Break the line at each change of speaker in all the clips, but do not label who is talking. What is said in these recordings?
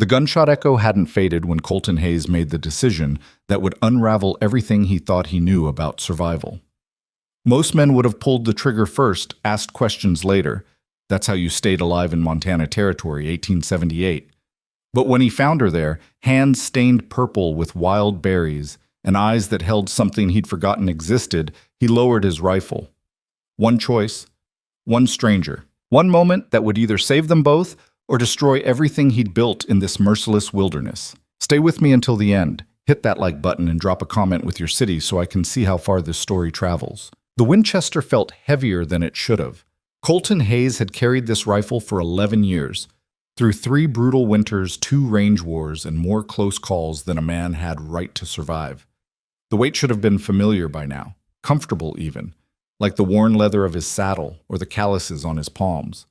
The gunshot echo hadn't faded when Colton Hayes made the decision that would unravel everything he thought he knew about survival. Most men would have pulled the trigger first, asked questions later. That's how you stayed alive in Montana Territory, 1878. But when he found her there, hands stained purple with wild berries and eyes that held something he'd forgotten existed, he lowered his rifle. One choice, one stranger, one moment that would either save them both or destroy everything he'd built in this merciless wilderness. Stay with me until the end. Hit that like button and drop a comment with your city so I can see how far this story travels. The Winchester felt heavier than it should have. Colton Hayes had carried this rifle for 11 years, through 3 brutal winters, 2 range wars, and more close calls than a man had right to survive. The weight should have been familiar by now, comfortable even, like the worn leather of his saddle or the calluses on his palms.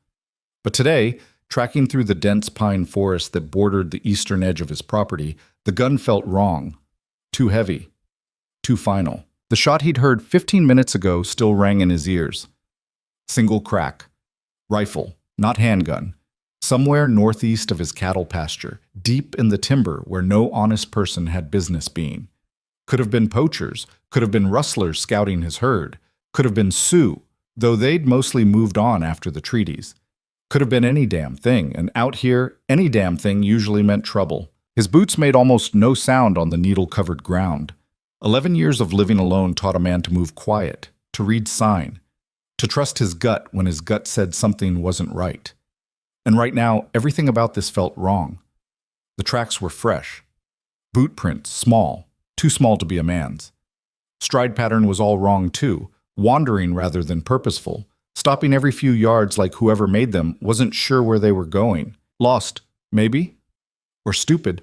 But today, tracking through the dense pine forest that bordered the eastern edge of his property, the gun felt wrong, too heavy, too final. The shot he'd heard 15 minutes ago still rang in his ears. Single crack. Rifle, not handgun. Somewhere northeast of his cattle pasture, deep in the timber where no honest person had business being. Could have been poachers, could have been rustlers scouting his herd, could have been Sioux, though they'd mostly moved on after the treaties. Could have been any damn thing, and out here, any damn thing usually meant trouble. His boots made almost no sound on the needle-covered ground. 11 years of living alone taught a man to move quiet, to read sign, to trust his gut when his gut said something wasn't right. And right now, everything about this felt wrong. The tracks were fresh. Boot prints, small, too small to be a man's. Stride pattern was all wrong too, wandering rather than purposeful, stopping every few yards like whoever made them wasn't sure where they were going. Lost, maybe? Or stupid.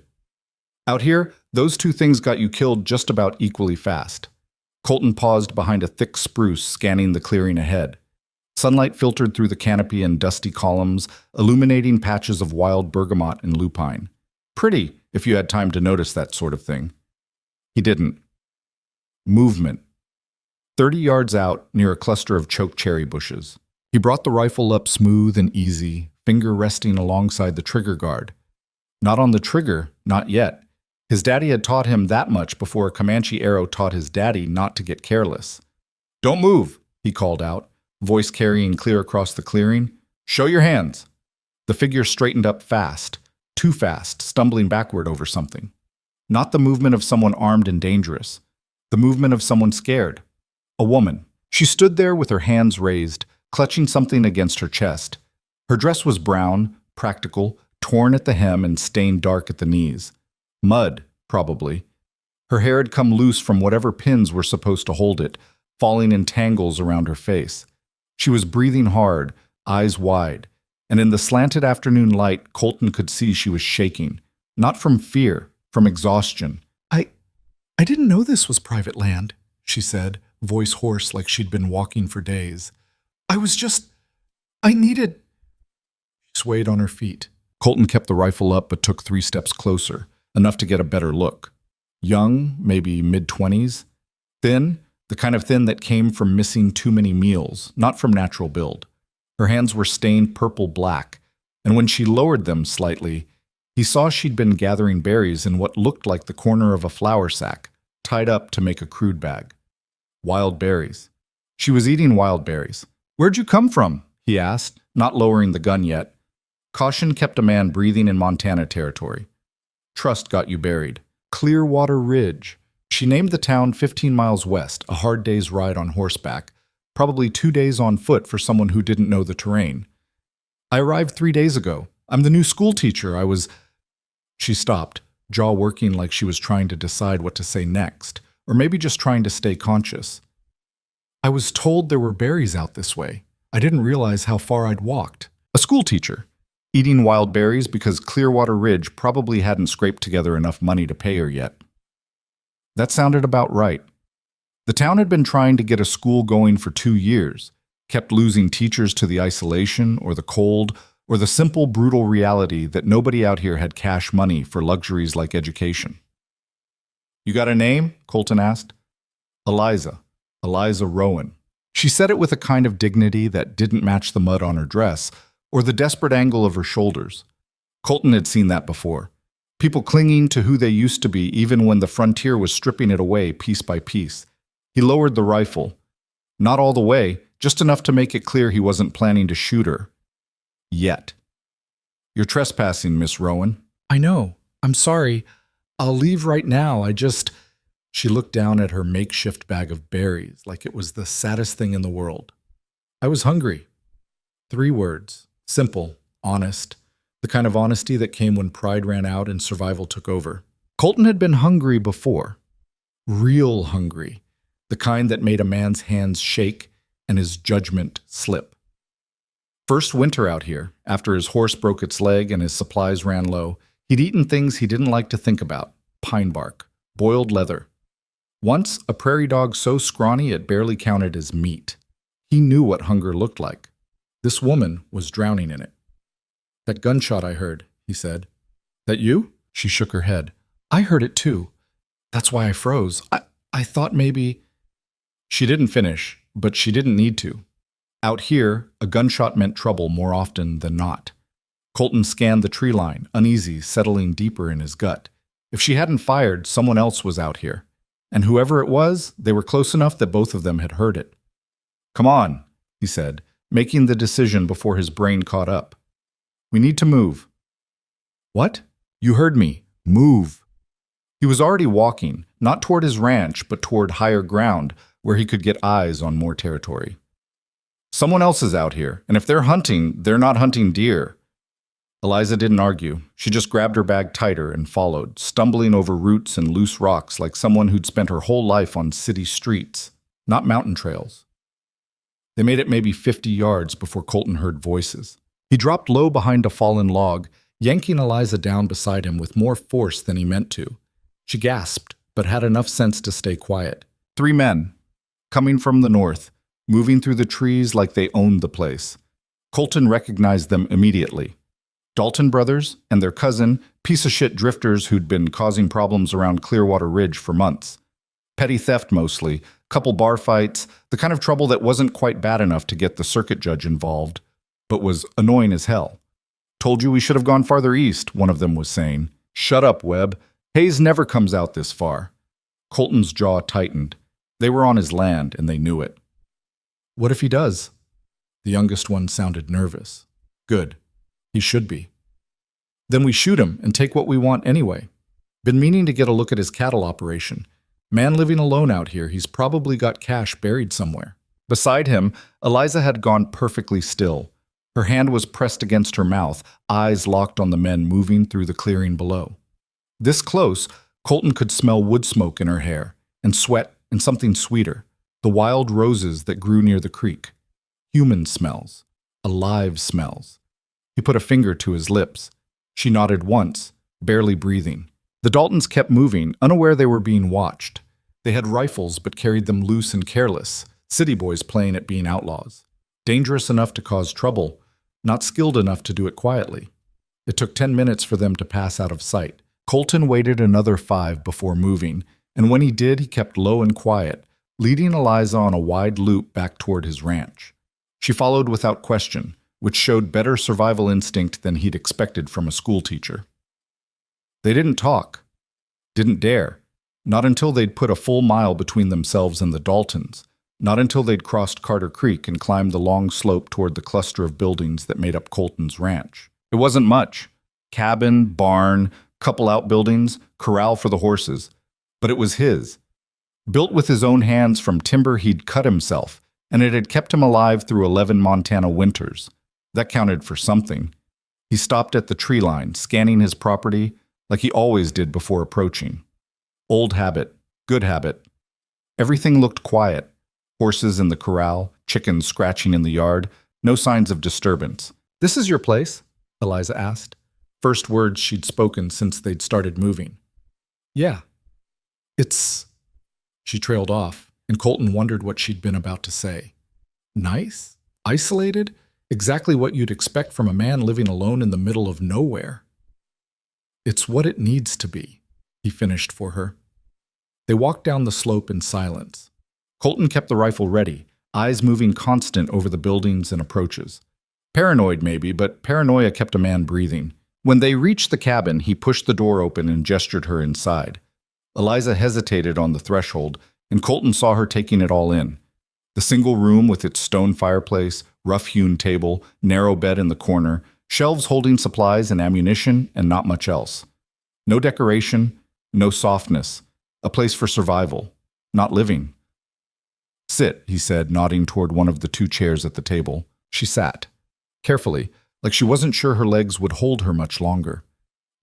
Out here, those 2 things got you killed just about equally fast. Colton paused behind a thick spruce, scanning the clearing ahead. Sunlight filtered through the canopy and dusty columns, illuminating patches of wild bergamot and lupine. Pretty, if you had time to notice that sort of thing. He didn't. Movement. 30 yards out, near a cluster of chokecherry bushes. He brought the rifle up smooth and easy, finger resting alongside the trigger guard. Not on the trigger, not yet. His daddy had taught him that much before a Comanche arrow taught his daddy not to get careless. "Don't move," he called out, voice carrying clear across the clearing. "Show your hands." The figure straightened up fast, too fast, stumbling backward over something. Not the movement of someone armed and dangerous. The movement of someone scared. A woman. She stood there with her hands raised, clutching something against her chest. Her dress was brown, practical, torn at the hem and stained dark at the knees. Mud, probably. Her hair had come loose from whatever pins were supposed to hold it, falling in tangles around her face. She was breathing hard, eyes wide, and in the slanted afternoon light, Colton could see she was shaking. Not from fear, from exhaustion. I didn't know this was private land, she said, voice hoarse like she'd been walking for days. I needed... She swayed on her feet. Colton kept the rifle up but took 3 steps closer, enough to get a better look. Young, maybe mid-20s. Thin, the kind of thin that came from missing too many meals, not from natural build. Her hands were stained purple-black, and when she lowered them slightly, he saw she'd been gathering berries in what looked like the corner of a flour sack, tied up to make a crude bag. Wild berries. She was eating wild berries. "Where'd you come from?" he asked, not lowering the gun yet. Caution kept a man breathing in Montana Territory. Trust got you buried. Clearwater Ridge. She named the town 15 miles west, a hard day's ride on horseback, probably 2 days on foot for someone who didn't know the terrain. "I arrived 3 days ago. I'm the new school teacher. She stopped, jaw working like she was trying to decide what to say next, or maybe just trying to stay conscious. "I was told there were berries out this way. I didn't realize how far I'd walked." A school teacher, eating wild berries because Clearwater Ridge probably hadn't scraped together enough money to pay her yet. That sounded about right. The town had been trying to get a school going for 2 years, kept losing teachers to the isolation or the cold or the simple, brutal reality that nobody out here had cash money for luxuries like education. "You got a name?" Colton asked. Eliza Rowan. She said it with a kind of dignity that didn't match the mud on her dress or the desperate angle of her shoulders. Colton had seen that before. People clinging to who they used to be even when the frontier was stripping it away piece by piece. He lowered the rifle. Not all the way, just enough to make it clear he wasn't planning to shoot her. Yet. You're trespassing, Miss Rowan. I know. I'm sorry. I'll leave right now. She looked down at her makeshift bag of berries like it was the saddest thing in the world. I was hungry. 3 words. Simple, honest. The kind of honesty that came when pride ran out and survival took over. Colton had been hungry before. Real hungry. The kind that made a man's hands shake and his judgment slip. First winter out here, after his horse broke its leg and his supplies ran low, he'd eaten things he didn't like to think about. Pine bark, boiled leather. Once, a prairie dog so scrawny it barely counted as meat. He knew what hunger looked like. This woman was drowning in it. That gunshot I heard, he said. That you? She shook her head. I heard it too. That's why I froze. I thought maybe... She didn't finish, but she didn't need to. Out here, a gunshot meant trouble more often than not. Colton scanned the tree line, uneasy, settling deeper in his gut. If she hadn't fired, someone else was out here. And whoever it was, they were close enough that both of them had heard it. Come on, he said, making the decision before his brain caught up. We need to move. What? You heard me. Move. He was already walking, not toward his ranch, but toward higher ground, where he could get eyes on more territory. Someone else is out here, and if they're hunting, they're not hunting deer. Eliza didn't argue. She just grabbed her bag tighter and followed, stumbling over roots and loose rocks like someone who'd spent her whole life on city streets, not mountain trails. They made it maybe 50 yards before Colton heard voices. He dropped low behind a fallen log, yanking Eliza down beside him with more force than he meant to. She gasped, but had enough sense to stay quiet. 3 men, coming from the north, moving through the trees like they owned the place. Colton recognized them immediately. Dalton brothers and their cousin, piece-of-shit drifters who'd been causing problems around Clearwater Ridge for months. Petty theft mostly, couple bar fights, the kind of trouble that wasn't quite bad enough to get the circuit judge involved, but was annoying as hell. Told you we should have gone farther east, one of them was saying. Shut up, Webb. Hayes never comes out this far. Colton's jaw tightened. They were on his land, and they knew it. What if he does? The youngest one sounded nervous. Good. He should be. Then we shoot him and take what we want anyway. Been meaning to get a look at his cattle operation. Man living alone out here, he's probably got cash buried somewhere. Beside him, Eliza had gone perfectly still. Her hand was pressed against her mouth, eyes locked on the men moving through the clearing below. This close, Colton could smell wood smoke in her hair, and sweat and something sweeter, the wild roses that grew near the creek. Human smells. Alive smells. He put a finger to his lips. She nodded once, barely breathing. The Daltons kept moving, unaware they were being watched. They had rifles but carried them loose and careless, city boys playing at being outlaws. Dangerous enough to cause trouble, not skilled enough to do it quietly. It took 10 minutes for them to pass out of sight. Colton waited another 5 before moving, and when he did, he kept low and quiet, leading Eliza on a wide loop back toward his ranch. She followed without question, which showed better survival instinct than he'd expected from a schoolteacher. They didn't talk. Didn't dare. Not until they'd put a full mile between themselves and the Daltons. Not until they'd crossed Carter Creek and climbed the long slope toward the cluster of buildings that made up Colton's ranch. It wasn't much. Cabin, barn, couple outbuildings, corral for the horses. But it was his. Built with his own hands from timber he'd cut himself, and it had kept him alive through 11 Montana winters. That counted for something. He stopped at the tree line, scanning his property like he always did before approaching. Old habit, good habit. Everything looked quiet. Horses in the corral, chickens scratching in the yard, no signs of disturbance. "This is your place?" Eliza asked. First words she'd spoken since they'd started moving. "Yeah. It's..." She trailed off, and Colton wondered what she'd been about to say. Nice? Isolated? Exactly what you'd expect from a man living alone in the middle of nowhere. "It's what it needs to be," he finished for her. They walked down the slope in silence. Colton kept the rifle ready, eyes moving constant over the buildings and approaches. Paranoid maybe, but paranoia kept a man breathing. When they reached the cabin, he pushed the door open and gestured her inside. Eliza hesitated on the threshold, and Colton saw her taking it all in. The single room with its stone fireplace, rough-hewn table, narrow bed in the corner, shelves holding supplies and ammunition, and not much else. No decoration, no softness. A place for survival, not living. "Sit," he said, nodding toward one of the two chairs at the table. She sat, carefully, like she wasn't sure her legs would hold her much longer.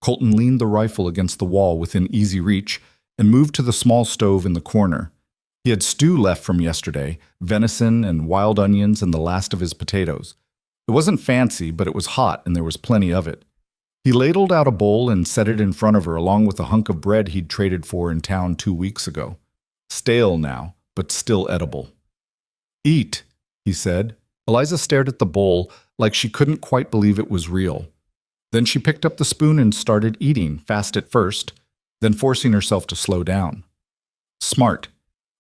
Colton leaned the rifle against the wall within easy reach and moved to the small stove in the corner. He had stew left from yesterday, venison and wild onions and the last of his potatoes. It wasn't fancy, but it was hot and there was plenty of it. He ladled out a bowl and set it in front of her along with a hunk of bread he'd traded for in town 2 weeks ago. Stale now, but still edible. "Eat," he said. Eliza stared at the bowl like she couldn't quite believe it was real. Then she picked up the spoon and started eating, fast at first, then forcing herself to slow down. Smart.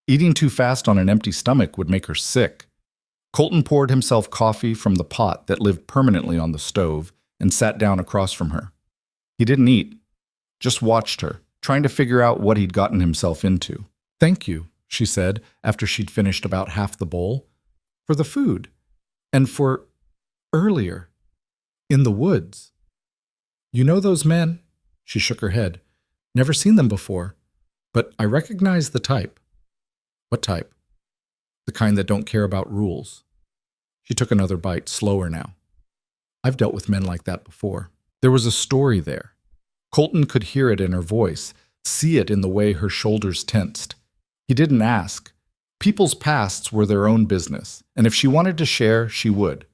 Eating too fast on an empty stomach would make her sick. Colton poured himself coffee from the pot that lived permanently on the stove and sat down across from her. He didn't eat, just watched her, trying to figure out what he'd gotten himself into. "Thank you," she said after she'd finished about half the bowl, "for the food. And for earlier, in the woods. You know those men?" She shook her head. "Never seen them before, but I recognize the type." "What type?" "The kind that don't care about rules." She took another bite, slower now. "I've dealt with men like that before." There was a story there. Colton could hear it in her voice, see it in the way her shoulders tensed. He didn't ask. People's pasts were their own business, and if she wanted to share, she would.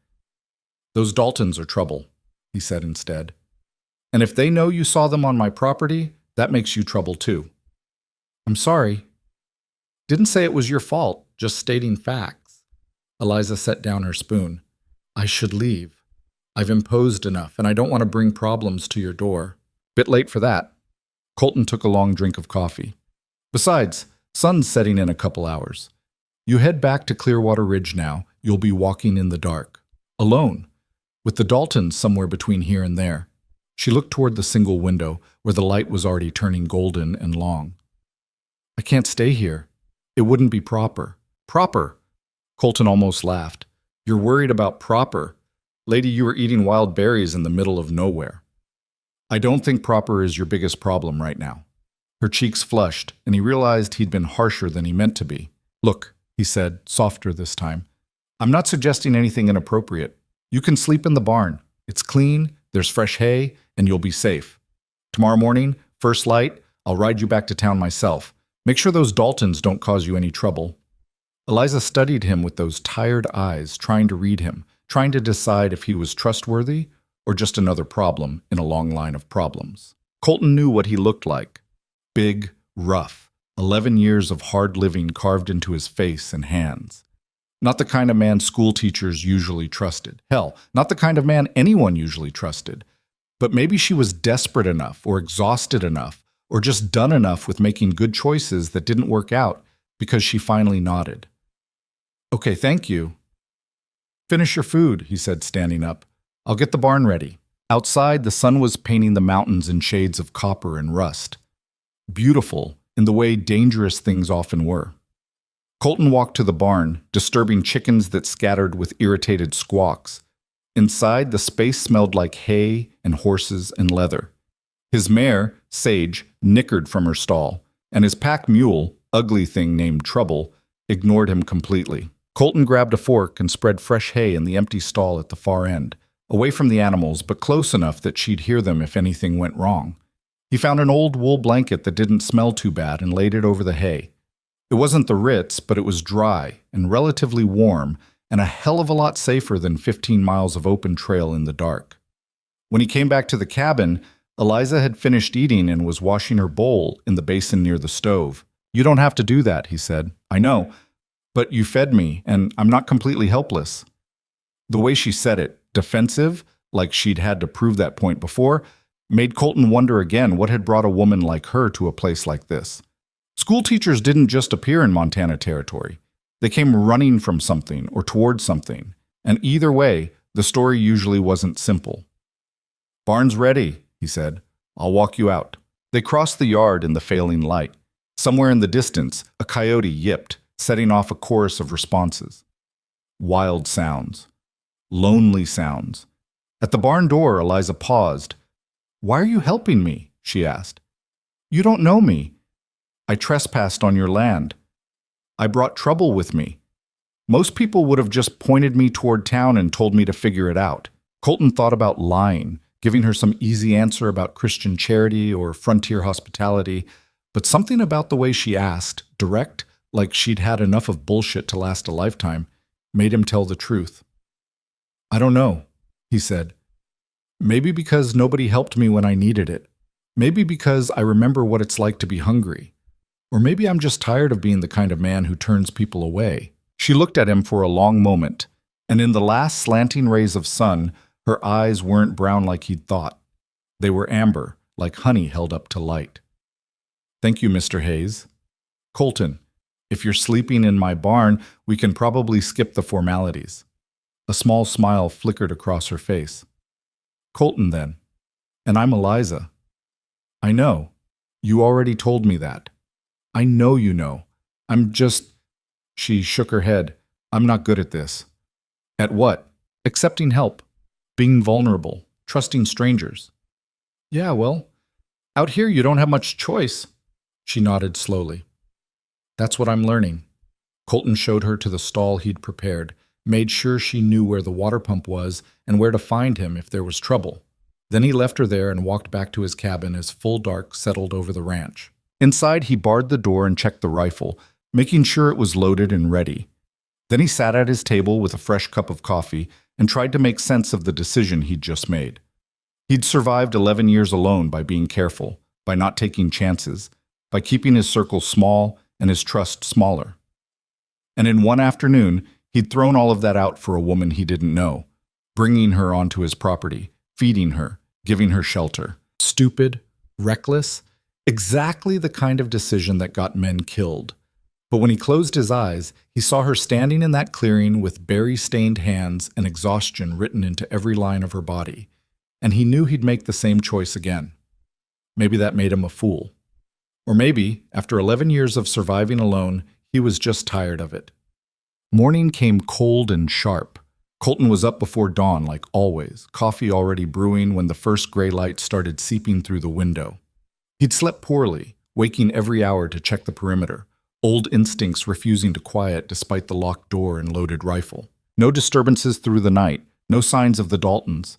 "Those Daltons are trouble," he said instead. "And if they know you saw them on my property, that makes you trouble too." "I'm sorry." "Didn't say it was your fault, just stating facts." Eliza set down her spoon. "I should leave. I've imposed enough, and I don't want to bring problems to your door." "Bit late for that." Colton took a long drink of coffee. "Besides, sun's setting in a couple hours. You head back to Clearwater Ridge now. You'll be walking in the dark. Alone. With the Daltons somewhere between here and there." She looked toward the single window, where the light was already turning golden and long. "I can't stay here. It wouldn't be proper." "Proper?" Colton almost laughed. "You're worried about proper? Lady, you were eating wild berries in the middle of nowhere." "I don't think proper is your biggest problem right now." Her cheeks flushed, and he realized he'd been harsher than he meant to be. "Look," he said, softer this time. "I'm not suggesting anything inappropriate. You can sleep in the barn. It's clean, there's fresh hay, and you'll be safe. Tomorrow morning, first light, I'll ride you back to town myself. Make sure those Daltons don't cause you any trouble." Eliza studied him with those tired eyes, trying to read him, trying to decide if he was trustworthy or just another problem in a long line of problems. Colton knew what he looked like. Big, rough, 11 years of hard living carved into his face and hands. Not the kind of man school teachers usually trusted. Hell, not the kind of man anyone usually trusted. But maybe she was desperate enough or exhausted enough or just done enough with making good choices that didn't work out because she finally nodded. "Okay, thank you." "Finish your food," he said, standing up. "I'll get the barn ready." Outside, the sun was painting the mountains in shades of copper and rust. Beautiful, in the way dangerous things often were. Colton walked to the barn, disturbing chickens that scattered with irritated squawks. Inside, the space smelled like hay and horses and leather. His mare, Sage, nickered from her stall, and his pack mule, ugly thing named Trouble, ignored him completely. Colton grabbed a fork and spread fresh hay in the empty stall at the far end, away from the animals, but close enough that she'd hear them if anything went wrong. He found an old wool blanket that didn't smell too bad and laid it over the hay. It wasn't the Ritz, but it was dry and relatively warm and a hell of a lot safer than 15 miles of open trail in the dark. When he came back to the cabin, Eliza had finished eating and was washing her bowl in the basin near the stove. "You don't have to do that," he said. "I know, but you fed me, and I'm not completely helpless." The way she said it, defensive, like she'd had to prove that point before, made Colton wonder again what had brought a woman like her to a place like this. School teachers didn't just appear in Montana territory. They came running from something or towards something, and either way, the story usually wasn't simple. Barn's ready, he said. I'll walk you out. They crossed the yard in the failing light. Somewhere in the distance, a coyote yipped, setting off a chorus of responses. Wild sounds. Lonely sounds. At the barn door, Eliza paused. Why are you helping me? She asked. You don't know me. I trespassed on your land. I brought trouble with me. Most people would have just pointed me toward town and told me to figure it out. Colton thought about lying, giving her some easy answer about Christian charity or frontier hospitality, but something about the way she asked, direct, like she'd had enough of bullshit to last a lifetime, made him tell the truth. I don't know, he said. Maybe because nobody helped me when I needed it. Maybe because I remember what it's like to be hungry. Or maybe I'm just tired of being the kind of man who turns people away. She looked at him for a long moment, and in the last slanting rays of sun, her eyes weren't brown like he'd thought. They were amber, like honey held up to light. Thank you, Mr. Hayes. Colton, if you're sleeping in my barn, we can probably skip the formalities. A small smile flickered across her face. Colton, then. And I'm Eliza. I know. You already told me that. I know you know. I'm just... She shook her head. I'm not good at this. At what? Accepting help. Being vulnerable. Trusting strangers. Yeah, well, out here you don't have much choice. She nodded slowly. That's what I'm learning. Colton showed her to the stall he'd prepared, made sure she knew where the water pump was and where to find him if there was trouble. Then he left her there and walked back to his cabin as full dark settled over the ranch. Inside, he barred the door and checked the rifle, making sure it was loaded and ready. Then he sat at his table with a fresh cup of coffee and tried to make sense of the decision he'd just made. He'd survived 11 years alone by being careful, by not taking chances, by keeping his circle small and his trust smaller. And in one afternoon, he'd thrown all of that out for a woman he didn't know, bringing her onto his property, feeding her, giving her shelter. Stupid, reckless, exactly the kind of decision that got men killed. But when he closed his eyes, he saw her standing in that clearing with berry-stained hands and exhaustion written into every line of her body. And he knew he'd make the same choice again. Maybe that made him a fool. Or maybe, after 11 years of surviving alone, he was just tired of it. Morning came cold and sharp. Colton was up before dawn like always, coffee already brewing when the first gray light started seeping through the window. He'd slept poorly, waking every hour to check the perimeter, old instincts refusing to quiet despite the locked door and loaded rifle. No disturbances through the night, no signs of the Daltons.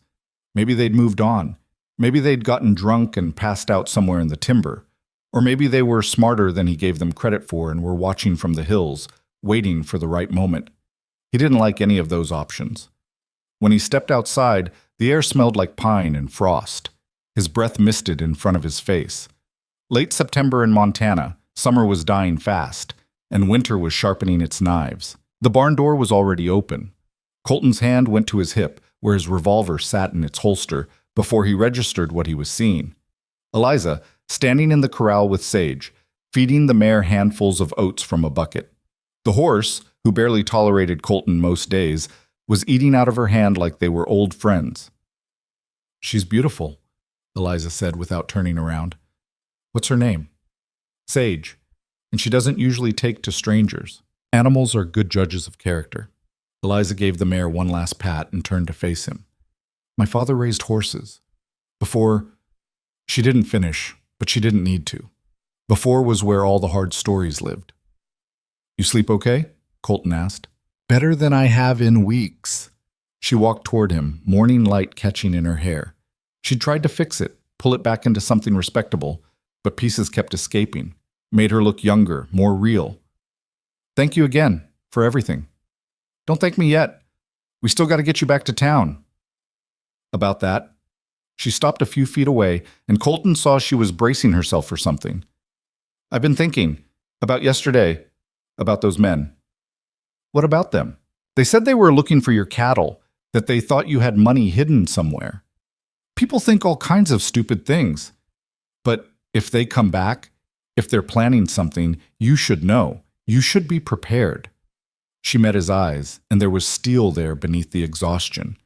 Maybe they'd moved on. Maybe they'd gotten drunk and passed out somewhere in the timber. Or maybe they were smarter than he gave them credit for and were watching from the hills, waiting for the right moment. He didn't like any of those options. When he stepped outside, the air smelled like pine and frost. His breath misted in front of his face. Late September in Montana, summer was dying fast, and winter was sharpening its knives. The barn door was already open. Colton's hand went to his hip, where his revolver sat in its holster, before he registered what he was seeing. Eliza, standing in the corral with Sage, feeding the mare handfuls of oats from a bucket. The horse, who barely tolerated Colton most days, was eating out of her hand like they were old friends. She's beautiful, Eliza said without turning around. What's her name? Sage, and she doesn't usually take to strangers. Animals are good judges of character. Eliza gave the mare one last pat and turned to face him. My father raised horses. Before, she didn't finish, but she didn't need to. Before was where all the hard stories lived. You sleep okay? Colton asked. Better than I have in weeks. She walked toward him, morning light catching in her hair. She'd tried to fix it, pull it back into something respectable, but pieces kept escaping, made her look younger, more real. Thank you again for everything. Don't thank me yet. We still got to get you back to town. About that, she stopped a few feet away, and Colton saw she was bracing herself for something. I've been thinking about yesterday, about those men. What about them? They said they were looking for your cattle, that they thought you had money hidden somewhere. People think all kinds of stupid things. But if they come back, if they're planning something, you should know. You should be prepared. She met his eyes, and there was steel there beneath the exhaustion.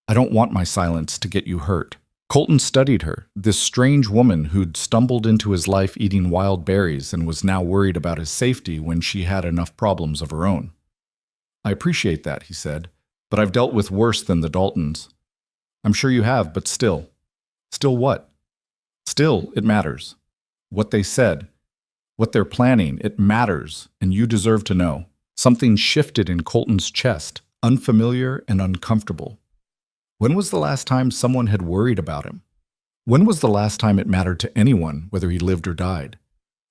I don't want my silence to get you hurt. Colton studied her, this strange woman who'd stumbled into his life eating wild berries and was now worried about his safety when she had enough problems of her own. "I appreciate that," he said, "but I've dealt with worse than the Daltons." "I'm sure you have, but still." "Still what?" "Still, it matters. What they said, what they're planning, it matters, and you deserve to know." Something shifted in Colton's chest, unfamiliar and uncomfortable. When was the last time someone had worried about him? When was the last time it mattered to anyone, whether he lived or died?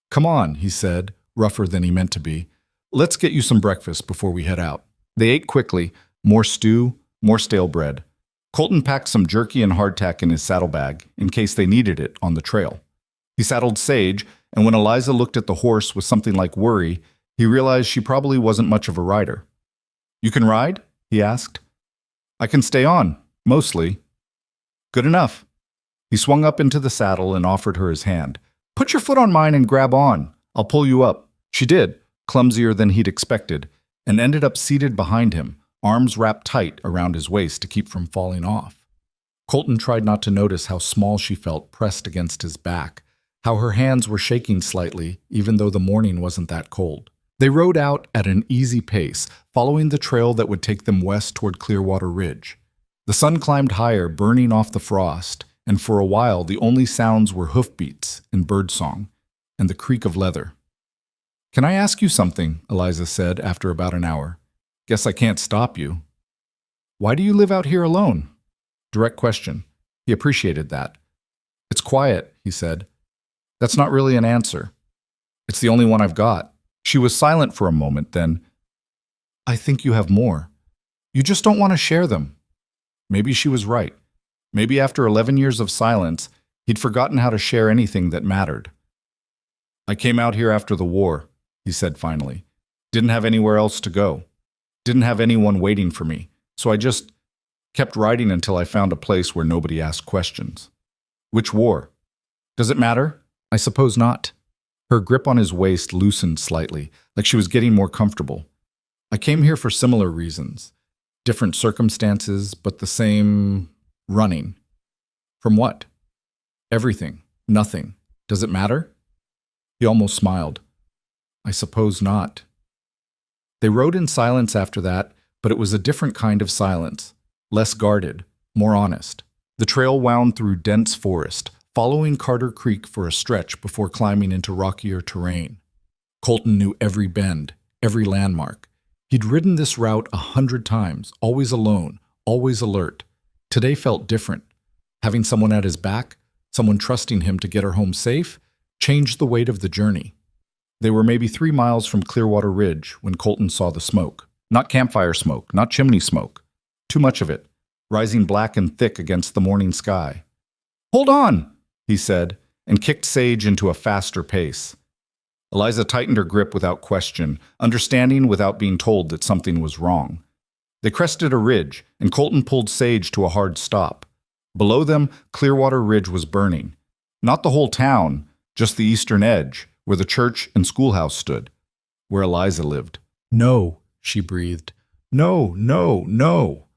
"Come on," he said, rougher than he meant to be. "Let's get you some breakfast before we head out." They ate quickly, more stew, more stale bread. Colton packed some jerky and hardtack in his saddlebag, in case they needed it on the trail. He saddled Sage, and when Eliza looked at the horse with something like worry, he realized she probably wasn't much of a rider. "You can ride?" he asked. "I can stay on, mostly." "Good enough." He swung up into the saddle and offered her his hand. "Put your foot on mine and grab on. I'll pull you up." She did, clumsier than he'd expected, and ended up seated behind him, arms wrapped tight around his waist to keep from falling off. Colton tried not to notice how small she felt pressed against his back, how her hands were shaking slightly, even though the morning wasn't that cold. They rode out at an easy pace, following the trail that would take them west toward Clearwater Ridge. The sun climbed higher, burning off the frost, and for a while the only sounds were hoofbeats and birdsong, and the creak of leather. "Can I ask you something?" Eliza said after about an hour. "Guess I can't stop you." "Why do you live out here alone?" Direct question. He appreciated that. "It's quiet," he said. "That's not really an answer. It's the only one I've got." She was silent for a moment, then, "I think you have more. You just don't want to share them." Maybe she was right. Maybe after 11 years of silence, he'd forgotten how to share anything that mattered. "I came out here after the war," he said finally. "Didn't have anywhere else to go. Didn't have anyone waiting for me, so I just kept riding until I found a place where nobody asked questions." "Which war?" "Does it matter?" "I suppose not." Her grip on his waist loosened slightly, like she was getting more comfortable. "I came here for similar reasons. Different circumstances, but the same running." "From what?" "Everything. Nothing. Does it matter?" He almost smiled. "I suppose not." They rode in silence after that, but it was a different kind of silence, less guarded, more honest. The trail wound through dense forest, following Carter Creek for a stretch before climbing into rockier terrain. Colton knew every bend, every landmark. He'd ridden this route 100 times, always alone, always alert. Today felt different. Having someone at his back, someone trusting him to get her home safe, changed the weight of the journey. They were maybe 3 miles from Clearwater Ridge when Colton saw the smoke. Not campfire smoke, not chimney smoke. Too much of it, rising black and thick against the morning sky. "Hold on!" he said, and kicked Sage into a faster pace. Eliza tightened her grip without question, understanding without being told that something was wrong. They crested a ridge, and Colton pulled Sage to a hard stop. Below them, Clearwater Ridge was burning. Not the whole town, just the eastern edge, where the church and schoolhouse stood, where Eliza lived. "No," she breathed. "No, no, no."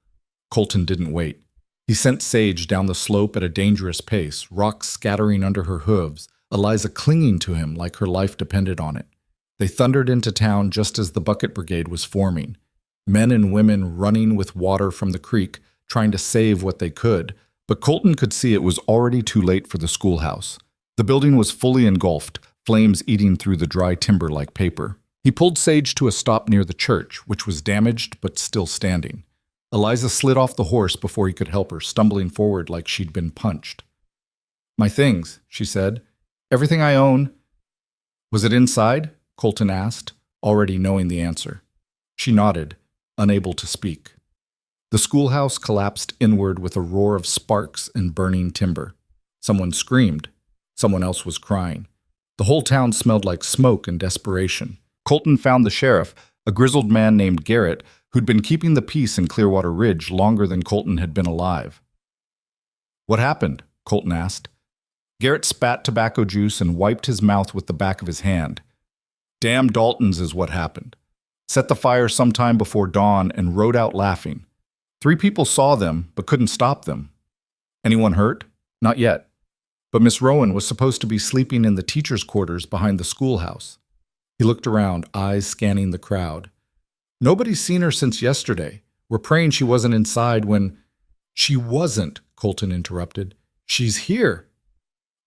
Colton didn't wait. He sent Sage down the slope at a dangerous pace, rocks scattering under her hooves, Eliza clinging to him like her life depended on it. They thundered into town just as the bucket brigade was forming. Men and women running with water from the creek, trying to save what they could, but Colton could see it was already too late for the schoolhouse. The building was fully engulfed, flames eating through the dry timber like paper. He pulled Sage to a stop near the church, which was damaged but still standing. Eliza slid off the horse before he could help her, stumbling forward like she'd been punched. "My things," she said. "Everything I own." "Was it inside?" Colton asked, already knowing the answer. She nodded, unable to speak. The schoolhouse collapsed inward with a roar of sparks and burning timber. Someone screamed. Someone else was crying. The whole town smelled like smoke and desperation. Colton found the sheriff, a grizzled man named Garrett, who'd been keeping the peace in Clearwater Ridge longer than Colton had been alive. "What happened?" Colton asked. Garrett spat tobacco juice and wiped his mouth with the back of his hand. "Damn Daltons is what happened. Set the fire sometime before dawn and rode out laughing. 3 people saw them, but couldn't stop them." "Anyone hurt?" Not yet. But Miss Rowan was supposed to be sleeping in the teacher's quarters behind the schoolhouse. He looked around, eyes scanning the crowd. Nobody's seen her since yesterday. We're praying she wasn't inside when— She wasn't, Colton interrupted. She's here.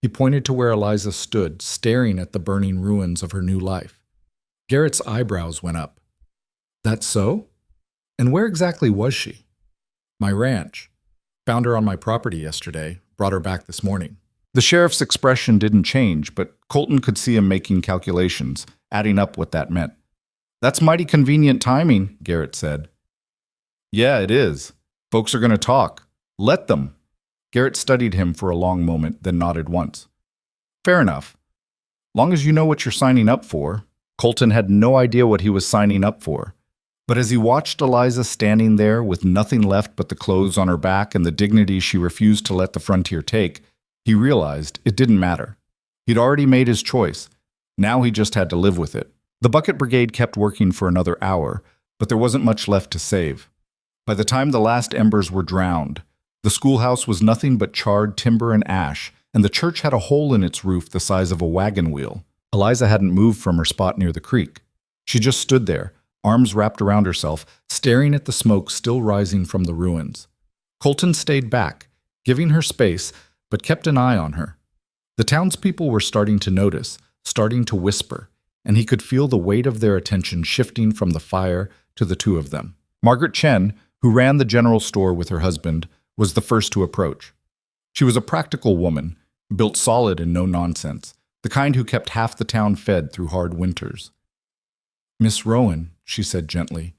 He pointed to where Eliza stood, staring at the burning ruins of her new life. Garrett's eyebrows went up. That's so? And where exactly was she? My ranch. Found her on my property yesterday, brought her back this morning. The sheriff's expression didn't change, but Colton could see him making calculations, adding up what that meant. That's mighty convenient timing, Garrett said. Yeah, it is. Folks are going to talk. Let them. Garrett studied him for a long moment, then nodded once. Fair enough. Long as you know what you're signing up for. Colton had no idea what he was signing up for. But as he watched Eliza standing there with nothing left but the clothes on her back and the dignity she refused to let the frontier take, he realized it didn't matter. He'd already made his choice. Now he just had to live with it. The bucket brigade kept working for another hour, but there wasn't much left to save. By the time the last embers were drowned, the schoolhouse was nothing but charred timber and ash, and the church had a hole in its roof the size of a wagon wheel. Eliza hadn't moved from her spot near the creek. She just stood there, arms wrapped around herself, staring at the smoke still rising from the ruins. Colton stayed back, giving her space, but kept an eye on her. The townspeople were starting to notice, starting to whisper, and he could feel the weight of their attention shifting from the fire to the two of them. Margaret Chen, who ran the general store with her husband, was the first to approach. She was a practical woman, built solid and no nonsense, the kind who kept half the town fed through hard winters. Miss Rowan, she said gently,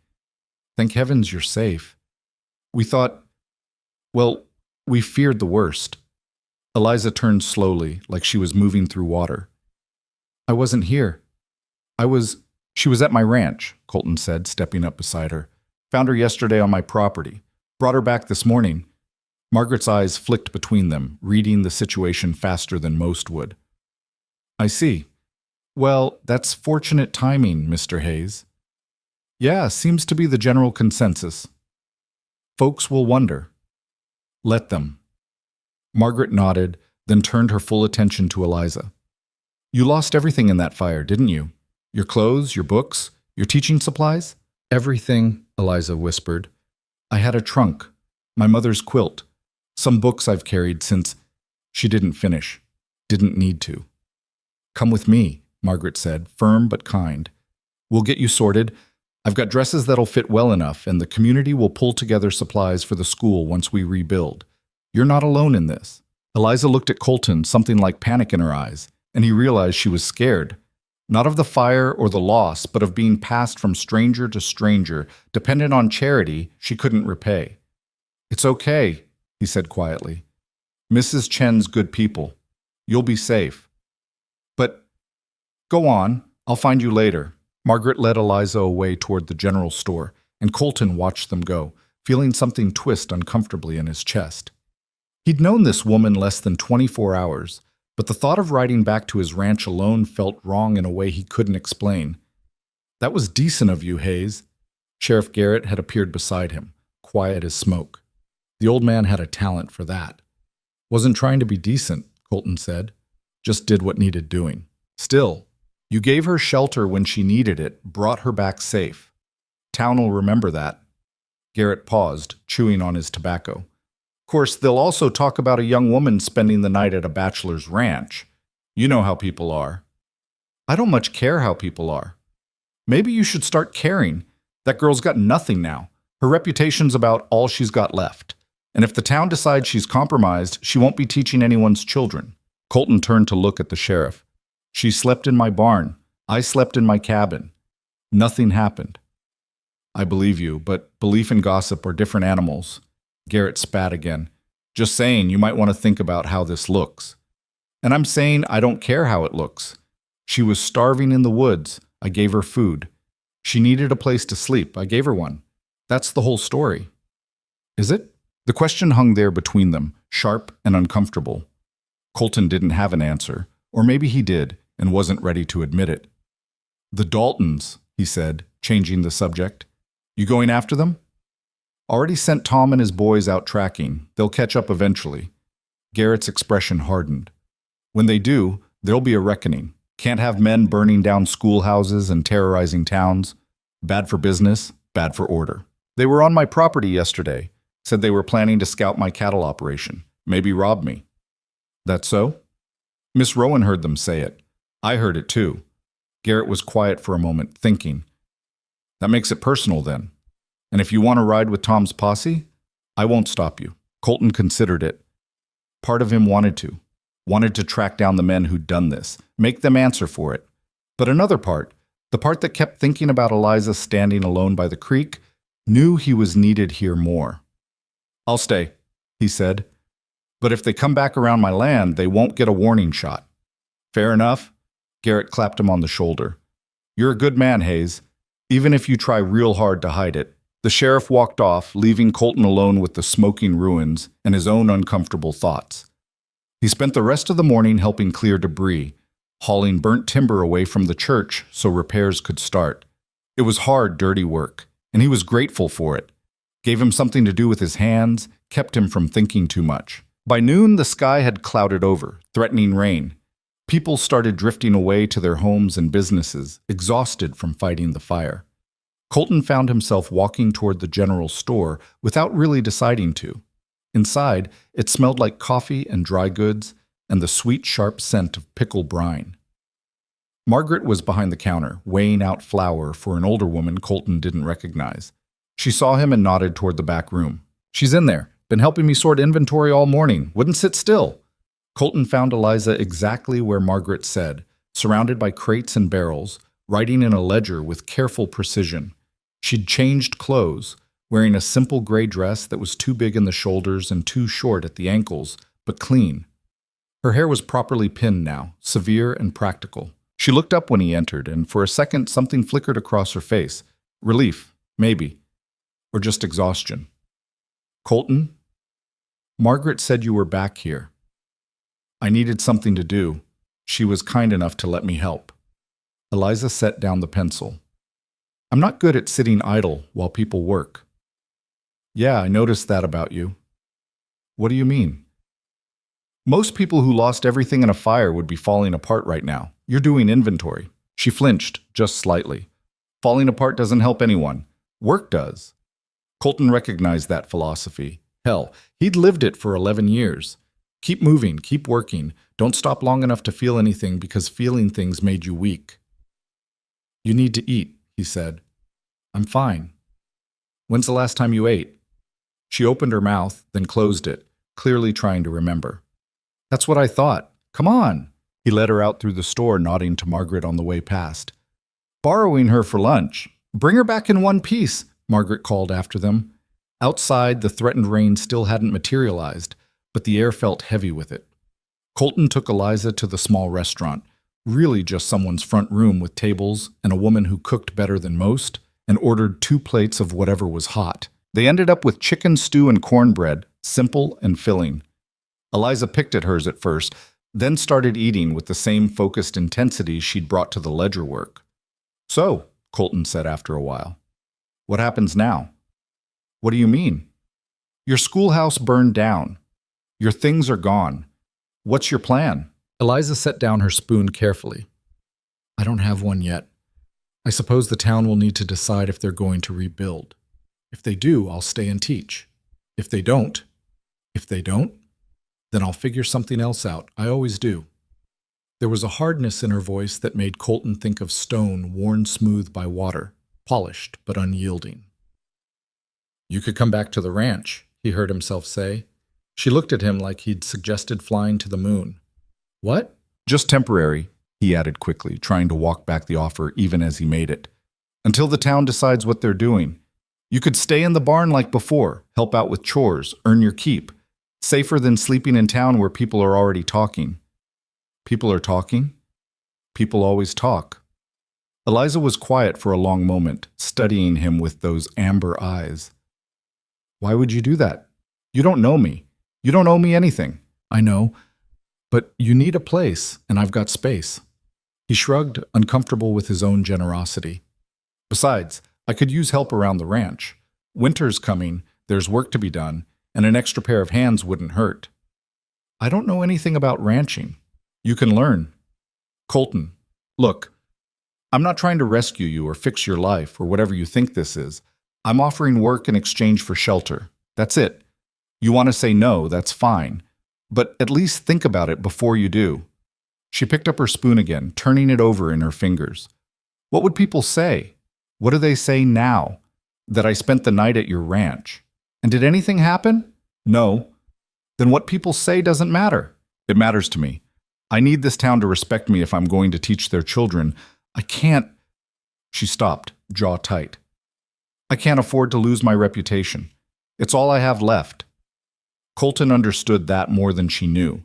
thank heavens you're safe. We thought, well, we feared the worst. Eliza turned slowly, like she was moving through water. I wasn't here. She was at my ranch, Colton said, stepping up beside her. Found her yesterday on my property. Brought her back this morning. Margaret's eyes flicked between them, reading the situation faster than most would. I see. Well, that's fortunate timing, Mr. Hayes. Yeah, seems to be the general consensus. Folks will wonder. Let them. Margaret nodded, then turned her full attention to Eliza. You lost everything in that fire, didn't you? Your clothes, your books, your teaching supplies? Everything, Eliza whispered. I had a trunk, my mother's quilt, some books I've carried since— She didn't finish. Didn't need to. Come with me, Margaret said, firm but kind. We'll get you sorted. I've got dresses that'll fit well enough, and the community will pull together supplies for the school once we rebuild. You're not alone in this. Eliza looked at Colton, something like panic in her eyes, and he realized she was scared. Not of the fire or the loss, but of being passed from stranger to stranger, dependent on charity she couldn't repay. It's okay, he said quietly. Mrs. Chen's good people. You'll be safe. But go on, I'll find you later. Margaret led Eliza away toward the general store, and Colton watched them go, feeling something twist uncomfortably in his chest. He'd known this woman less than 24 hours, but the thought of riding back to his ranch alone felt wrong in a way he couldn't explain. That was decent of you, Hayes. Sheriff Garrett had appeared beside him, quiet as smoke. The old man had a talent for that. Wasn't trying to be decent, Colton said. Just did what needed doing. Still, you gave her shelter when she needed it, brought her back safe. Town will remember that. Garrett paused, chewing on his tobacco. Of course, they'll also talk about a young woman spending the night at a bachelor's ranch. You know how people are. I don't much care how people are. Maybe you should start caring. That girl's got nothing now. Her reputation's about all she's got left. And if the town decides she's compromised, she won't be teaching anyone's children. Colton turned to look at the sheriff. She slept in my barn. I slept in my cabin. Nothing happened. I believe you, but belief and gossip are different animals. Garrett spat again. Just saying, you might want to think about how this looks. And I'm saying I don't care how it looks. She was starving in the woods. I gave her food. She needed a place to sleep. I gave her one. That's the whole story. Is it? The question hung there between them, sharp and uncomfortable. Colton didn't have an answer, or maybe he did and wasn't ready to admit it. The Daltons, he said, changing the subject. You going after them? Already sent Tom and his boys out tracking. They'll catch up eventually. Garrett's expression hardened. When they do, there'll be a reckoning. Can't have men burning down schoolhouses and terrorizing towns. Bad for business, bad for order. They were on my property yesterday. Said they were planning to scout my cattle operation. Maybe rob me. That so? Miss Rowan heard them say it. I heard it too. Garrett was quiet for a moment, thinking. That makes it personal then. And if you want to ride with Tom's posse, I won't stop you. Colton considered it. Part of him wanted to track down the men who'd done this, make them answer for it. But another part, the part that kept thinking about Eliza standing alone by the creek, knew he was needed here more. I'll stay, he said. But if they come back around my land, they won't get a warning shot. Fair enough? Garrett clapped him on the shoulder. You're a good man, Hayes, even if you try real hard to hide it. The sheriff walked off, leaving Colton alone with the smoking ruins and his own uncomfortable thoughts. He spent the rest of the morning helping clear debris, hauling burnt timber away from the church so repairs could start. It was hard, dirty work, and he was grateful for it. Gave him something to do with his hands, kept him from thinking too much. By noon, the sky had clouded over, threatening rain. People started drifting away to their homes and businesses, exhausted from fighting the fire. Colton found himself walking toward the general store without really deciding to. Inside, it smelled like coffee and dry goods and the sweet, sharp scent of pickle brine. Margaret was behind the counter, weighing out flour for an older woman Colton didn't recognize. She saw him and nodded toward the back room. She's in there. Been helping me sort inventory all morning. Wouldn't sit still. Colton found Eliza exactly where Margaret said, surrounded by crates and barrels, writing in a ledger with careful precision. She'd changed clothes, wearing a simple gray dress that was too big in the shoulders and too short at the ankles, but clean. Her hair was properly pinned now, severe and practical. She looked up when he entered, and for a second something flickered across her face. Relief, maybe. Or just exhaustion. Colton? Margaret said you were back here. I needed something to do. She was kind enough to let me help. Eliza set down the pencil. I'm not good at sitting idle while people work. Yeah, I noticed that about you. What do you mean? Most people who lost everything in a fire would be falling apart right now. You're doing inventory. She flinched, just slightly. Falling apart doesn't help anyone. Work does. Colton recognized that philosophy. Hell, he'd lived it for 11 years. Keep moving, keep working. Don't stop long enough to feel anything because feeling things made you weak. You need to eat, he said. I'm fine. When's the last time you ate? She opened her mouth, then closed it, clearly trying to remember. That's what I thought. Come on. He led her out through the store, nodding to Margaret on the way past. Borrowing her for lunch. Bring her back in one piece, Margaret called after them. Outside, the threatened rain still hadn't materialized, but the air felt heavy with it. Colton took Eliza to the small restaurant, really just someone's front room with tables and a woman who cooked better than most, and ordered 2 plates of whatever was hot. They ended up with chicken stew and cornbread, simple and filling. Eliza picked at hers at first, then started eating with the same focused intensity she'd brought to the ledger work. So, Colton said after a while, what happens now? What do you mean? Your schoolhouse burned down. Your things are gone. What's your plan? Eliza set down her spoon carefully. I don't have one yet. I suppose the town will need to decide if they're going to rebuild. If they do, I'll stay and teach. If they don't, then I'll figure something else out. I always do. There was a hardness in her voice that made Colton think of stone worn smooth by water, polished but unyielding. You could come back to the ranch, he heard himself say. She looked at him like he'd suggested flying to the moon. What? Just temporary, he added quickly, trying to walk back the offer even as he made it. Until the town decides what they're doing. You could stay in the barn like before, help out with chores, earn your keep. Safer than sleeping in town where people are already talking. People are talking? People always talk. Eliza was quiet for a long moment, studying him with those amber eyes. Why would you do that? You don't know me. You don't owe me anything. I know. But you need a place, and I've got space. He shrugged, uncomfortable with his own generosity. Besides, I could use help around the ranch. Winter's coming, there's work to be done, and an extra pair of hands wouldn't hurt. I don't know anything about ranching. You can learn. Colton, look, I'm not trying to rescue you or fix your life or whatever you think this is. I'm offering work in exchange for shelter. That's it. You want to say no, that's fine. But at least think about it before you do. She picked up her spoon again, turning it over in her fingers. What would people say? What do they say now? That I spent the night at your ranch. And did anything happen? No. Then what people say doesn't matter. It matters to me. I need this town to respect me if I'm going to teach their children. I can't. She stopped, jaw tight. I can't afford to lose my reputation. It's all I have left. Colton understood that more than she knew.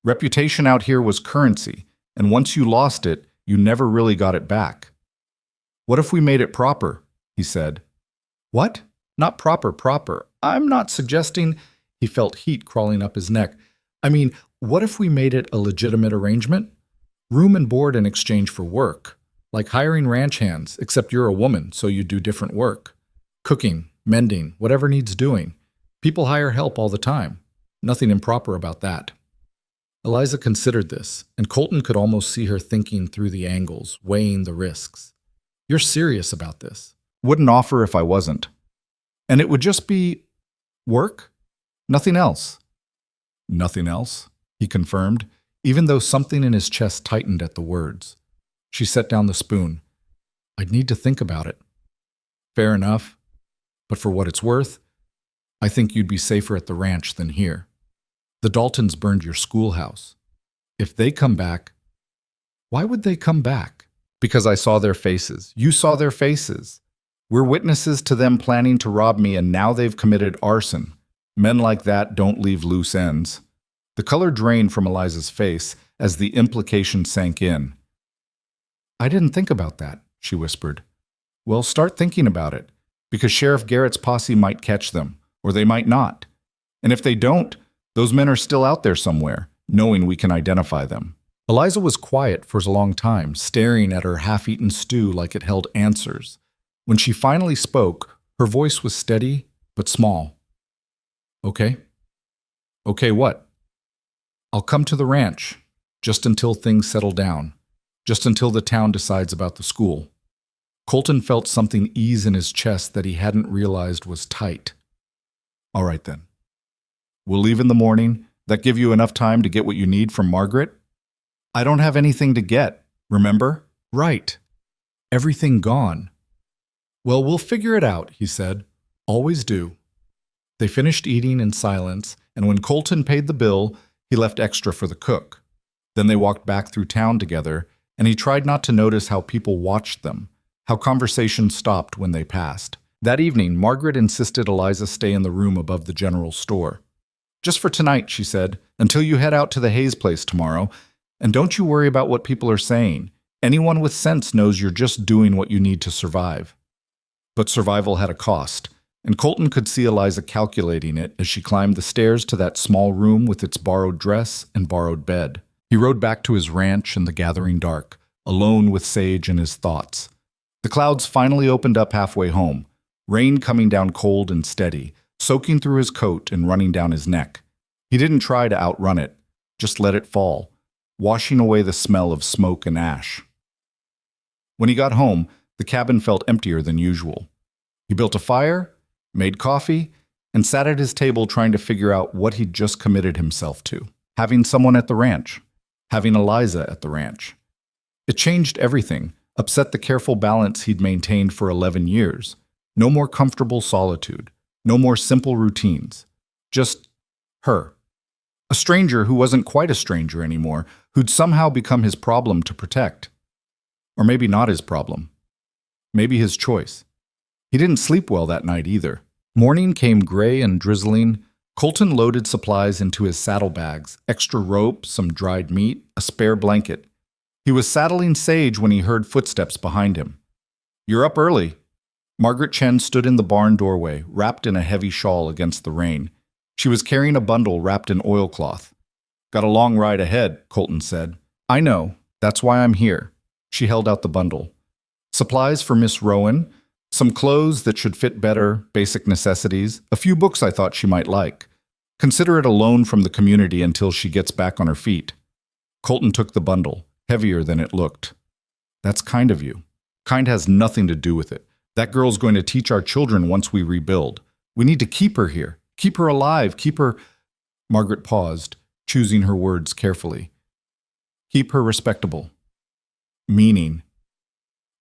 Reputation out here was currency, and once you lost it, you never really got it back. What if we made it proper? He said. What? Not proper. I'm not suggesting. He felt heat crawling up his neck. I mean, what if we made it a legitimate arrangement? Room and board in exchange for work. Like hiring ranch hands, except you're a woman, so you do different work. Cooking, mending, whatever needs doing. People hire help all the time. Nothing improper about that. Eliza considered this, and Colton could almost see her thinking through the angles, weighing the risks. You're serious about this. Wouldn't offer if I wasn't. And it would just be work? Nothing else. Nothing else, he confirmed, even though something in his chest tightened at the words. She set down the spoon. I'd need to think about it. Fair enough. But for what it's worth, I think you'd be safer at the ranch than here. The Daltons burned your schoolhouse. If they come back, why would they come back? Because I saw their faces. You saw their faces. We're witnesses to them planning to rob me, and now they've committed arson. Men like that don't leave loose ends. The color drained from Eliza's face as the implication sank in. I didn't think about that, she whispered. Well, start thinking about it, because Sheriff Garrett's posse might catch them, or they might not. And if they don't, those men are still out there somewhere, knowing we can identify them. Eliza was quiet for a long time, staring at her half-eaten stew like it held answers. When she finally spoke, her voice was steady but small. Okay. Okay, what? I'll come to the ranch, just until things settle down, just until the town decides about the school. Colton felt something ease in his chest that he hadn't realized was tight. All right then. We'll leave in the morning. That give you enough time to get what you need from Margaret? I don't have anything to get, remember? Right. Everything gone. Well, we'll figure it out, he said. Always do. They finished eating in silence, and when Colton paid the bill, he left extra for the cook. Then they walked back through town together, and he tried not to notice how people watched them, how conversation stopped when they passed. That evening, Margaret insisted Eliza stay in the room above the general store. Just for tonight, she said, until you head out to the Hayes place tomorrow, and don't you worry about what people are saying. Anyone with sense knows you're just doing what you need to survive. But survival had a cost, and Colton could see Eliza calculating it as she climbed the stairs to that small room with its borrowed dress and borrowed bed. He rode back to his ranch in the gathering dark, alone with Sage and his thoughts. The clouds finally opened up halfway home, rain coming down cold and steady, soaking through his coat and running down his neck. He didn't try to outrun it, just let it fall, washing away the smell of smoke and ash. When he got home, the cabin felt emptier than usual. He built a fire, made coffee, and sat at his table trying to figure out what he'd just committed himself to. Having someone at the ranch. Having Eliza at the ranch. It changed everything, upset the careful balance he'd maintained for 11 years. No more comfortable solitude. No more simple routines. Just her. A stranger who wasn't quite a stranger anymore, who'd somehow become his problem to protect. Or maybe not his problem. Maybe his choice. He didn't sleep well that night either. Morning came gray and drizzling. Colton loaded supplies into his saddlebags, extra rope, some dried meat, a spare blanket. He was saddling Sage when he heard footsteps behind him. You're up early. Margaret Chen stood in the barn doorway, wrapped in a heavy shawl against the rain. She was carrying a bundle wrapped in oilcloth. Got a long ride ahead, Colton said. I know. That's why I'm here. She held out the bundle. Supplies for Miss Rowan, some clothes that should fit better, basic necessities, a few books I thought she might like. Consider it a loan from the community until she gets back on her feet. Colton took the bundle, heavier than it looked. That's kind of you. Kind has nothing to do with it. That girl's going to teach our children once we rebuild. We need to keep her here. Keep her alive. Keep her... Margaret paused, choosing her words carefully. Keep her respectable. Meaning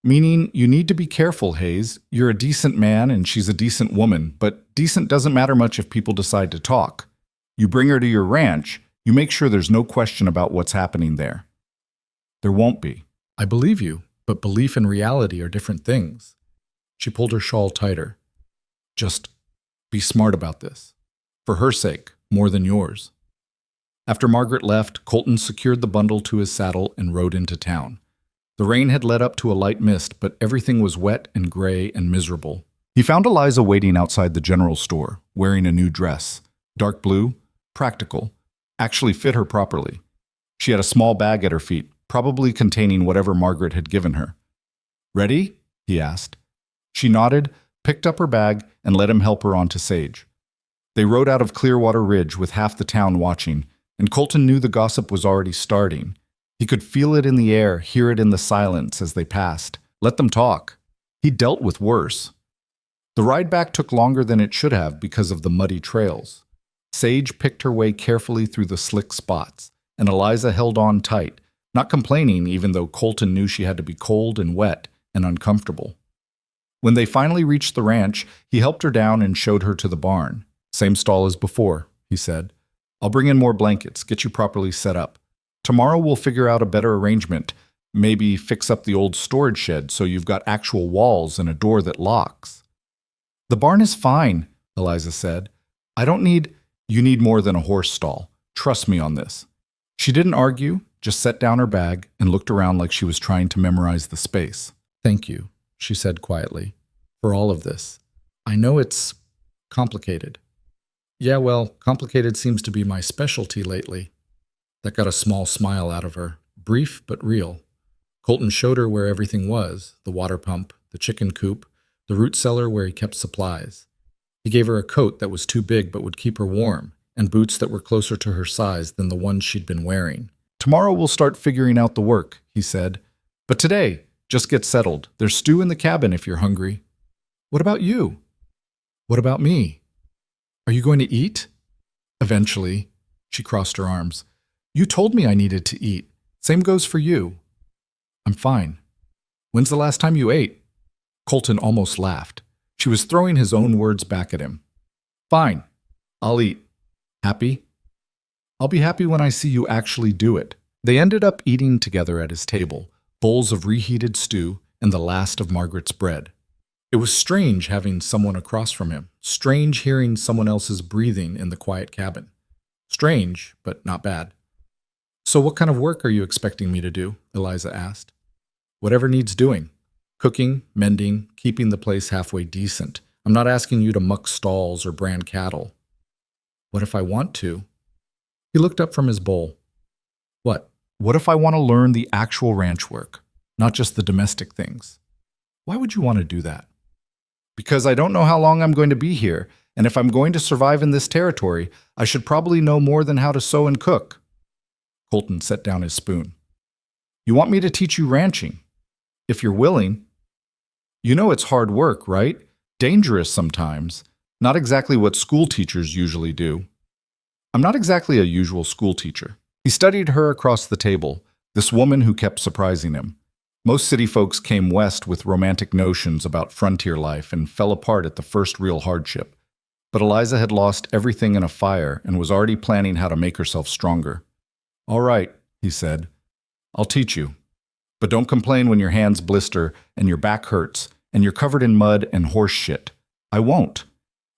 you need to be careful, Hayes. You're a decent man and she's a decent woman, but decent doesn't matter much if people decide to talk. You bring her to your ranch, you make sure there's no question about what's happening there. There won't be. I believe you, but belief and reality are different things. She pulled her shawl tighter. Just be smart about this. For her sake, more than yours. After Margaret left, Colton secured the bundle to his saddle and rode into town. The rain had led up to a light mist, but everything was wet and gray and miserable. He found Eliza waiting outside the general store, wearing a new dress. Dark blue, practical, actually fit her properly. She had a small bag at her feet, probably containing whatever Margaret had given her. Ready? He asked. She nodded, picked up her bag, and let him help her onto Sage. They rode out of Clearwater Ridge with half the town watching, and Colton knew the gossip was already starting. He could feel it in the air, hear it in the silence as they passed. Let them talk. He dealt with worse. The ride back took longer than it should have because of the muddy trails. Sage picked her way carefully through the slick spots, and Eliza held on tight, not complaining even though Colton knew she had to be cold and wet and uncomfortable. When they finally reached the ranch, he helped her down and showed her to the barn. Same stall as before, he said. I'll bring in more blankets, get you properly set up. Tomorrow we'll figure out a better arrangement, maybe fix up the old storage shed so you've got actual walls and a door that locks. The barn is fine, Eliza said. You need more than a horse stall. Trust me on this. She didn't argue, just set down her bag and looked around like she was trying to memorize the space. Thank you, she said quietly, for all of this. I know it's complicated. Yeah, well, complicated seems to be my specialty lately. That got a small smile out of her, brief but real. Colton showed her where everything was, the water pump, the chicken coop, the root cellar where he kept supplies. He gave her a coat that was too big but would keep her warm, and boots that were closer to her size than the ones she'd been wearing. Tomorrow we'll start figuring out the work, he said. But today, just get settled. There's stew in the cabin if you're hungry. What about you? What about me? Are you going to eat? Eventually. She crossed her arms. You told me I needed to eat. Same goes for you. I'm fine. When's the last time you ate? Colton almost laughed. She was throwing his own words back at him. Fine. I'll eat. Happy? I'll be happy when I see you actually do it. They ended up eating together at his table, bowls of reheated stew and the last of Margaret's bread. It was strange having someone across from him, strange hearing someone else's breathing in the quiet cabin. Strange, but not bad. So what kind of work are you expecting me to do? Eliza asked. Whatever needs doing. Cooking, mending, keeping the place halfway decent. I'm not asking you to muck stalls or brand cattle. What if I want to? He looked up from his bowl. What? What if I want to learn the actual ranch work, not just the domestic things? Why would you want to do that? Because I don't know how long I'm going to be here, and if I'm going to survive in this territory, I should probably know more than how to sew and cook. Colton set down his spoon. You want me to teach you ranching? If you're willing. You know it's hard work, right? Dangerous sometimes. Not exactly what school teachers usually do. I'm not exactly a usual school teacher. He studied her across the table, this woman who kept surprising him. Most city folks came west with romantic notions about frontier life and fell apart at the first real hardship. But Eliza had lost everything in a fire and was already planning how to make herself stronger. All right, he said. I'll teach you. But don't complain when your hands blister and your back hurts and you're covered in mud and horse shit. I won't.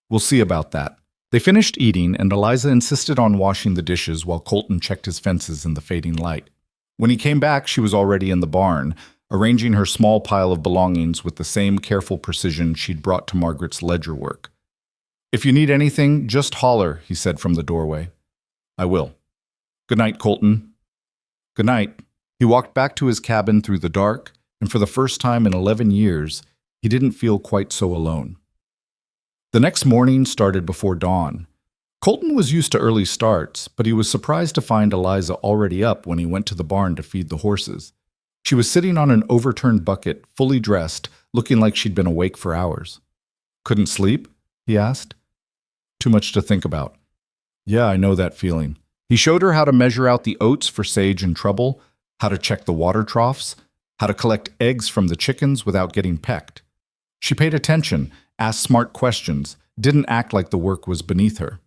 We'll see about that. They finished eating, and Eliza insisted on washing the dishes while Colton checked his fences in the fading light. When he came back, she was already in the barn, arranging her small pile of belongings with the same careful precision she'd brought to Margaret's ledger work. If you need anything, just holler, he said from the doorway. I will. Good night, Colton. Good night. He walked back to his cabin through the dark, and for the first time in 11 years, he didn't feel quite so alone. The next morning started before dawn. Colton was used to early starts, but he was surprised to find Eliza already up when he went to the barn to feed the horses. She was sitting on an overturned bucket, fully dressed, looking like she'd been awake for hours. "Couldn't sleep?" he asked. "Too much to think about." "Yeah, I know that feeling." He showed her how to measure out the oats for Sage and Trouble, how to check the water troughs, how to collect eggs from the chickens without getting pecked. She paid attention, asked smart questions, didn't act like the work was beneath her.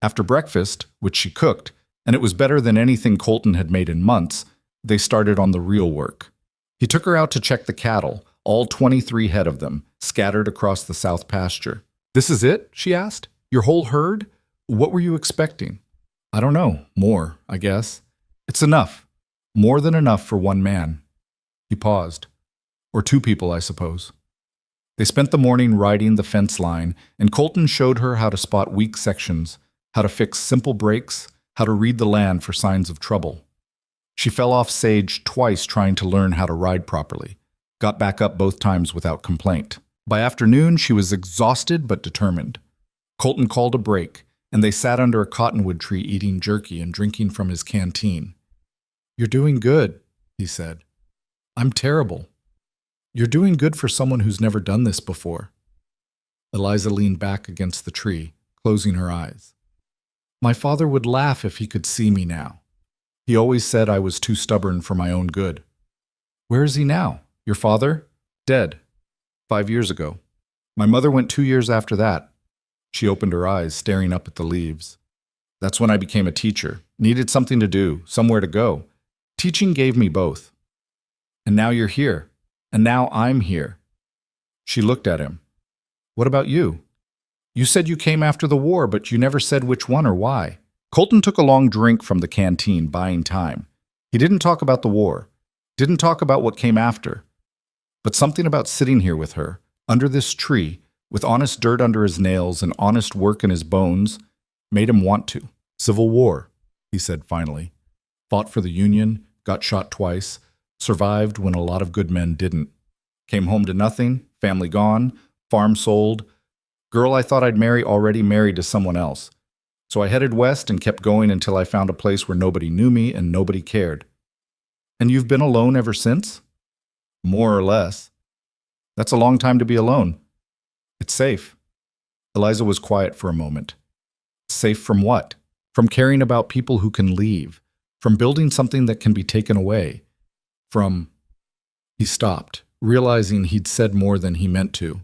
After breakfast, which she cooked, and it was better than anything Colton had made in months, they started on the real work. He took her out to check the cattle, all 23 head of them, scattered across the south pasture. "This is it?" she asked. "Your whole herd? What were you expecting?" "I don't know. More, I guess." "It's enough. More than enough for one man." He paused. "Or two people, I suppose." They spent the morning riding the fence line, and Colton showed her how to spot weak sections, how to fix simple breaks, how to read the land for signs of trouble. She fell off Sage twice trying to learn how to ride properly, got back up both times without complaint. By afternoon, she was exhausted but determined. Colton called a break, and they sat under a cottonwood tree eating jerky and drinking from his canteen. "You're doing good," he said. "I'm terrible." "You're doing good for someone who's never done this before." Eliza leaned back against the tree, closing her eyes. "My father would laugh if he could see me now. He always said I was too stubborn for my own good." "Where is he now? Your father?" "Dead. 5 years ago. My mother went 2 years after that." She opened her eyes, staring up at the leaves. "That's when I became a teacher. Needed something to do, somewhere to go. Teaching gave me both. And now you're here. And now I'm here." She looked at him. "What about you? You said you came after the war, but you never said which one or why." Colton took a long drink from the canteen, buying time. He didn't talk about the war, didn't talk about what came after. But something about sitting here with her, under this tree, with honest dirt under his nails and honest work in his bones, made him want to. "Civil War," he said finally. "Fought for the Union, got shot twice, survived when a lot of good men didn't. Came home to nothing, family gone, farm sold. Girl I thought I'd marry already married to someone else. So I headed west and kept going until I found a place where nobody knew me and nobody cared." "And you've been alone ever since?" "More or less." "That's a long time to be alone." "It's safe." Eliza was quiet for a moment. "Safe from what?" "From caring about people who can leave. From building something that can be taken away. From—" He stopped, realizing he'd said more than he meant to.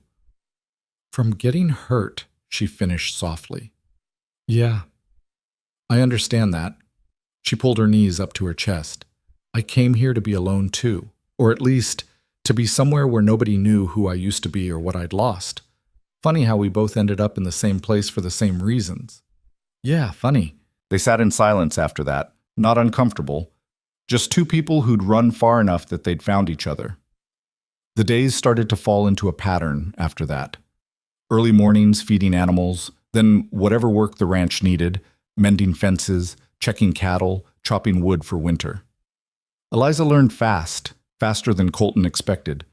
"From getting hurt," she finished softly. "Yeah, I understand that." She pulled her knees up to her chest. "I came here to be alone too, or at least to be somewhere where nobody knew who I used to be or what I'd lost. Funny how we both ended up in the same place for the same reasons." "Yeah, funny." They sat in silence after that, not uncomfortable, just two people who'd run far enough that they'd found each other. The days started to fall into a pattern after that. Early mornings feeding animals, then whatever work the ranch needed, mending fences, checking cattle, chopping wood for winter. Eliza learned fast, faster than Colton expected.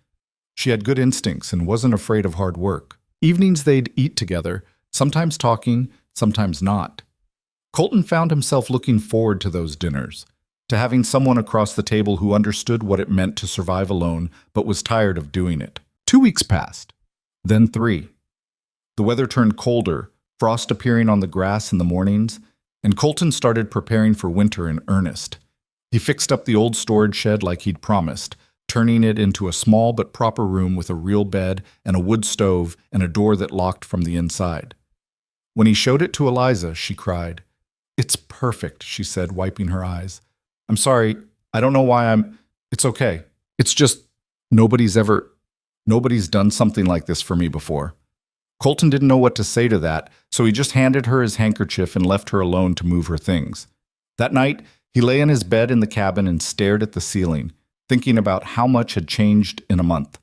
She had good instincts and wasn't afraid of hard work. Evenings they'd eat together, sometimes talking, sometimes not. Colton found himself looking forward to those dinners, to having someone across the table who understood what it meant to survive alone but was tired of doing it. 2 weeks passed, then 3. The weather turned colder, frost appearing on the grass in the mornings, and Colton started preparing for winter in earnest. He fixed up the old storage shed like he'd promised, turning it into a small but proper room with a real bed and a wood stove and a door that locked from the inside. When he showed it to Eliza, she cried. "It's perfect," she said, wiping her eyes. "I'm sorry, I don't know why It's okay. It's just nobody's done something like this for me before." Colton didn't know what to say to that, so he just handed her his handkerchief and left her alone to move her things. That night, he lay in his bed in the cabin and stared at the ceiling, thinking about how much had changed in a month.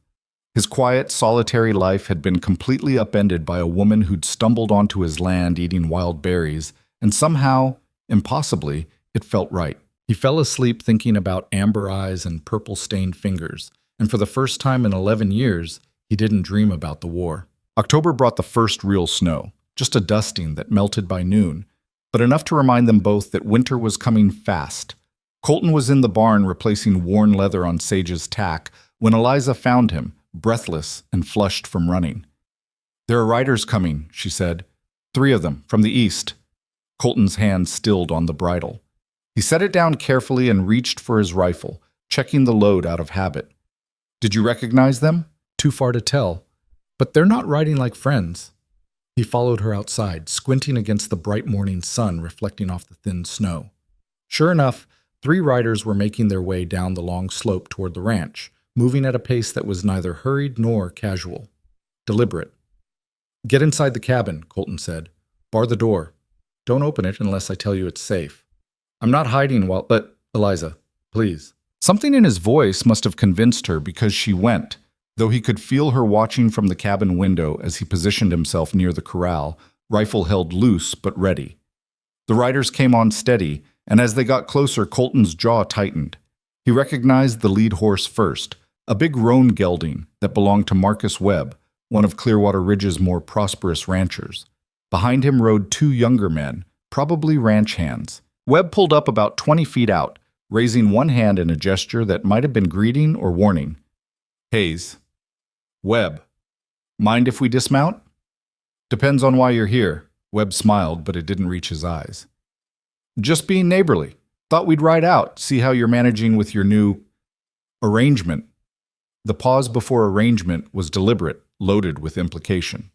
His quiet, solitary life had been completely upended by a woman who'd stumbled onto his land eating wild berries, and somehow, impossibly, it felt right. He fell asleep thinking about amber eyes and purple-stained fingers, and for the first time in 11 years, he didn't dream about the war. October brought the first real snow. just a dusting that melted by noon, but enough to remind them both that winter was coming fast. Colton was in the barn replacing worn leather on Sage's tack when Eliza found him, breathless and flushed from running. "There are riders coming," she said. "3 of them, from the east." Colton's hand stilled on the bridle. He set it down carefully and reached for his rifle, checking the load out of habit. "Did you recognize them?" "Too far to tell. But they're not riding like friends." He followed her outside, squinting against the bright morning sun reflecting off the thin snow. Sure enough, 3 riders were making their way down the long slope toward the ranch, moving at a pace that was neither hurried nor casual. Deliberate. "Get inside the cabin," Colton said. "Bar the door. Don't open it unless I tell you it's safe. I'm not hiding but, Eliza, please." Something in his voice must have convinced her because she went, though he could feel her watching from the cabin window as he positioned himself near the corral, rifle held loose but ready. The riders came on steady, and as they got closer, Colton's jaw tightened. He recognized the lead horse first, a big roan gelding that belonged to Marcus Webb, one of Clearwater Ridge's more prosperous ranchers. Behind him rode 2 younger men, probably ranch hands. Webb pulled up about 20 feet out, raising one hand in a gesture that might have been greeting or warning. "Hayes." "Webb. Mind if we dismount?" "Depends on why you're here." Webb smiled, but it didn't reach his eyes. "Just being neighborly. Thought we'd ride out, see how you're managing with your new arrangement." The pause before arrangement was deliberate, loaded with implication.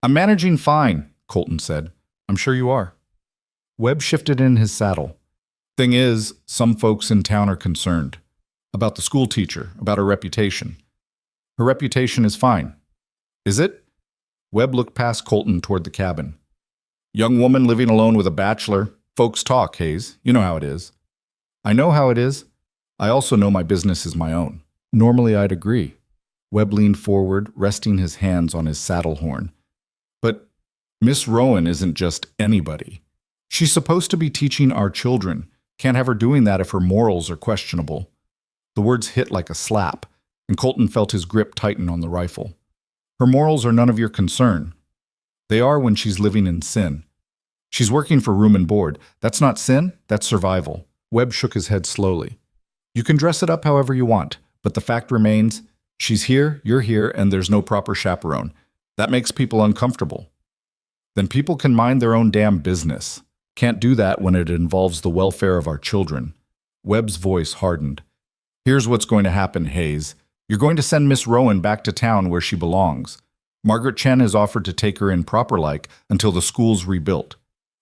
"I'm managing fine," Colton said. "I'm sure you are." Webb shifted in his saddle. "Thing is, some folks in town are concerned. About the school teacher, about her reputation." "Her reputation is fine." "Is it?" Webb looked past Colton toward the cabin. "Young woman living alone with a bachelor. Folks talk, Hayes. You know how it is." "I know how it is. I also know my business is my own." "Normally I'd agree." Webb leaned forward, resting his hands on his saddle horn. "But Miss Rowan isn't just anybody. She's supposed to be teaching our children. Can't have her doing that if her morals are questionable." The words hit like a slap, and Colton felt his grip tighten on the rifle. "Her morals are none of your concern. They are when she's living in sin. She's working for room and board. That's not sin, that's survival." Webb shook his head slowly. "You can dress it up however you want, but the fact remains, she's here, you're here, and there's no proper chaperone. That makes people uncomfortable. Then people can mind their own damn business. Can't do that when it involves the welfare of our children." Webb's voice hardened. "Here's what's going to happen, Hayes. You're going to send Miss Rowan back to town where she belongs. Margaret Chen has offered to take her in proper-like until the school's rebuilt.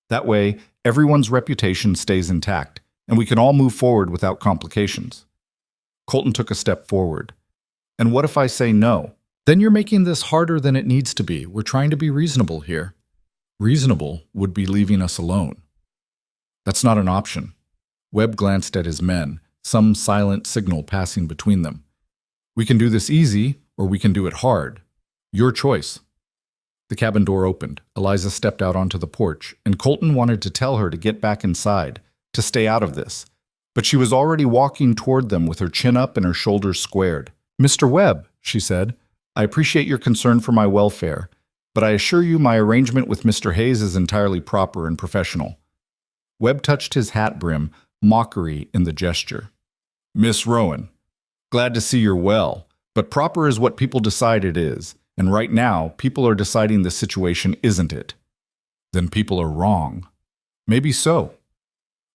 That way, everyone's reputation stays intact, and we can all move forward without complications." Colton took a step forward. "And what if I say no?" "Then you're making this harder than it needs to be. We're trying to be reasonable here." "Reasonable would be leaving us alone." "That's not an option." Webb glanced at his men, some silent signal passing between them. "We can do this easy, or we can do it hard. Your choice." The cabin door opened. Eliza stepped out onto the porch, and Colton wanted to tell her to get back inside, to stay out of this. But she was already walking toward them with her chin up and her shoulders squared. "Mr. Webb," she said, "I appreciate your concern for my welfare, but I assure you my arrangement with Mr. Hayes is entirely proper and professional." Webb touched his hat brim, mockery in the gesture. "Miss Rowan, glad to see you're well, but proper is what people decide it is, and right now people are deciding the situation isn't it." "Then people are wrong." "Maybe so.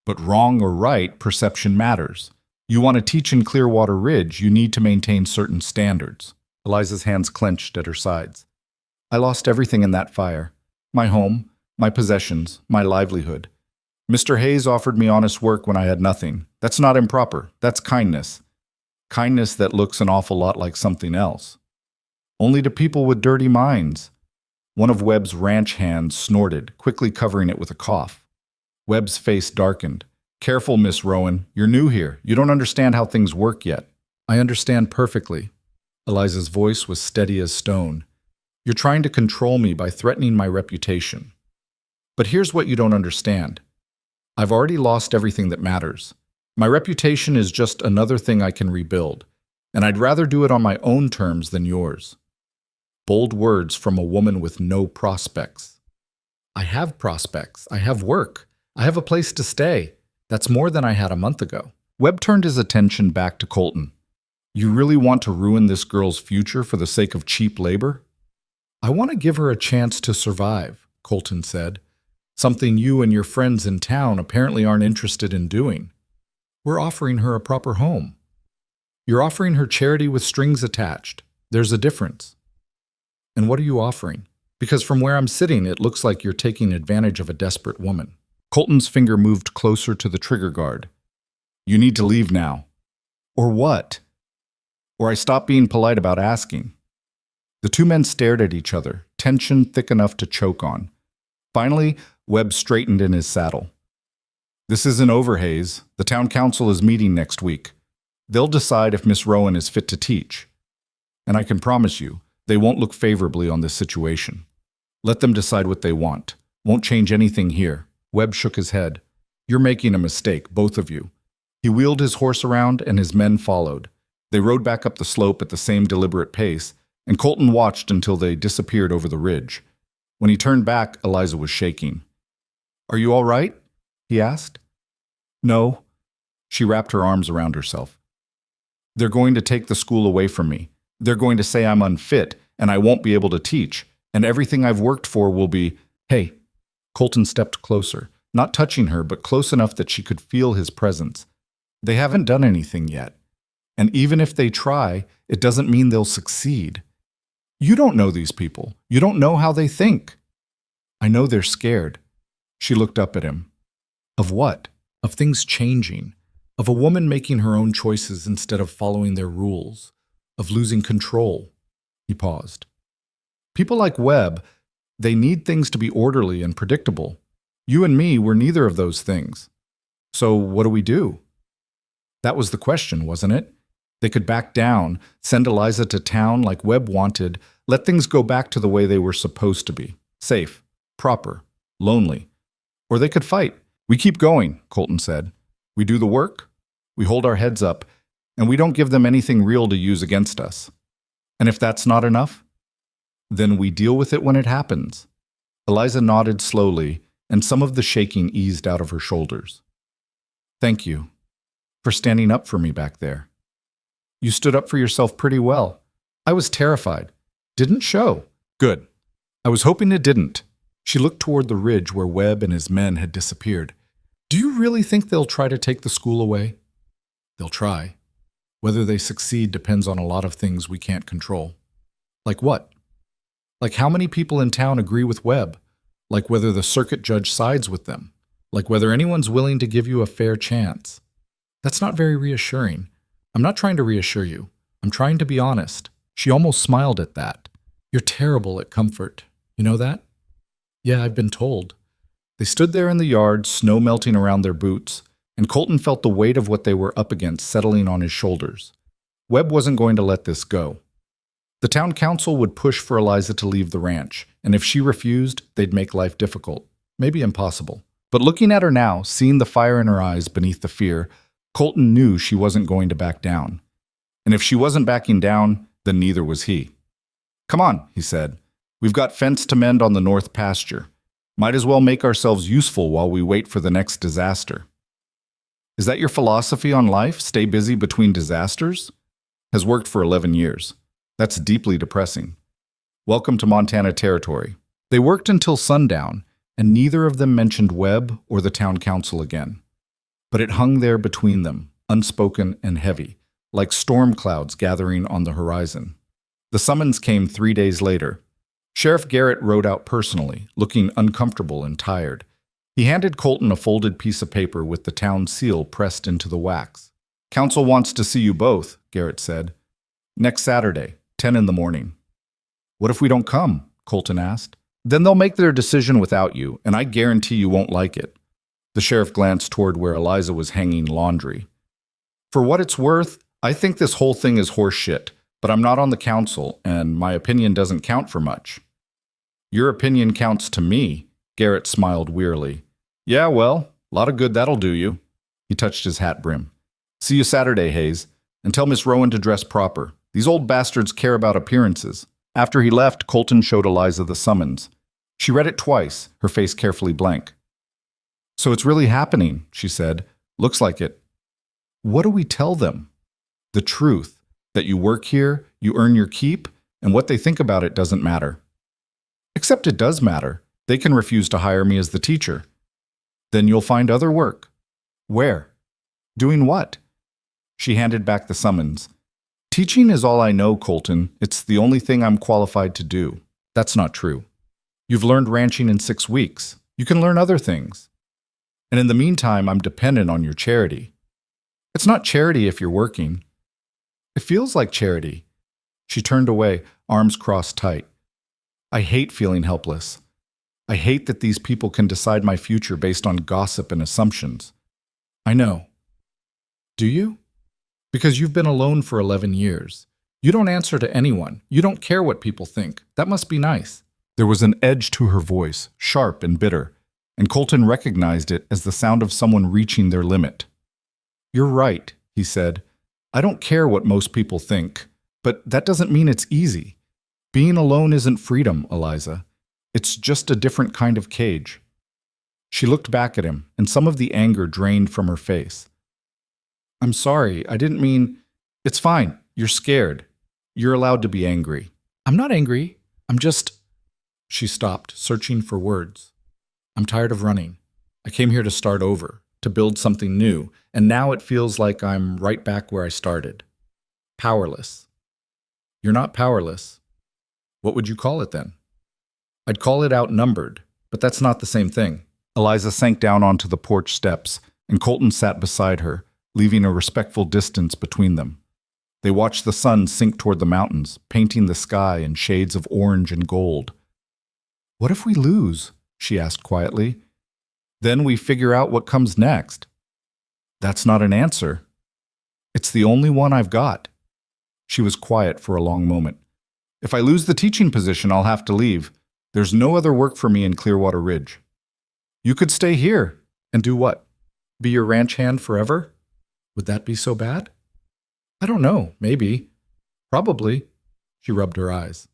But wrong or right, perception matters. You want to teach in Clearwater Ridge, you need to maintain certain standards." Eliza's hands clenched at her sides. "I lost everything in that fire. My home, my possessions, my livelihood. Mr. Hayes offered me honest work when I had nothing. That's not improper. That's kindness. Kindness that looks an awful lot like something else. Only to people with dirty minds." One of Webb's ranch hands snorted, quickly covering it with a cough. Webb's face darkened. "Careful, Miss Rowan. You're new here. You don't understand how things work yet." "I understand perfectly." Eliza's voice was steady as stone. "You're trying to control me by threatening my reputation. But here's what you don't understand. I've already lost everything that matters. My reputation is just another thing I can rebuild, and I'd rather do it on my own terms than yours." Bold words from a woman with no prospects. I have prospects. I have work. I have a place to stay. That's more than I had a month ago. Webb turned his attention back to Colton. You really want to ruin this girl's future for the sake of cheap labor? I want to give her a chance to survive, Colton said. Something you and your friends in town apparently aren't interested in doing. We're offering her a proper home. You're offering her charity with strings attached. There's a difference. And what are you offering? Because from where I'm sitting, it looks like you're taking advantage of a desperate woman. Colton's finger moved closer to the trigger guard. You need to leave now. Or what? Or I stop being polite about asking. The two men stared at each other, tension thick enough to choke on. Finally, Webb straightened in his saddle. This isn't over, Hayes. The town council is meeting next week. They'll decide if Miss Rowan is fit to teach. And I can promise you, they won't look favorably on this situation. Let them decide what they want. Won't change anything here. Webb shook his head. You're making a mistake, both of you. He wheeled his horse around and his men followed. They rode back up the slope at the same deliberate pace, and Colton watched until they disappeared over the ridge. When he turned back, Eliza was shaking. Are you all right? He asked. No. She wrapped her arms around herself. They're going to take the school away from me. They're going to say I'm unfit, and I won't be able to teach, and everything I've worked for will be, hey. Colton stepped closer, not touching her, but close enough that she could feel his presence. They haven't done anything yet. And even if they try, it doesn't mean they'll succeed. You don't know these people. You don't know how they think. I know they're scared. She looked up at him. Of what? Of things changing. Of a woman making her own choices instead of following their rules. Of losing control. He paused. People like Webb, they need things to be orderly and predictable. You and me were neither of those things. So what do? That was the question, wasn't it? They could back down, send Eliza to town like Webb wanted, let things go back to the way they were supposed to be. Safe, proper, lonely. Or they could fight. We keep going, Colton said. We do the work, we hold our heads up, and we don't give them anything real to use against us. And if that's not enough, then we deal with it when it happens. Eliza nodded slowly, and some of the shaking eased out of her shoulders. Thank you for standing up for me back there. You stood up for yourself pretty well. I was terrified. Didn't show. Good. I was hoping it didn't. She looked toward the ridge where Webb and his men had disappeared. Do you really think they'll try to take the school away? They'll try. Whether they succeed depends on a lot of things we can't control. Like what? Like how many people in town agree with Webb? Like whether the circuit judge sides with them? Like whether anyone's willing to give you a fair chance? That's not very reassuring. I'm not trying to reassure you. I'm trying to be honest. She almost smiled at that. You're terrible at comfort. You know that? Yeah, I've been told. They stood there in the yard, snow melting around their boots, and Colton felt the weight of what they were up against settling on his shoulders. Webb wasn't going to let this go. The town council would push for Eliza to leave the ranch, and if she refused, they'd make life difficult, maybe impossible. But looking at her now, seeing the fire in her eyes beneath the fear, Colton knew she wasn't going to back down. And if she wasn't backing down, then neither was he. Come on, he said. We've got fence to mend on the north pasture. Might as well make ourselves useful while we wait for the next disaster. Is that your philosophy on life? Stay busy between disasters? Has worked for 11 years. That's deeply depressing. Welcome to Montana territory. They worked until sundown, and neither of them mentioned Webb or the town council again. But it hung there between them, unspoken and heavy, like storm clouds gathering on the horizon. The summons came 3 days later. Sheriff Garrett rode out personally, looking uncomfortable and tired. He handed Colton a folded piece of paper with the town seal pressed into the wax. Council wants to see you both, Garrett said. Next Saturday, 10 in the morning. What if we don't come? Colton asked. Then they'll make their decision without you, and I guarantee you won't like it. The sheriff glanced toward where Eliza was hanging laundry. For what it's worth, I think this whole thing is horse shit, but I'm not on the council, and my opinion doesn't count for much. Your opinion counts to me, Garrett smiled wearily. Yeah, well, a lot of good that'll do you. He touched his hat brim. See you Saturday, Hayes, and tell Miss Rowan to dress proper. These old bastards care about appearances. After he left, Colton showed Eliza the summons. She read it twice, her face carefully blank. So it's really happening, she said. Looks like it. What do we tell them? The truth, that you work here, you earn your keep, and what they think about it doesn't matter. Except it does matter. They can refuse to hire me as the teacher. Then you'll find other work. Where? Doing what? She handed back the summons. Teaching is all I know, Colton. It's the only thing I'm qualified to do. That's not true. You've learned ranching in 6 weeks. You can learn other things. And in the meantime, I'm dependent on your charity. It's not charity if you're working. It feels like charity. She turned away, arms crossed tight. I hate feeling helpless. I hate that these people can decide my future based on gossip and assumptions. I know. Do you? Because you've been alone for 11 years. You don't answer to anyone. You don't care what people think. That must be nice. There was an edge to her voice, sharp and bitter, and Colton recognized it as the sound of someone reaching their limit. You're right, he said. I don't care what most people think, but that doesn't mean it's easy. Being alone isn't freedom, Eliza. It's just a different kind of cage. She looked back at him, and some of the anger drained from her face. I'm sorry, I didn't mean… It's fine, you're scared. You're allowed to be angry. I'm not angry, I'm just… She stopped, searching for words. I'm tired of running. I came here to start over, to build something new, and now it feels like I'm right back where I started. Powerless. You're not powerless. What would you call it then? I'd call it outnumbered, but that's not the same thing. Eliza sank down onto the porch steps, and Colton sat beside her, leaving a respectful distance between them. They watched the sun sink toward the mountains, painting the sky in shades of orange and gold. What if we lose? She asked quietly. Then we figure out what comes next. That's not an answer. It's the only one I've got. She was quiet for a long moment. If I lose the teaching position, I'll have to leave. There's no other work for me in Clearwater Ridge. You could stay here. And do what? Be your ranch hand forever? Would that be so bad? I don't know, maybe. Probably. She rubbed her eyes.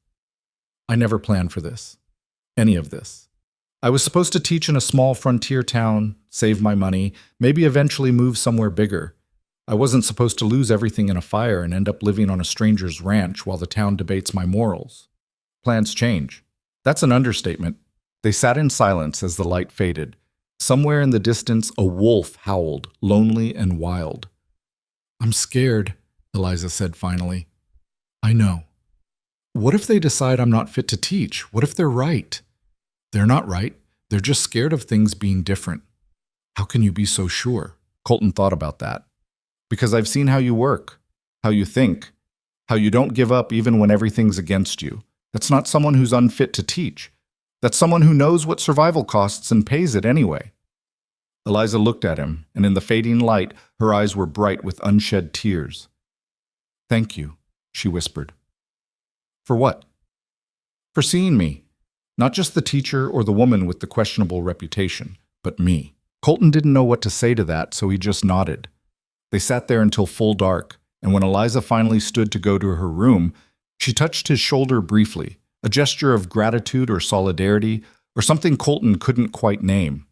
I never planned for this. Any of this. I was supposed to teach in a small frontier town, save my money, maybe eventually move somewhere bigger. I wasn't supposed to lose everything in a fire and end up living on a stranger's ranch while the town debates my morals. Plans change. That's an understatement. They sat in silence as the light faded. Somewhere in the distance, a wolf howled, lonely and wild. I'm scared, Eliza said finally. I know. What if they decide I'm not fit to teach? What if they're right? They're not right. They're just scared of things being different. How can you be so sure? Colton thought about that. Because I've seen how you work, how you think, how you don't give up even when everything's against you. That's not someone who's unfit to teach. That's someone who knows what survival costs and pays it anyway. Eliza looked at him, and in the fading light, her eyes were bright with unshed tears. Thank you, she whispered. For what? For seeing me. Not just the teacher or the woman with the questionable reputation, but me. Colton didn't know what to say to that, so he just nodded. They sat there until full dark, and when Eliza finally stood to go to her room, she touched his shoulder briefly, a gesture of gratitude or solidarity, or something Colton couldn't quite name.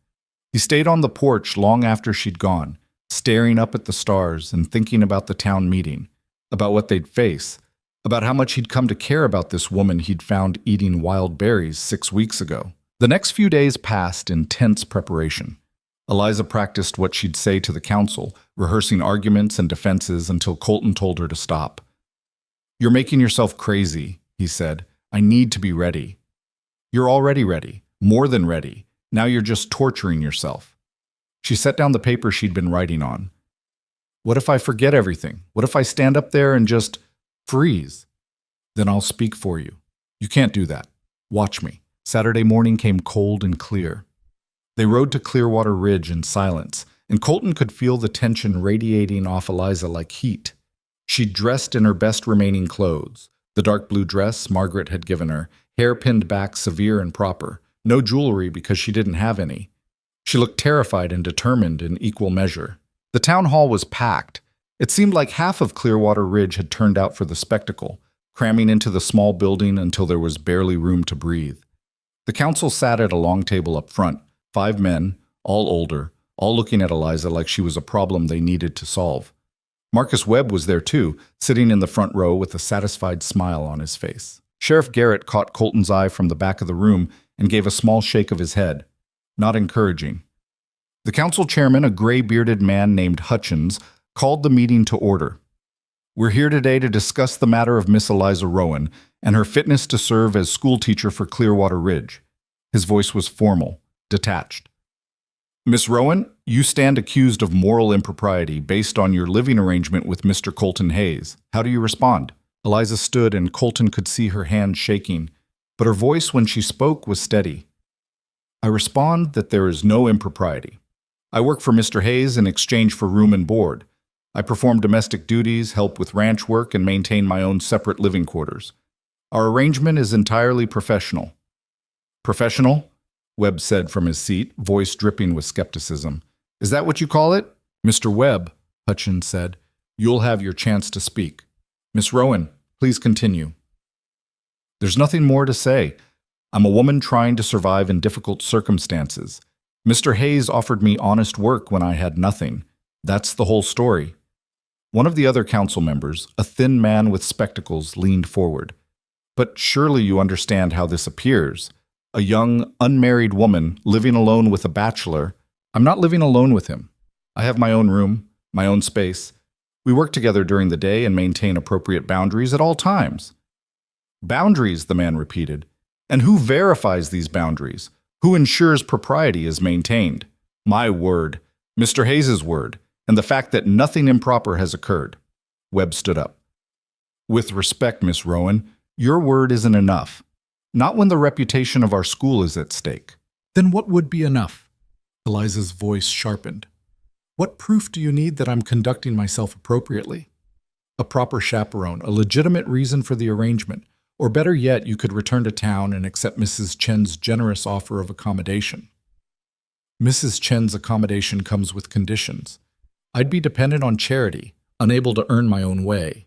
He stayed on the porch long after she'd gone, staring up at the stars and thinking about the town meeting, about what they'd face, about how much he'd come to care about this woman he'd found eating wild berries 6 weeks ago. The next few days passed in tense preparation. Eliza practiced what she'd say to the council, rehearsing arguments and defenses until Colton told her to stop. You're making yourself crazy, he said. I need to be ready. You're already ready, more than ready. Now you're just torturing yourself. She set down the paper she'd been writing on. What if I forget everything? What if I stand up there and just freeze? Then I'll speak for you. You can't do that. Watch me. Saturday morning came cold and clear. They rode to Clearwater Ridge in silence, and Colton could feel the tension radiating off Eliza like heat. She'd dressed in her best remaining clothes, the dark blue dress Margaret had given her, hair pinned back severe and proper, no jewelry because she didn't have any. She looked terrified and determined in equal measure. The town hall was packed. It seemed like half of Clearwater Ridge had turned out for the spectacle, cramming into the small building until there was barely room to breathe. The council sat at a long table up front, 5 men, all older, all looking at Eliza like she was a problem they needed to solve. Marcus Webb was there too, sitting in the front row with a satisfied smile on his face. Sheriff Garrett caught Colton's eye from the back of the room and gave a small shake of his head. Not encouraging. The council chairman, a gray-bearded man named Hutchins, called the meeting to order. We're here today to discuss the matter of Miss Eliza Rowan and her fitness to serve as schoolteacher for Clearwater Ridge. His voice was formal, detached. Miss Rowan, you stand accused of moral impropriety based on your living arrangement with Mr. Colton Hayes. How do you respond? Eliza stood and Colton could see her hand shaking, but her voice when she spoke was steady. I respond that there is no impropriety. I work for Mr. Hayes in exchange for room and board. I perform domestic duties, help with ranch work, and maintain my own separate living quarters. Our arrangement is entirely professional. Professional? Webb said from his seat, voice dripping with skepticism. Is that what you call it? Mr. Webb, Hutchins said, you'll have your chance to speak. Miss Rowan, please continue. There's nothing more to say. I'm a woman trying to survive in difficult circumstances. Mr. Hayes offered me honest work when I had nothing. That's the whole story. One of the other council members, a thin man with spectacles, leaned forward. But surely you understand how this appears. A young, unmarried woman living alone with a bachelor. I'm not living alone with him. I have my own room, my own space. We work together during the day and maintain appropriate boundaries at all times. Boundaries, the man repeated. And who verifies these boundaries? Who ensures propriety is maintained? My word, Mr. Hayes's word, and the fact that nothing improper has occurred. Webb stood up. With respect, Miss Rowan, your word isn't enough. Not when the reputation of our school is at stake. Then what would be enough? Eliza's voice sharpened. What proof do you need that I'm conducting myself appropriately? A proper chaperone, a legitimate reason for the arrangement, or better yet, you could return to town and accept Mrs. Chen's generous offer of accommodation. Mrs. Chen's accommodation comes with conditions. I'd be dependent on charity, unable to earn my own way.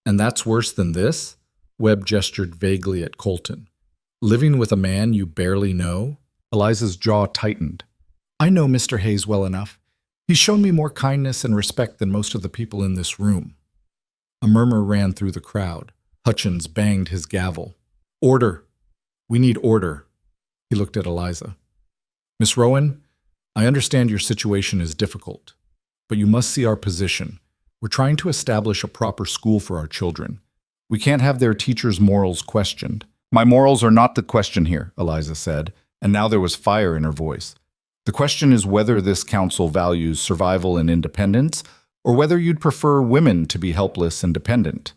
And that's worse than this? Webb gestured vaguely at Colton. Living with a man you barely know? Eliza's jaw tightened. I know Mr. Hayes well enough. He's shown me more kindness and respect than most of the people in this room. A murmur ran through the crowd. Hutchins banged his gavel. Order. We need order. He looked at Eliza. Miss Rowan, I understand your situation is difficult, but you must see our position. We're trying to establish a proper school for our children. We can't have their teachers' morals questioned. My morals are not the question here, Eliza said, and now there was fire in her voice. The question is whether this council values survival and independence, or whether you'd prefer women to be helpless and dependent.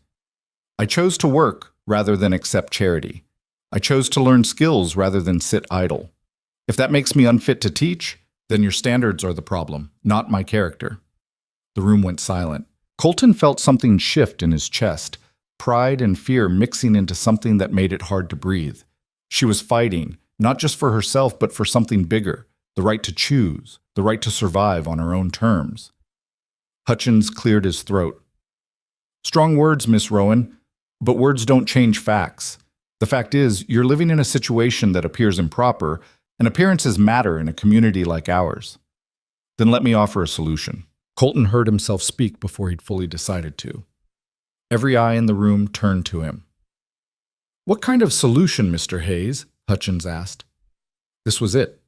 I chose to work rather than accept charity. I chose to learn skills rather than sit idle. If that makes me unfit to teach, then your standards are the problem, not my character. The room went silent. Colton felt something shift in his chest, pride and fear mixing into something that made it hard to breathe. She was fighting, not just for herself, but for something bigger, the right to choose, the right to survive on her own terms. Hutchins cleared his throat. Strong words, Miss Rowan, but words don't change facts. The fact is, you're living in a situation that appears improper, and appearances matter in a community like ours. Then let me offer a solution. Colton heard himself speak before he'd fully decided to. Every eye in the room turned to him. What kind of solution, Mr. Hayes? Hutchins asked. This was it.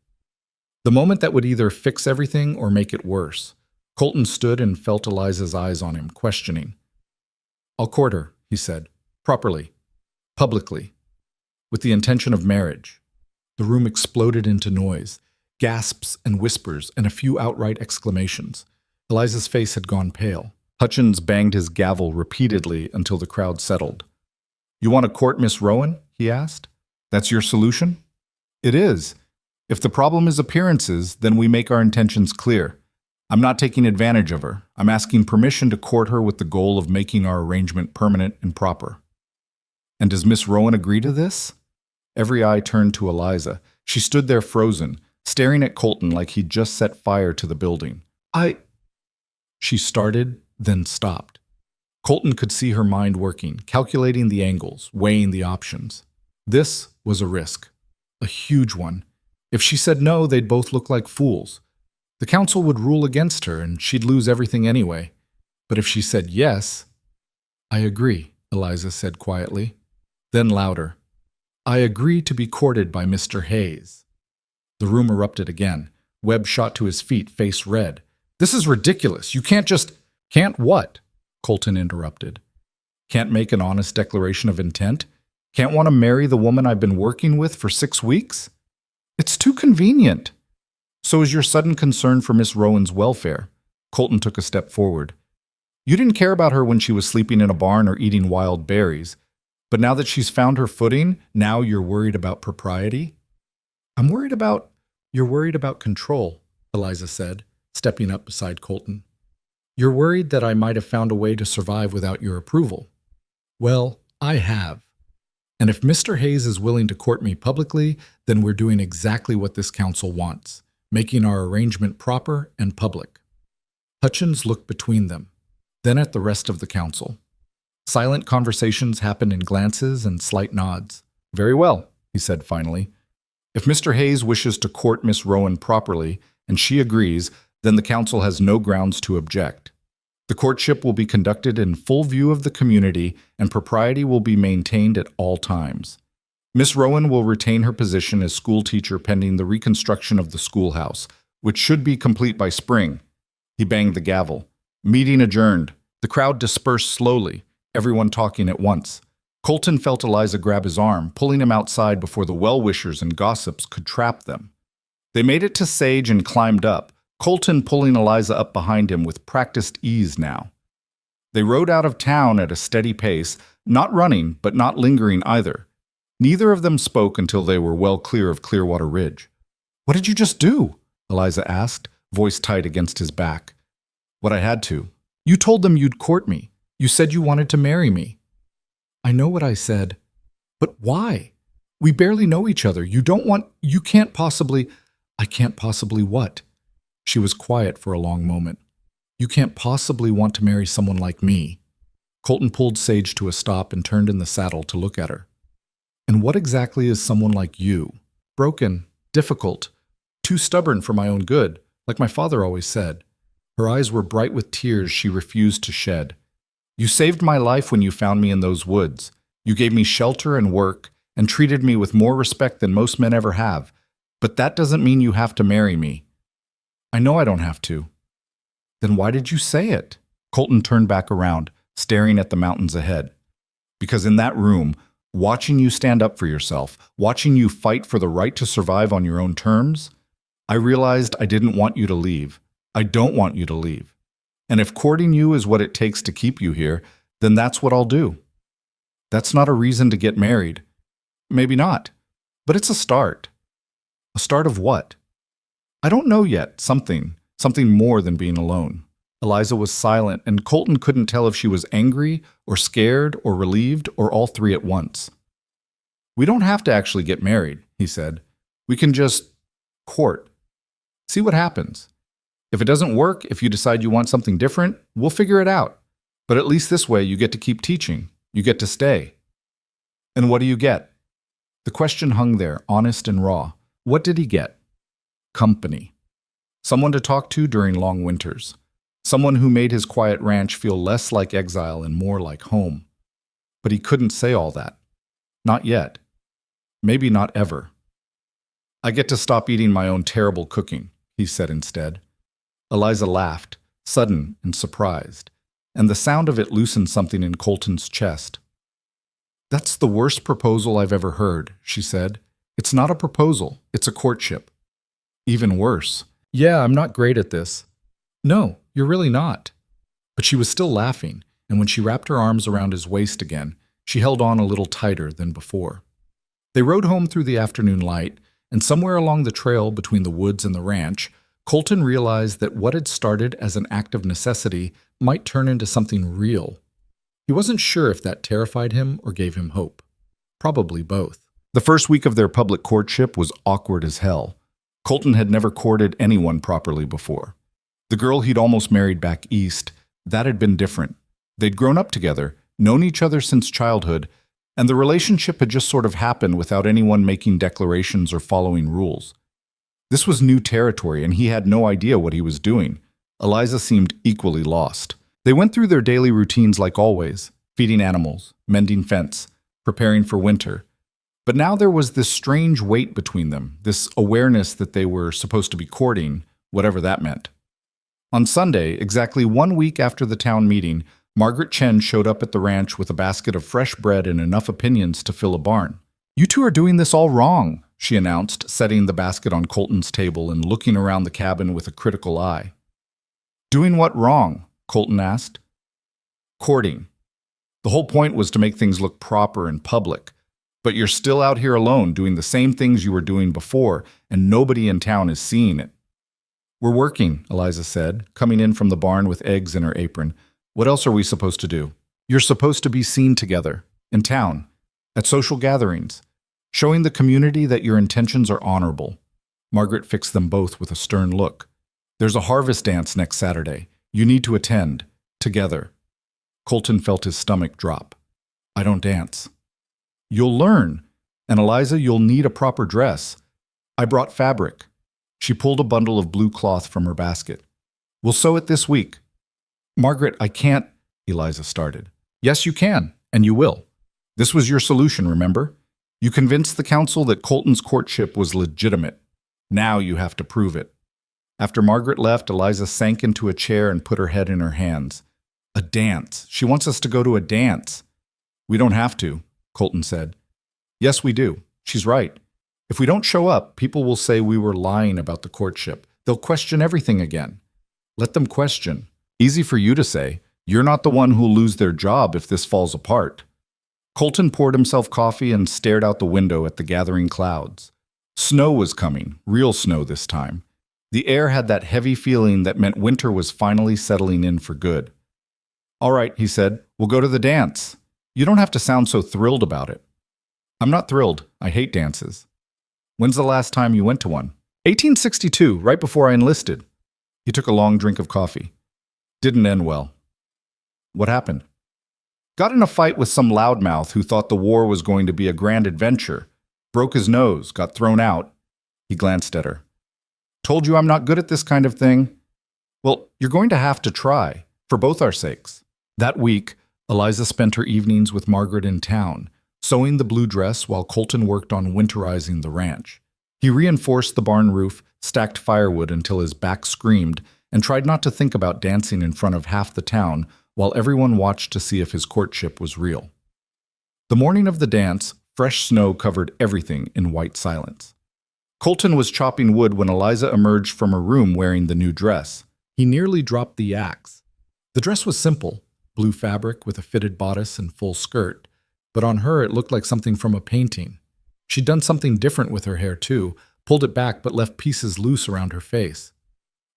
The moment that would either fix everything or make it worse. Colton stood and felt Eliza's eyes on him, questioning. I'll court her, he said, properly, publicly, with the intention of marriage. The room exploded into noise, gasps and whispers, and a few outright exclamations. Eliza's face had gone pale. Hutchins banged his gavel repeatedly until the crowd settled. You want to court Miss Rowan? He asked. That's your solution? It is. If the problem is appearances, then we make our intentions clear. I'm not taking advantage of her. I'm asking permission to court her with the goal of making our arrangement permanent and proper. And does Miss Rowan agree to this? Every eye turned to Eliza. She stood there frozen, staring at Colton like he'd just set fire to the building. She started, then stopped. Colton could see her mind working, calculating the angles, weighing the options. This was a risk. A huge one. If she said no, they'd both look like fools. The council would rule against her, and she'd lose everything anyway. But if she said yes— "I agree," Eliza said quietly. Then louder, "I agree to be courted by Mr. Hayes." The room erupted again. Webb shot to his feet, face red. "This is ridiculous. You can't just—" "Can't what?" Colton interrupted. "Can't make an honest declaration of intent? Can't want to marry the woman I've been working with for 6 weeks? It's too convenient." "So is your sudden concern for Miss Rowan's welfare." Colton took a step forward. "You didn't care about her when she was sleeping in a barn or eating wild berries. But now that she's found her footing, now you're worried about propriety?" You're worried about control," Eliza said, stepping up beside Colton. "You're worried that I might have found a way to survive without your approval. Well, I have. And if Mr. Hayes is willing to court me publicly, then we're doing exactly what this council wants, making our arrangement proper and public." Hutchins looked between them, then at the rest of the council. Silent conversations happened in glances and slight nods. "Very well," he said finally. "If Mr. Hayes wishes to court Miss Rowan properly, and she agrees, then the council has no grounds to object. The courtship will be conducted in full view of the community, and propriety will be maintained at all times. Miss Rowan will retain her position as school teacher pending the reconstruction of the schoolhouse, which should be complete by spring." He banged the gavel. "Meeting adjourned." The crowd dispersed slowly, everyone talking at once. Colton felt Eliza grab his arm, pulling him outside before the well-wishers and gossips could trap them. They made it to Sage and climbed up, Colton pulling Eliza up behind him with practiced ease now. They rode out of town at a steady pace, not running but not lingering either. Neither of them spoke until they were well clear of Clearwater Ridge. "What did you just do?" Eliza asked, voice tight against his back. "What I had to. You told them you'd court me. You said you wanted to marry me." "I know what I said. But why? We barely know each other. You can't possibly—" "I can't possibly what?" She was quiet for a long moment. "You can't possibly want to marry someone like me." Colton pulled Sage to a stop and turned in the saddle to look at her. "And what exactly is someone like you? Broken, difficult, too stubborn for my own good, like my father always said." Her eyes were bright with tears she refused to shed. "You saved my life when you found me in those woods. You gave me shelter and work, and treated me with more respect than most men ever have. But that doesn't mean you have to marry me." "I know I don't have to." "Then why did you say it?" Colton turned back around, staring at the mountains ahead. "Because in that room, watching you stand up for yourself, watching you fight for the right to survive on your own terms, I realized I didn't want you to leave. I don't want you to leave. And if courting you is what it takes to keep you here, then that's what I'll do. That's not a reason to get married. Maybe not. But it's a start." "A start of what?" "I don't know yet. Something more than being alone." Eliza was silent, and Colton couldn't tell if she was angry or scared or relieved or all three at once. "We don't have to actually get married," he said. "We can just court. See what happens. If it doesn't work, if you decide you want something different, we'll figure it out. But at least this way you get to keep teaching. You get to stay." "And what do you get?" The question hung there, honest and raw. What did he get? Company. Someone to talk to during long winters. Someone who made his quiet ranch feel less like exile and more like home. But he couldn't say all that. Not yet. Maybe not ever. "I get to stop eating my own terrible cooking," he said instead. Eliza laughed, sudden and surprised, and the sound of it loosened something in Colton's chest. "That's the worst proposal I've ever heard," she said. "It's not a proposal, it's a courtship." "Even worse." "Yeah, I'm not great at this." "No, you're really not." But she was still laughing, and when she wrapped her arms around his waist again, she held on a little tighter than before. They rode home through the afternoon light, and somewhere along the trail between the woods and the ranch, Colton realized that what had started as an act of necessity might turn into something real. He wasn't sure if that terrified him or gave him hope. Probably both. The first week of their public courtship was awkward as hell. Colton had never courted anyone properly before. The girl he'd almost married back east, that had been different. They'd grown up together, known each other since childhood, And the relationship had just sort of happened without anyone making declarations or following rules. This was new territory, and he had no idea what he was doing. Eliza seemed equally lost. They went through their daily routines like always, feeding animals, mending fence, preparing for winter. But now there was this strange weight between them, this awareness that they were supposed to be courting, whatever that meant. On Sunday, exactly 1 week after the town meeting, Margaret Chen showed up at the ranch with a basket of fresh bread and enough opinions to fill a barn. "You two are doing this all wrong," she announced, setting the basket on Colton's table and looking around the cabin with a critical eye. "Doing what wrong?" Colton asked. "Courting. The whole point was to make things look proper and public. But you're still out here alone doing the same things you were doing before, and nobody in town is seeing it." "We're working," Eliza said, coming in from the barn with eggs in her apron. "What else are we supposed to do?" "You're supposed to be seen together, in town, at social gatherings, showing the community that your intentions are honorable." Margaret fixed them both with a stern look. "There's a harvest dance next Saturday. You need to attend, together." Colton felt his stomach drop. "I don't dance." "You'll learn. And Eliza, you'll need a proper dress. I brought fabric." She pulled a bundle of blue cloth from her basket. "We'll sew it this week." "Margaret, I can't," Eliza started. "Yes, you can, and you will. This was your solution, remember? You convinced the council that Colton's courtship was legitimate. Now you have to prove it." After Margaret left, Eliza sank into a chair and put her head in her hands. "A dance. She wants us to go to a dance." "We don't have to," Colton said. "Yes, we do. She's right. If we don't show up, people will say we were lying about the courtship. They'll question everything again. Let them question. Easy for you to say. You're not the one who'll lose their job if this falls apart." Colton poured himself coffee and stared out the window at the gathering clouds. Snow was coming, real snow this time. The air had that heavy feeling that meant winter was finally settling in for good. "All right," he said, "we'll go to the dance. You don't have to sound so thrilled about it." "I'm not thrilled. I hate dances." "When's the last time you went to one?" 1862, right before I enlisted." He took a long drink of coffee. "Didn't end well." "What happened?" "Got in a fight with some loudmouth who thought the war was going to be a grand adventure. Broke his nose, got thrown out." He glanced at her. "Told you I'm not good at this kind of thing?" "Well, you're going to have to try, for both our sakes." That week, Eliza spent her evenings with Margaret in town, sewing the blue dress while Colton worked on winterizing the ranch. He reinforced the barn roof, stacked firewood until his back screamed, and tried not to think about dancing in front of half the town while everyone watched to see if his courtship was real. The morning of the dance, fresh snow covered everything in white silence. Colton was chopping wood when Eliza emerged from her room wearing the new dress. He nearly dropped the axe. The dress was simple, blue fabric with a fitted bodice and full skirt, but on her it looked like something from a painting. She'd done something different with her hair too, pulled it back but left pieces loose around her face.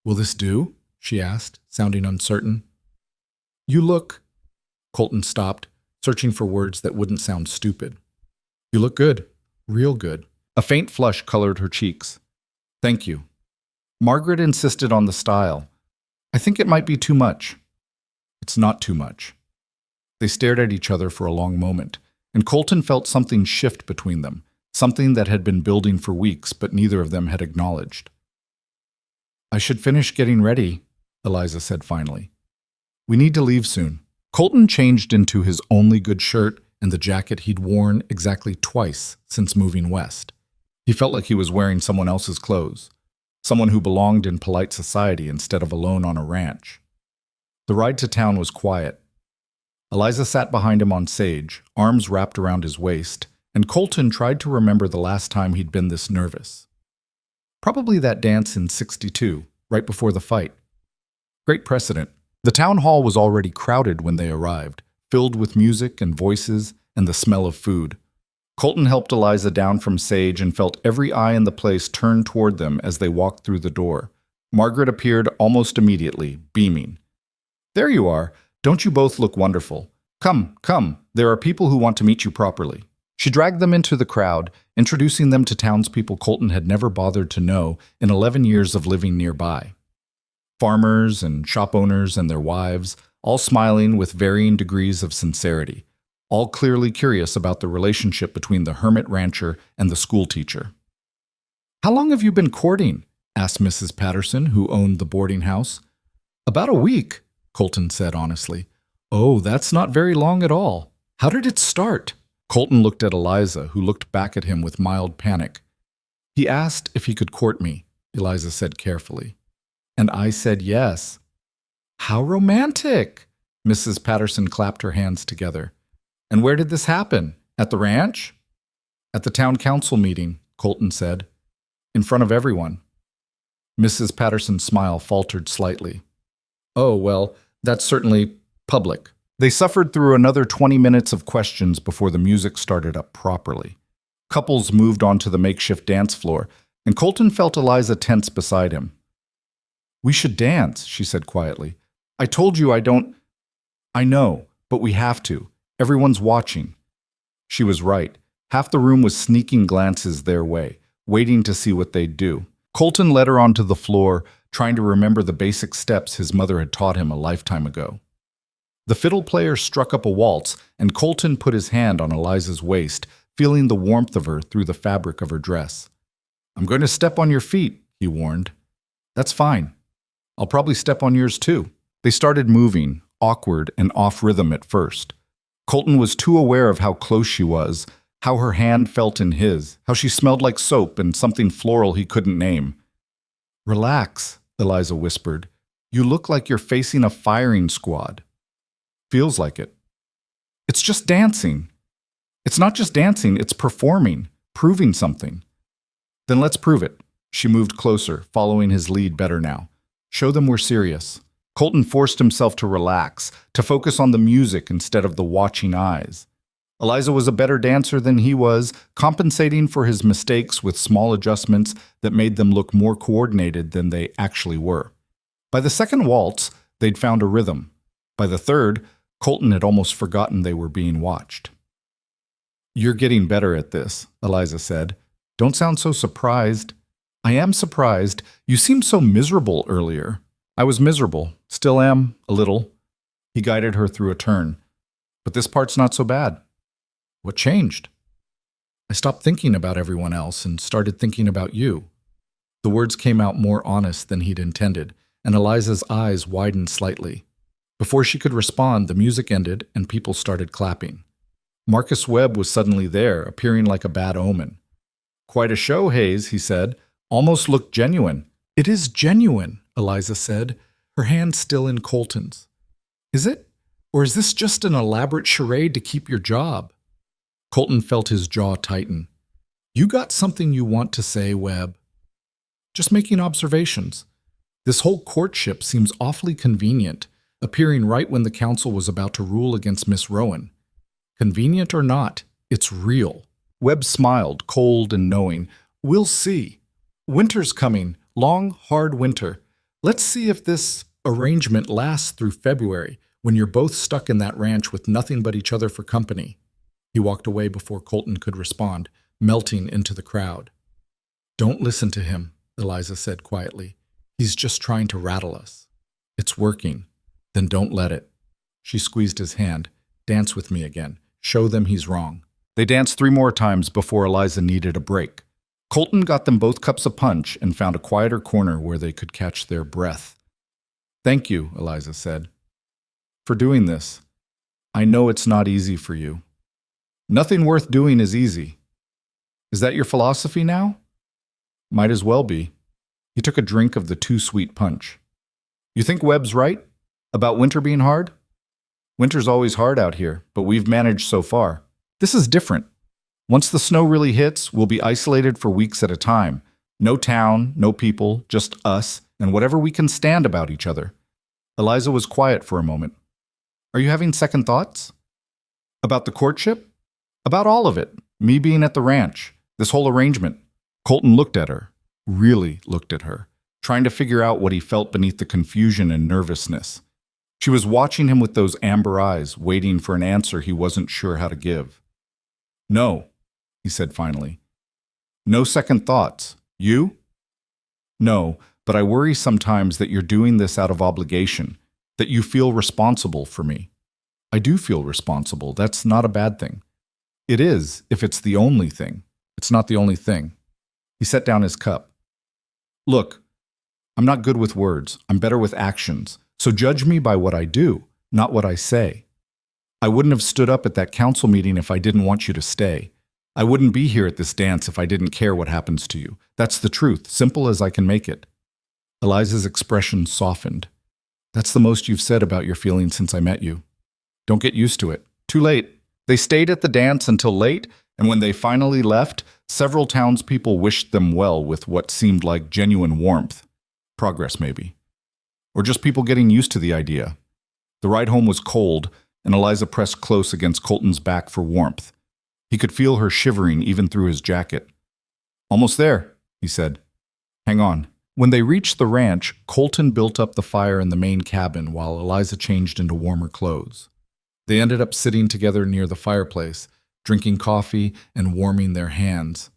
"Will this do?" she asked, sounding uncertain. "You look—" Colton stopped, searching for words that wouldn't sound stupid. "You look good, real good." A faint flush colored her cheeks. "Thank you." Margaret insisted on the style. "I think it might be too much." "It's not too much." They stared at each other for a long moment, and Colton felt something shift between them, something that had been building for weeks but neither of them had acknowledged. "I should finish getting ready," Eliza said finally. "We need to leave soon." Colton changed into his only good shirt and the jacket he'd worn exactly twice since moving west. He felt like he was wearing someone else's clothes, someone who belonged in polite society instead of alone on a ranch. The ride to town was quiet. Eliza sat behind him on sage, arms wrapped around his waist, and Colton tried to remember the last time he'd been this nervous. Probably that dance in '62, right before the fight. Great precedent. The town hall was already crowded when they arrived, filled with music and voices and the smell of food. Colton helped Eliza down from sage and felt every eye in the place turn toward them as they walked through the door. Margaret appeared almost immediately, beaming. "There you are. Don't you both look wonderful? Come, come. There are people who want to meet you properly." She dragged them into the crowd, introducing them to townspeople Colton had never bothered to know in 11 years of living nearby. Farmers and shop owners and their wives, all smiling with varying degrees of sincerity. all clearly curious about the relationship between the hermit rancher and the schoolteacher. "How long have you been courting?" asked Mrs. Patterson, who owned the boarding house. "About a week," Colton said honestly. "Oh, that's not very long at all. How did it start?" Colton looked at Eliza, who looked back at him with mild panic. "He asked if he could court me," Eliza said carefully. "And I said yes." "How romantic!" Mrs. Patterson clapped her hands together. "And where did this happen? At the ranch?" "At the town council meeting," Colton said. "In front of everyone." Mrs. Patterson's smile faltered slightly. "Oh, well, that's certainly public." They suffered through another 20 minutes of questions before the music started up properly. Couples moved onto the makeshift dance floor, and Colton felt Eliza tense beside him. "We should dance," she said quietly. "I told you I don't—" "I know, but we have to. Everyone's watching." She was right. Half the room was sneaking glances their way, waiting to see what they'd do. Colton led her onto the floor, trying to remember the basic steps his mother had taught him a lifetime ago. The fiddle player struck up a waltz, and Colton put his hand on Eliza's waist, feeling the warmth of her through the fabric of her dress. "I'm going to step on your feet," he warned. "That's fine. I'll probably step on yours too." They started moving, awkward and off rhythm at first. Colton was too aware of how close she was, how her hand felt in his, how she smelled like soap and something floral he couldn't name. "Relax," Eliza whispered. "You look like you're facing a firing squad." "Feels like it." "It's just dancing." "It's not just dancing, it's performing, proving something." "Then let's prove it." She moved closer, following his lead better now. "Show them we're serious." Colton forced himself to relax, to focus on the music instead of the watching eyes. Eliza was a better dancer than he was, compensating for his mistakes with small adjustments that made them look more coordinated than they actually were. By the second waltz, they'd found a rhythm. By the third, Colton had almost forgotten they were being watched. "You're getting better at this," Eliza said. "Don't sound so surprised." "I am surprised. You seemed so miserable earlier." "I was miserable. Still am, a little." He guided her through a turn. "But this part's not so bad." "What changed?" "I stopped thinking about everyone else and started thinking about you." The words came out more honest than he'd intended, and Eliza's eyes widened slightly. Before she could respond, the music ended and people started clapping. Marcus Webb was suddenly there, appearing like a bad omen. "Quite a show, Hayes," he said. "Almost looked genuine." "It is genuine," Eliza said, her hand still in Colton's. "Is it? Or is this just an elaborate charade to keep your job?" Colton felt his jaw tighten. "You got something you want to say, Webb?" "Just making observations. This whole courtship seems awfully convenient, appearing right when the council was about to rule against Miss Rowan. Convenient or not, it's real." Webb smiled, cold and knowing. "We'll see. Winter's coming, long, hard winter. Let's see if this arrangement lasts through February, when you're both stuck in that ranch with nothing but each other for company." He walked away before Colton could respond, melting into the crowd. "Don't listen to him," Eliza said quietly. "He's just trying to rattle us." "It's working. Then don't let it." She squeezed his hand. "Dance with me again. Show them he's wrong." They danced 3 more times before Eliza needed a break. Colton got them both cups of punch and found a quieter corner where they could catch their breath. "Thank you," Eliza said, "for doing this. I know it's not easy for you." "Nothing worth doing is easy." "Is that your philosophy now?" "Might as well be." He took a drink of the too-sweet punch. "You think Webb's right? About winter being hard?" "Winter's always hard out here, but we've managed so far. This is different. Once the snow really hits, we'll be isolated for weeks at a time. No town, no people, just us, and whatever we can stand about each other." Eliza was quiet for a moment. "Are you having second thoughts?" "About the courtship?" "About all of it. Me being at the ranch. This whole arrangement." Colton looked at her, really looked at her, trying to figure out what he felt beneath the confusion and nervousness. She was watching him with those amber eyes, waiting for an answer he wasn't sure how to give. "No," he said finally. "No second thoughts. You?" "No, but I worry sometimes that you're doing this out of obligation, that you feel responsible for me." I do feel responsible. That's not a bad thing. It is, if it's the only thing. It's not the only thing. He set down his cup. Look, I'm not good with words. I'm better with actions. So judge me by what I do, not what I say. I wouldn't have stood up at that council meeting if I didn't want you to stay. I wouldn't be here at this dance if I didn't care what happens to you. That's the truth, simple as I can make it. Eliza's expression softened. That's the most you've said about your feelings since I met you. Don't get used to it. Too late. They stayed at the dance until late, and when they finally left, several townspeople wished them well with what seemed like genuine warmth. Progress, maybe. Or just people getting used to the idea. The ride home was cold, and Eliza pressed close against Colton's back for warmth. He could feel her shivering even through his jacket. Almost there, he said. Hang on. When they reached the ranch, Colton built up the fire in the main cabin while Eliza changed into warmer clothes. They ended up sitting together near the fireplace, drinking coffee and warming their hands.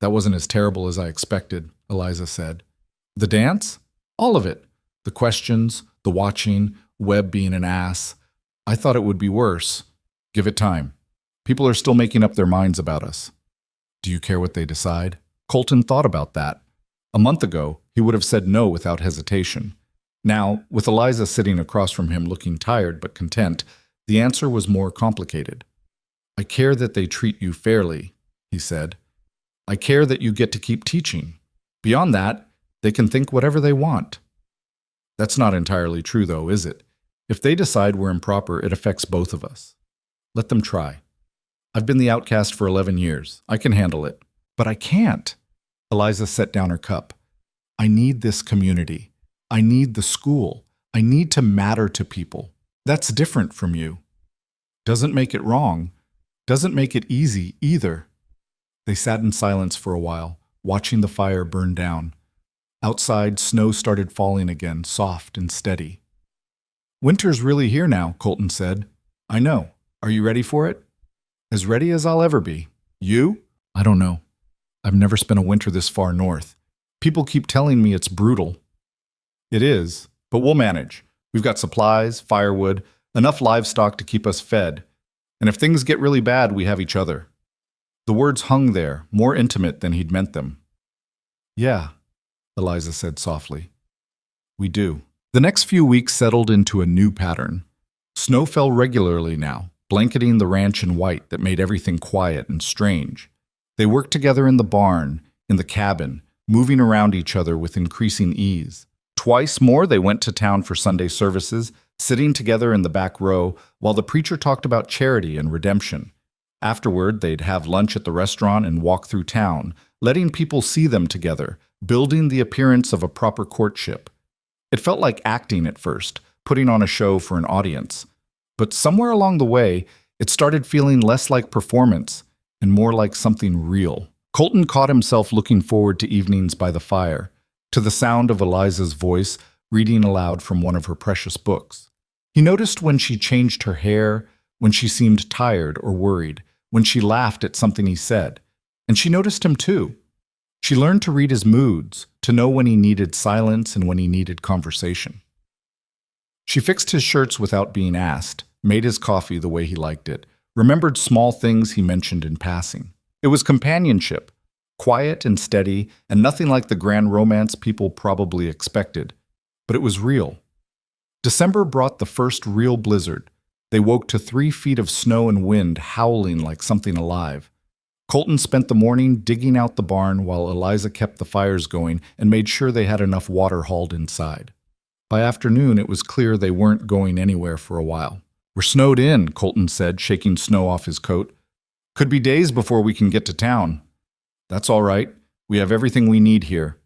That wasn't as terrible as I expected, Eliza said. The dance? All of it. The questions, the watching, Webb being an ass. I thought it would be worse. Give it time. People are still making up their minds about us. Do you care what they decide? Colton thought about that. A month ago, he would have said no without hesitation. Now, with Eliza sitting across from him looking tired but content, the answer was more complicated. I care that they treat you fairly, he said. I care that you get to keep teaching. Beyond that, they can think whatever they want. That's not entirely true, though, is it? If they decide we're improper, it affects both of us. Let them try. I've been the outcast for 11 years. I can handle it. But I can't. Eliza set down her cup. I need this community. I need the school. I need to matter to people. That's different from you. Doesn't make it wrong. Doesn't make it easy either. They sat in silence for a while, watching the fire burn down. Outside, snow started falling again, soft and steady. Winter's really here now, Colton said. I know. Are you ready for it? As ready as I'll ever be. You? I don't know. I've never spent a winter this far north. People keep telling me it's brutal. It is, but we'll manage. We've got supplies, firewood, enough livestock to keep us fed. And if things get really bad, we have each other. The words hung there, more intimate than he'd meant them. Yeah, Eliza said softly. We do. The next few weeks settled into a new pattern. Snow fell regularly now, blanketing the ranch in white that made everything quiet and strange. They worked together in the barn, in the cabin, moving around each other with increasing ease. Twice more they went to town for Sunday services, sitting together in the back row while the preacher talked about charity and redemption. Afterward, they'd have lunch at the restaurant and walk through town, letting people see them together, building the appearance of a proper courtship. It felt like acting at first, putting on a show for an audience. But somewhere along the way, it started feeling less like performance and more like something real. Colton caught himself looking forward to evenings by the fire, to the sound of Eliza's voice reading aloud from one of her precious books. He noticed when she changed her hair, when she seemed tired or worried, when she laughed at something he said. And she noticed him too. She learned to read his moods, to know when he needed silence and when he needed conversation. She fixed his shirts without being asked, made his coffee the way he liked it, remembered small things he mentioned in passing. It was companionship, quiet and steady, and nothing like the grand romance people probably expected. But it was real. December brought the first real blizzard. They woke to 3 feet of snow and wind howling like something alive. Colton spent the morning digging out the barn while Eliza kept the fires going and made sure they had enough water hauled inside. By afternoon, it was clear they weren't going anywhere for a while. We're snowed in, Colton said, shaking snow off his coat. Could be days before we can get to town. That's all right. We have everything we need here.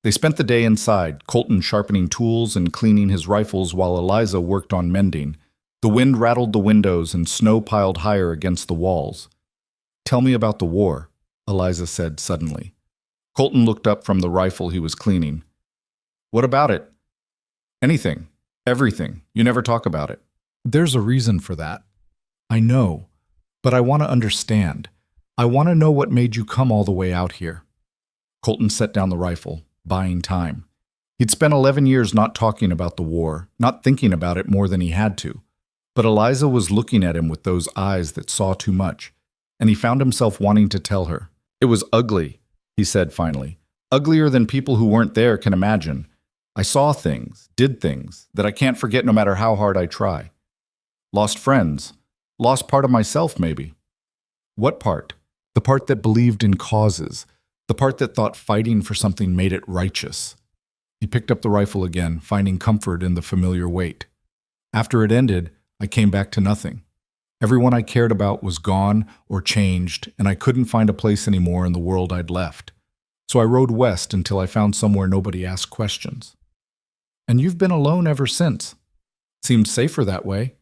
They spent the day inside, Colton sharpening tools and cleaning his rifles while Eliza worked on mending. The wind rattled the windows and snow piled higher against the walls. Tell me about the war, Eliza said suddenly. Colton looked up from the rifle he was cleaning. What about it? Anything. Everything. You never talk about it. There's a reason for that. I know. But I want to understand. I want to know what made you come all the way out here. Colton set down the rifle, buying time. He'd spent 11 years not talking about the war, not thinking about it more than he had to. But Eliza was looking at him with those eyes that saw too much, and he found himself wanting to tell her. It was ugly, he said finally. Uglier than people who weren't there can imagine. I saw things, did things, that I can't forget no matter how hard I try. Lost friends. Lost part of myself, maybe. What part? The part that believed in causes. The part that thought fighting for something made it righteous. He picked up the rifle again, finding comfort in the familiar weight. After it ended, I came back to nothing. Everyone I cared about was gone or changed, and I couldn't find a place anymore in the world I'd left. So I rode west until I found somewhere nobody asked questions. And you've been alone ever since. Seemed safer that way.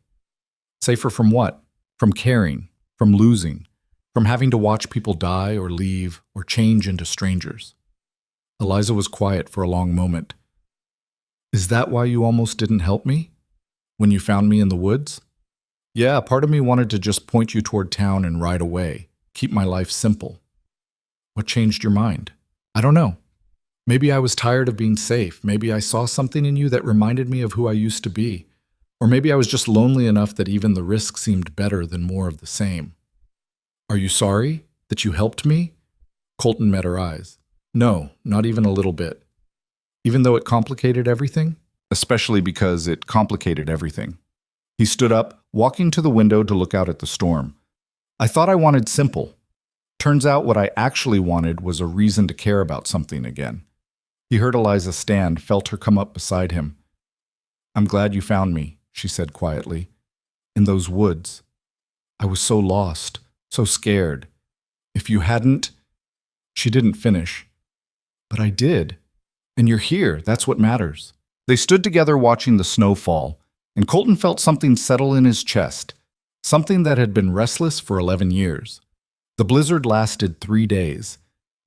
Safer from what? From caring, from losing, from having to watch people die or leave or change into strangers. Eliza was quiet for a long moment. Is that why you almost didn't help me? When you found me in the woods? Yeah, part of me wanted to just point you toward town and ride away, keep my life simple. What changed your mind? I don't know. Maybe I was tired of being safe. Maybe I saw something in you that reminded me of who I used to be. Or maybe I was just lonely enough that even the risk seemed better than more of the same. Are you sorry that you helped me? Colton met her eyes. No, not even a little bit. Even though it complicated everything? Especially because it complicated everything. He stood up, walking to the window to look out at the storm. I thought I wanted simple. Turns out what I actually wanted was a reason to care about something again. He heard Eliza stand, felt her come up beside him. I'm glad you found me, she said quietly. In those woods. I was so lost, so scared. If you hadn't... She didn't finish. But I did. And you're here, that's what matters. They stood together watching the snow fall, and Colton felt something settle in his chest, something that had been restless for 11 years. The blizzard lasted 3 days.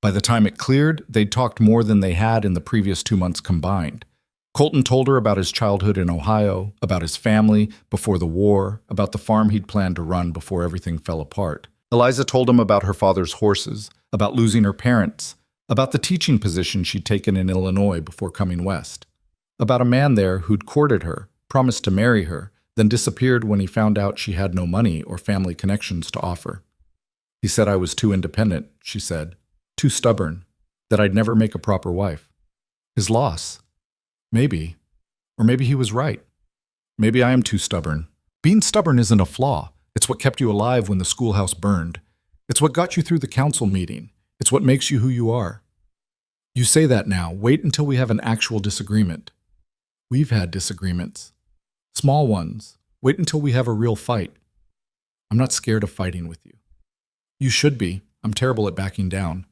By the time it cleared, they'd talked more than they had in the previous 2 months combined. Colton told her about his childhood in Ohio, about his family before the war, about the farm he'd planned to run before everything fell apart. Eliza told him about her father's horses, about losing her parents, about the teaching position she'd taken in Illinois before coming west, about a man there who'd courted her, promised to marry her, then disappeared when he found out she had no money or family connections to offer. He said I was too independent, she said, too stubborn, that I'd never make a proper wife. His loss. Maybe. Or maybe he was right. Maybe I am too stubborn. Being stubborn isn't a flaw. It's what kept you alive when the schoolhouse burned. It's what got you through the council meeting. It's what makes you who you are. You say that now. Wait until we have an actual disagreement. We've had disagreements. Small ones. Wait until we have a real fight. I'm not scared of fighting with you. You should be. I'm terrible at backing down.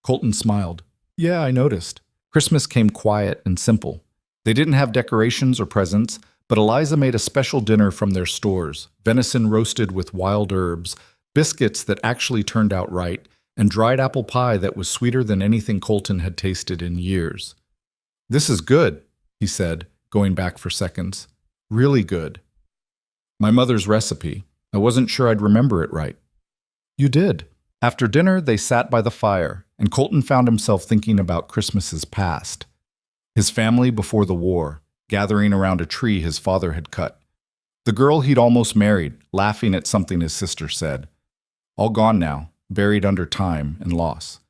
Colton smiled. Yeah, I noticed. Christmas came quiet and simple. They didn't have decorations or presents, but Eliza made a special dinner from their stores, venison roasted with wild herbs, biscuits that actually turned out right, and dried apple pie that was sweeter than anything Colton had tasted in years. This is good, he said, going back for seconds. Really good. My mother's recipe. I wasn't sure I'd remember it right. You did. After dinner, they sat by the fire, and Colton found himself thinking about Christmases past. His family before the war, gathering around a tree his father had cut. The girl he'd almost married, laughing at something his sister said. All gone now, buried under time and loss.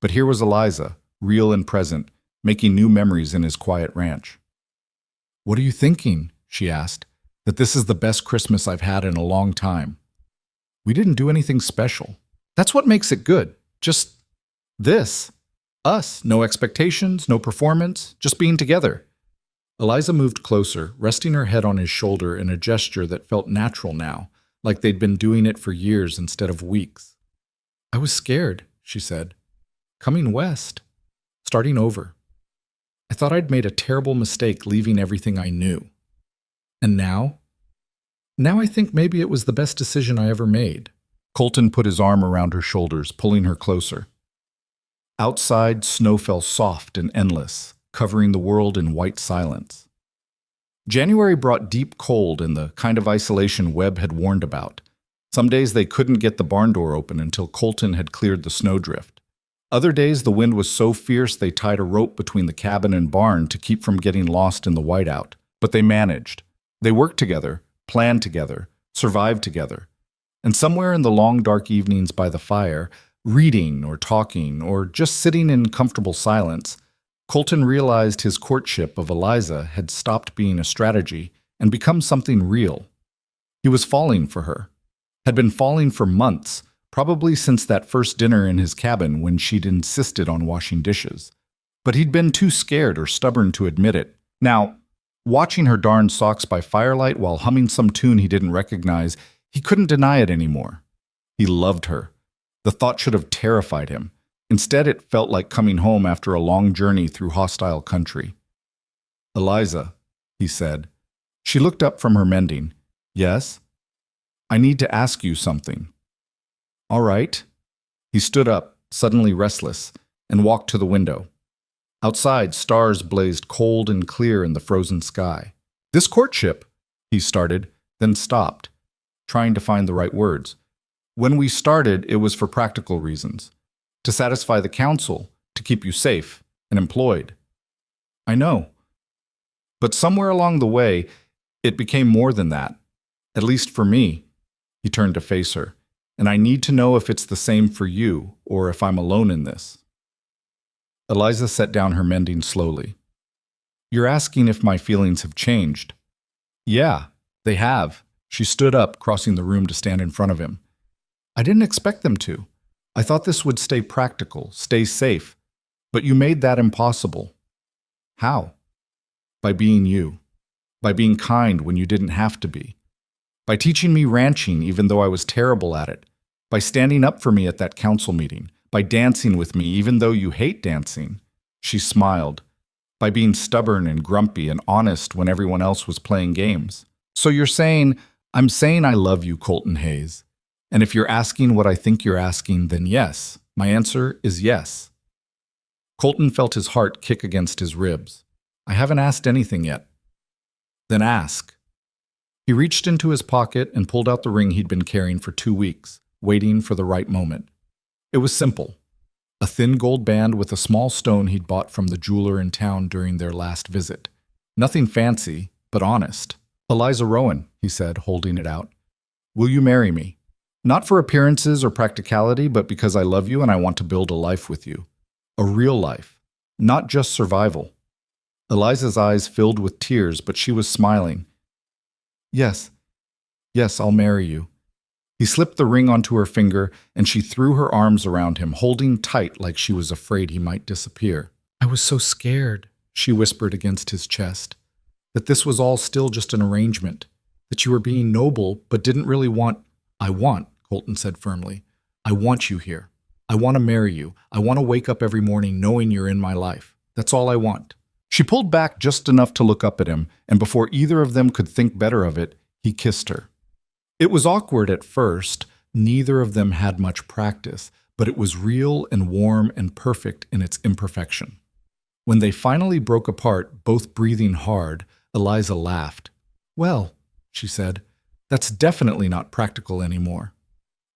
But here was Eliza, real and present, making new memories in his quiet ranch. What are you thinking? She asked. That this is the best Christmas I've had in a long time. We didn't do anything special. That's what makes it good. Just this. Us. No expectations, no performance, just being together. Eliza moved closer, resting her head on his shoulder in a gesture that felt natural now, like they'd been doing it for years instead of weeks. I was scared, she said. Coming west. Starting over. I thought I'd made a terrible mistake leaving everything I knew. And now? Now I think maybe it was the best decision I ever made. Colton put his arm around her shoulders, pulling her closer. Outside, snow fell soft and endless, covering the world in white silence. January brought deep cold and the kind of isolation Webb had warned about. Some days they couldn't get the barn door open until Colton had cleared the snowdrift. Other days the wind was so fierce they tied a rope between the cabin and barn to keep from getting lost in the whiteout. But they managed. They worked together, plan together, survive together. And somewhere in the long dark evenings by the fire, reading or talking or just sitting in comfortable silence, Colton realized his courtship of Eliza had stopped being a strategy and become something real. He was falling for her, had been falling for months, probably since that first dinner in his cabin when she'd insisted on washing dishes. But he'd been too scared or stubborn to admit it. Now, watching her darn socks by firelight while humming some tune he didn't recognize, he couldn't deny it anymore. He loved her. The thought should have terrified him. Instead, it felt like coming home after a long journey through hostile country. "Eliza," he said. She looked up from her mending. "Yes?" "I need to ask you something." "All right." He stood up, suddenly restless, and walked to the window. Outside, stars blazed cold and clear in the frozen sky. "This courtship," he started, then stopped, trying to find the right words. "When we started, it was for practical reasons. To satisfy the council, to keep you safe and employed." "I know. But somewhere along the way, it became more than that. At least for me." He turned to face her. "And I need to know if it's the same for you, or if I'm alone in this." Eliza set down her mending slowly. "You're asking if my feelings have changed." "Yeah, they have." She stood up, crossing the room to stand in front of him. "I didn't expect them to. I thought this would stay practical, stay safe. But you made that impossible." "How?" "By being you. By being kind when you didn't have to be. By teaching me ranching even though I was terrible at it. By standing up for me at that council meeting. By dancing with me even though you hate dancing." She smiled. "By being stubborn and grumpy and honest when everyone else was playing games." "So you're saying, I'm saying I love you, Colton Hayes. And if you're asking what I think you're asking, then yes. My answer is yes." Colton felt his heart kick against his ribs. "I haven't asked anything yet." "Then ask." He reached into his pocket and pulled out the ring he'd been carrying for 2 weeks, waiting for the right moment. It was simple. A thin gold band with a small stone he'd bought from the jeweler in town during their last visit. Nothing fancy, but honest. "Eliza Rowan," he said, holding it out. "Will you marry me? Not for appearances or practicality, but because I love you and I want to build a life with you. A real life. Not just survival." Eliza's eyes filled with tears, but she was smiling. Yes, I'll marry you." He slipped the ring onto her finger, and she threw her arms around him, holding tight like she was afraid he might disappear. "I was so scared," she whispered against his chest, "that this was all still just an arrangement, that you were being noble but didn't really want—" "I want," Colton said firmly. "I want you here. I want to marry you. I want to wake up every morning knowing you're in my life. That's all I want." She pulled back just enough to look up at him, and before either of them could think better of it, he kissed her. It was awkward at first. Neither of them had much practice, but it was real and warm and perfect in its imperfection. When they finally broke apart, both breathing hard, Eliza laughed. "Well," she said, "that's definitely not practical anymore."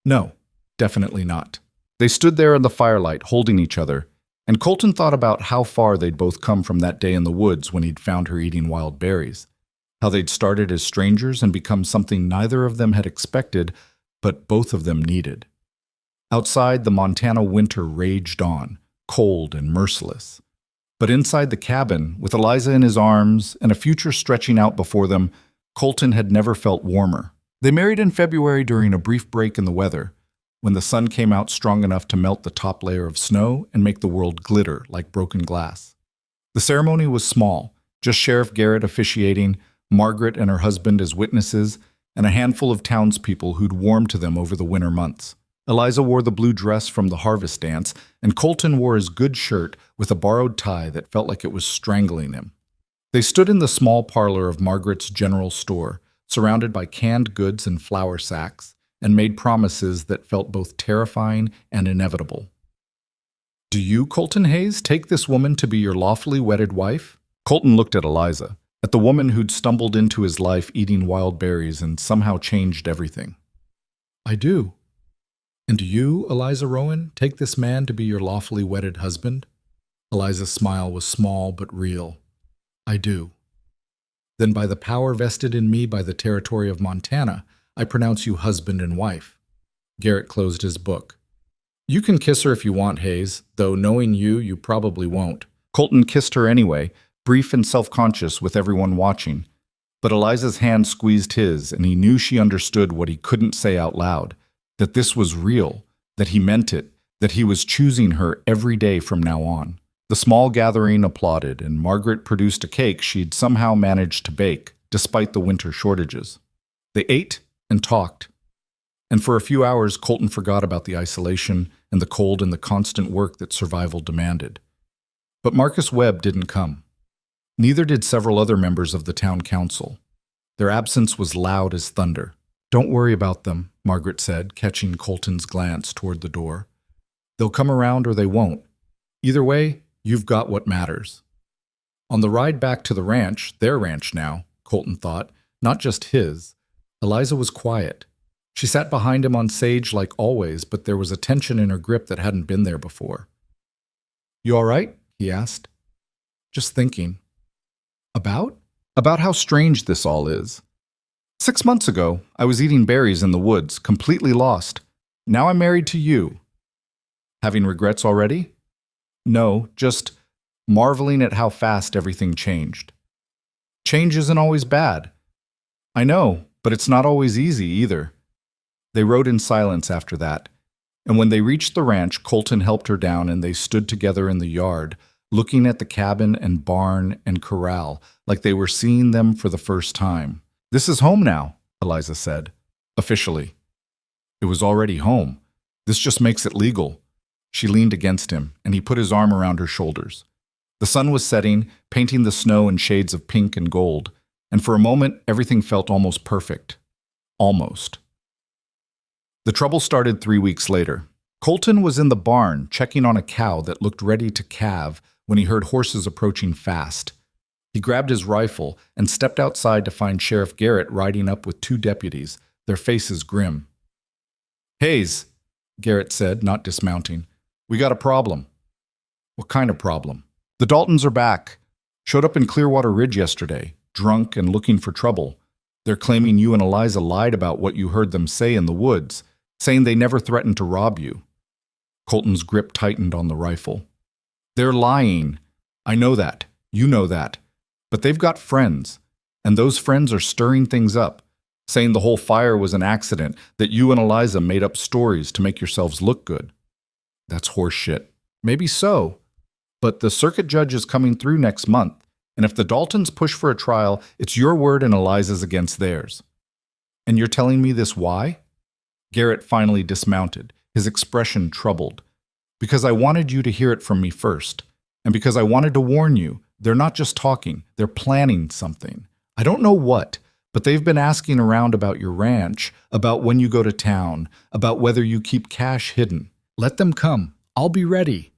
"No, definitely not." They stood there in the firelight, holding each other, and Colton thought about how far they'd both come from that day in the woods when he'd found her eating wild berries. How they'd started as strangers and become something neither of them had expected, but both of them needed. Outside, the Montana winter raged on, cold and merciless. But inside the cabin, with Eliza in his arms and a future stretching out before them, Colton had never felt warmer. They married in February during a brief break in the weather, when the sun came out strong enough to melt the top layer of snow and make the world glitter like broken glass. The ceremony was small, just Sheriff Garrett officiating, Margaret and her husband as witnesses, and a handful of townspeople who'd warmed to them over the winter months. Eliza wore the blue dress from the harvest dance, and Colton wore his good shirt with a borrowed tie that felt like it was strangling him. They stood in the small parlor of Margaret's general store, surrounded by canned goods and flour sacks, and made promises that felt both terrifying and inevitable. "Do you, Colton Hayes, take this woman to be your lawfully wedded wife?" Colton looked at Eliza, at the woman who'd stumbled into his life eating wild berries and somehow changed everything. "I do." "And do you, Eliza Rowan, take this man to be your lawfully wedded husband?" Eliza's smile was small but real. "I do." Then by the power vested in me by the territory of Montana, I pronounce you husband and wife." Garrett closed his book. "You can kiss her if you want, Hayes, though knowing you, you probably won't." Colton kissed her anyway, brief and self-conscious with everyone watching. But Eliza's hand squeezed his, and he knew she understood what he couldn't say out loud, that this was real, that he meant it, that he was choosing her every day from now on. The small gathering applauded, and Margaret produced a cake she'd somehow managed to bake, despite the winter shortages. They ate and talked. And for a few hours, Colton forgot about the isolation and the cold and the constant work that survival demanded. But Marcus Webb didn't come. Neither did several other members of the town council. Their absence was loud as thunder. "Don't worry about them," Margaret said, catching Colton's glance toward the door. "They'll come around or they won't. Either way, you've got what matters." On the ride back to the ranch, their ranch now, Colton thought, not just his, Eliza was quiet. She sat behind him on sage like always, but there was a tension in her grip that hadn't been there before. "You all right?" he asked. "Just thinking." "About?" "About how strange this all is. 6 months ago, I was eating berries in the woods, completely lost. Now I'm married to you." "Having regrets already?" "No, just marveling at how fast everything changed." "Change isn't always bad." "I know, but it's not always easy either." They rode in silence after that, and when they reached the ranch, Colton helped her down and they stood together in the yard, looking at the cabin and barn and corral like they were seeing them for the first time. "This is home now," Eliza said. "Officially." "It was already home. This just makes it legal." She leaned against him, and he put his arm around her shoulders. The sun was setting, painting the snow in shades of pink and gold, and for a moment everything felt almost perfect. Almost. The trouble started 3 weeks later. Colton was in the barn checking on a cow that looked ready to calve when he heard horses approaching fast. He grabbed his rifle and stepped outside to find Sheriff Garrett riding up with 2 deputies, their faces grim. "Hayes," Garrett said, not dismounting, "we got a problem." "What kind of problem?" "The Daltons are back. Showed up in Clearwater Ridge yesterday, drunk and looking for trouble. They're claiming you and Eliza lied about what you heard them say in the woods, saying they never threatened to rob you." Colton's grip tightened on the rifle. "They're lying. I know that. You know that. But they've got friends, and those friends are stirring things up, saying the whole fire was an accident, that you and Eliza made up stories to make yourselves look good." "That's horse shit." "Maybe so, but the circuit judge is coming through next month, and if the Daltons push for a trial, it's your word and Eliza's against theirs." "And you're telling me this why?" Garrett finally dismounted, his expression troubled. "Because I wanted you to hear it from me first, and because I wanted to warn you, they're not just talking, they're planning something. I don't know what, but they've been asking around about your ranch, about when you go to town, about whether you keep cash hidden. Let them come. I'll be ready."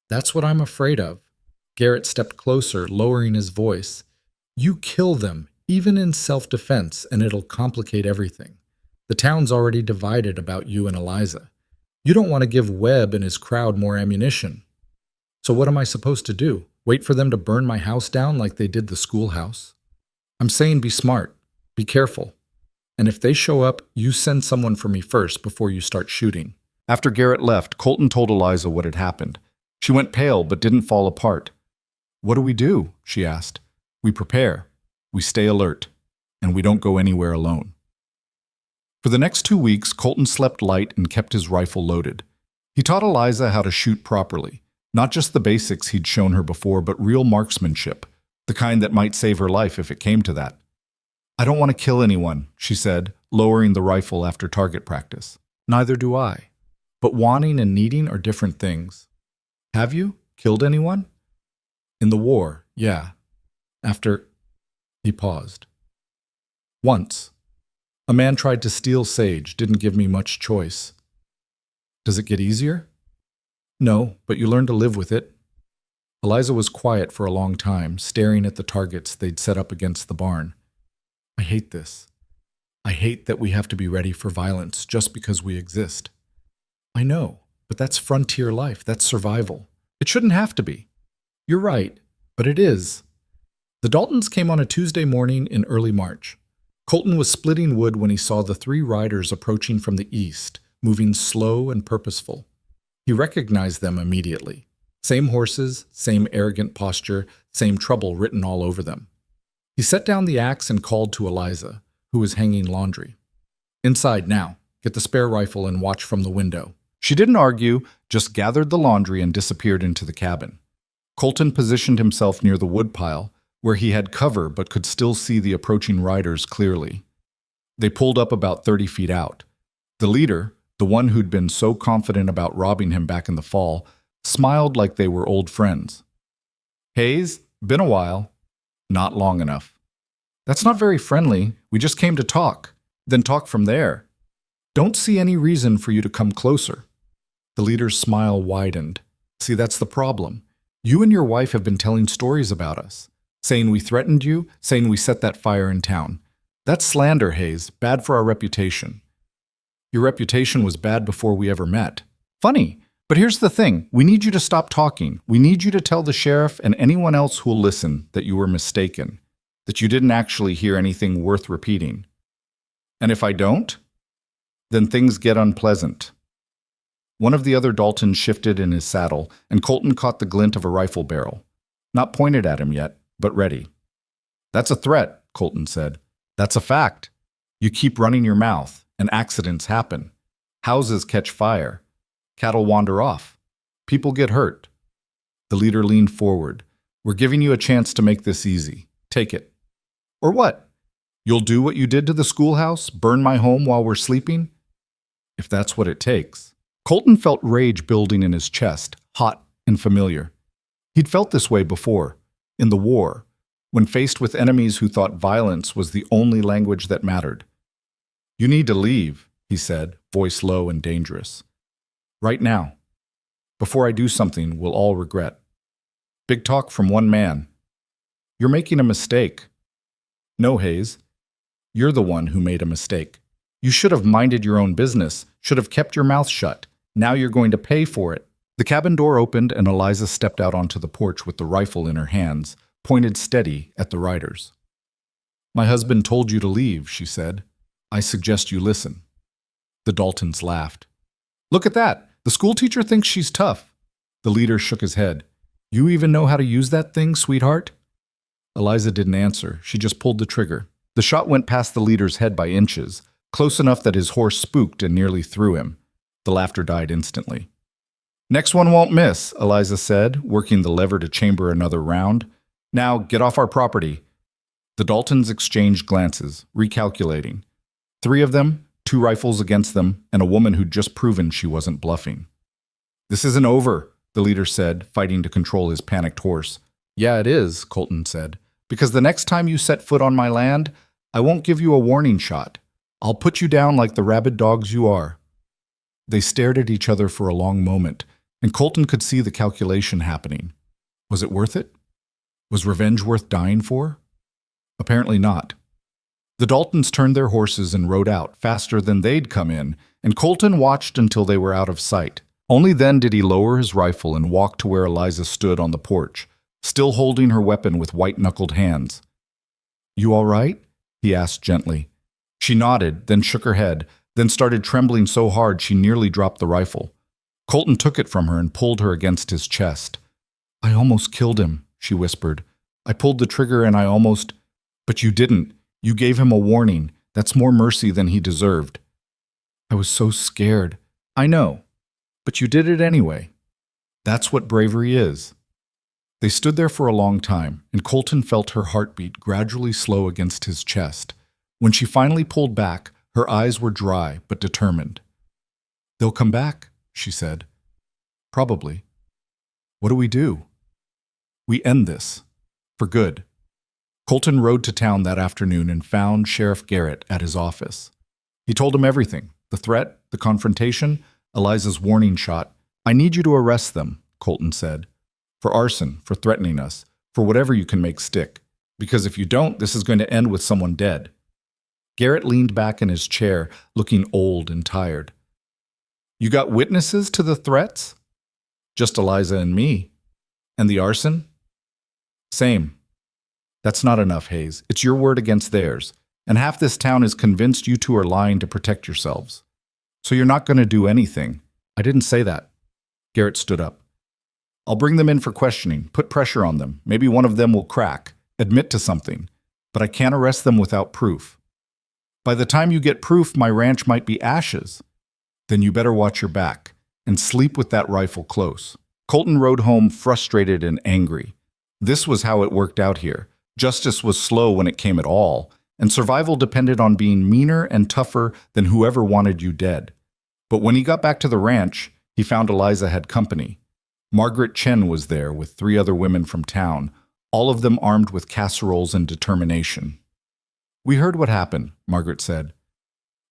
"That's what I'm afraid of." Garrett stepped closer, lowering his voice. "You kill them, even in self-defense, and it'll complicate everything. The town's already divided about you and Eliza. You don't want to give Webb and his crowd more ammunition. So what am I supposed to do? Wait for them to burn my house down like they did the schoolhouse? I'm saying be smart. Be careful. And if they show up, you send someone for me first before you start shooting." After Garrett left, Colton told Eliza what had happened. She went pale but didn't fall apart. "What do we do?" she asked. "We prepare. We stay alert. And we don't go anywhere alone." For the next 2 weeks, Colton slept light and kept his rifle loaded. He taught Eliza how to shoot properly, not just the basics he'd shown her before, but real marksmanship, the kind that might save her life if it came to that. "I don't want to kill anyone," she said, lowering the rifle after target practice. "Neither do I. But wanting and needing are different things." "Have you killed anyone?" "In the war, yeah. After..." He paused. "Once. A man tried to steal sage, didn't give me much choice." "Does it get easier?" "No, but you learn to live with it." Eliza was quiet for a long time, staring at the targets they'd set up against the barn. "I hate this. I hate that we have to be ready for violence just because we exist." "I know, but that's frontier life, that's survival. It shouldn't have to be." "You're right, but it is." The Daltons came on a Tuesday morning in early March. Colton was splitting wood when he saw the three riders approaching from the east, moving slow and purposeful. He recognized them immediately. Same horses, same arrogant posture, same trouble written all over them. He set down the axe and called to Eliza, who was hanging laundry. "Inside now. Get the spare rifle and watch from the window." She didn't argue, just gathered the laundry and disappeared into the cabin. Colton positioned himself near the woodpile, where he had cover but could still see the approaching riders clearly. They pulled up about 30 feet out. The leader, the one who'd been so confident about robbing him back in the fall, smiled like they were old friends. "Hayes, been a while." "Not long enough." "That's not very friendly. We just came to talk. Then talk from there. Don't see any reason for you to come closer." The leader's smile widened. "See, that's the problem. You and your wife have been telling stories about us. Saying we threatened you, saying we set that fire in town. That's slander, Hayes, bad for our reputation. Your reputation was bad before we ever met." "Funny, but here's the thing. We need you to stop talking. We need you to tell the sheriff and anyone else who'll listen that you were mistaken, that you didn't actually hear anything worth repeating. And if I don't, then things get unpleasant." One of the other Daltons shifted in his saddle, and Colton caught the glint of a rifle barrel. Not pointed at him yet, but ready. "That's a threat," Colton said. "That's a fact. You keep running your mouth, and accidents happen. Houses catch fire. Cattle wander off. People get hurt." The leader leaned forward. "We're giving you a chance to make this easy. Take it." "Or what? You'll do what you did to the schoolhouse? Burn my home while we're sleeping?" "If that's what it takes." Colton felt rage building in his chest, hot and familiar. He'd felt this way before, in the war, when faced with enemies who thought violence was the only language that mattered. "You need to leave," he said, voice low and dangerous. "Right now. Before I do something we'll all regret." Big talk from one man. "You're making a mistake." "No, Hayes. You're the one who made a mistake. You should have minded your own business, should have kept your mouth shut. Now you're going to pay for it." The cabin door opened and Eliza stepped out onto the porch with the rifle in her hands, pointed steady at the riders. "My husband told you to leave," she said. "I suggest you listen." The Daltons laughed. "Look at that! The schoolteacher thinks she's tough." The leader shook his head. "You even know how to use that thing, sweetheart?" Eliza didn't answer. She just pulled the trigger. The shot went past the leader's head by inches, close enough that his horse spooked and nearly threw him. The laughter died instantly. "Next one won't miss," Eliza said, working the lever to chamber another round. "Now, get off our property." The Daltons exchanged glances, recalculating. 3 of them, 2 rifles against them, and a woman who'd just proven she wasn't bluffing. "This isn't over," the leader said, fighting to control his panicked horse. "Yeah, it is," Colton said, "because the next time you set foot on my land, I won't give you a warning shot. I'll put you down like the rabid dogs you are." They stared at each other for a long moment, and Colton could see the calculation happening. Was it worth it? Was revenge worth dying for? Apparently not. The Daltons turned their horses and rode out, faster than they'd come in, and Colton watched until they were out of sight. Only then did he lower his rifle and walk to where Eliza stood on the porch, still holding her weapon with white-knuckled hands. "You all right?" he asked gently. She nodded, then shook her head, then started trembling so hard she nearly dropped the rifle. Colton took it from her and pulled her against his chest. "I almost killed him," she whispered. "I pulled the trigger and I almost—" "But you didn't. You gave him a warning. That's more mercy than he deserved." "I was so scared." "I know. But you did it anyway. That's what bravery is." They stood there for a long time, and Colton felt her heartbeat gradually slow against his chest. When she finally pulled back, her eyes were dry but determined. "They'll come back," she said. "Probably. What do we do?" "We end this. For good." Colton rode to town that afternoon and found Sheriff Garrett at his office. He told him everything: the threat, the confrontation, Eliza's warning shot. "I need you to arrest them," Colton said. "For arson, for threatening us, for whatever you can make stick. Because if you don't, this is going to end with someone dead." Garrett leaned back in his chair, looking old and tired. "You got witnesses to the threats?" "Just Eliza and me." "And the arson?" "Same." That's not enough, Hayes. It's your word against theirs. And half this town is convinced you two are lying to protect yourselves. So you're not going to do anything. I didn't say that. Garrett stood up. I'll bring them in for questioning, put pressure on them. Maybe one of them will crack, admit to something. But I can't arrest them without proof. By the time you get proof, my ranch might be ashes. Then you better watch your back and sleep with that rifle close. Colton rode home frustrated and angry. This was how it worked out here. Justice was slow when it came at all, and survival depended on being meaner and tougher than whoever wanted you dead. But when he got back to the ranch, he found Eliza had company. Margaret Chen was there with 3 other women from town, all of them armed with casseroles and determination. We heard what happened, Margaret said.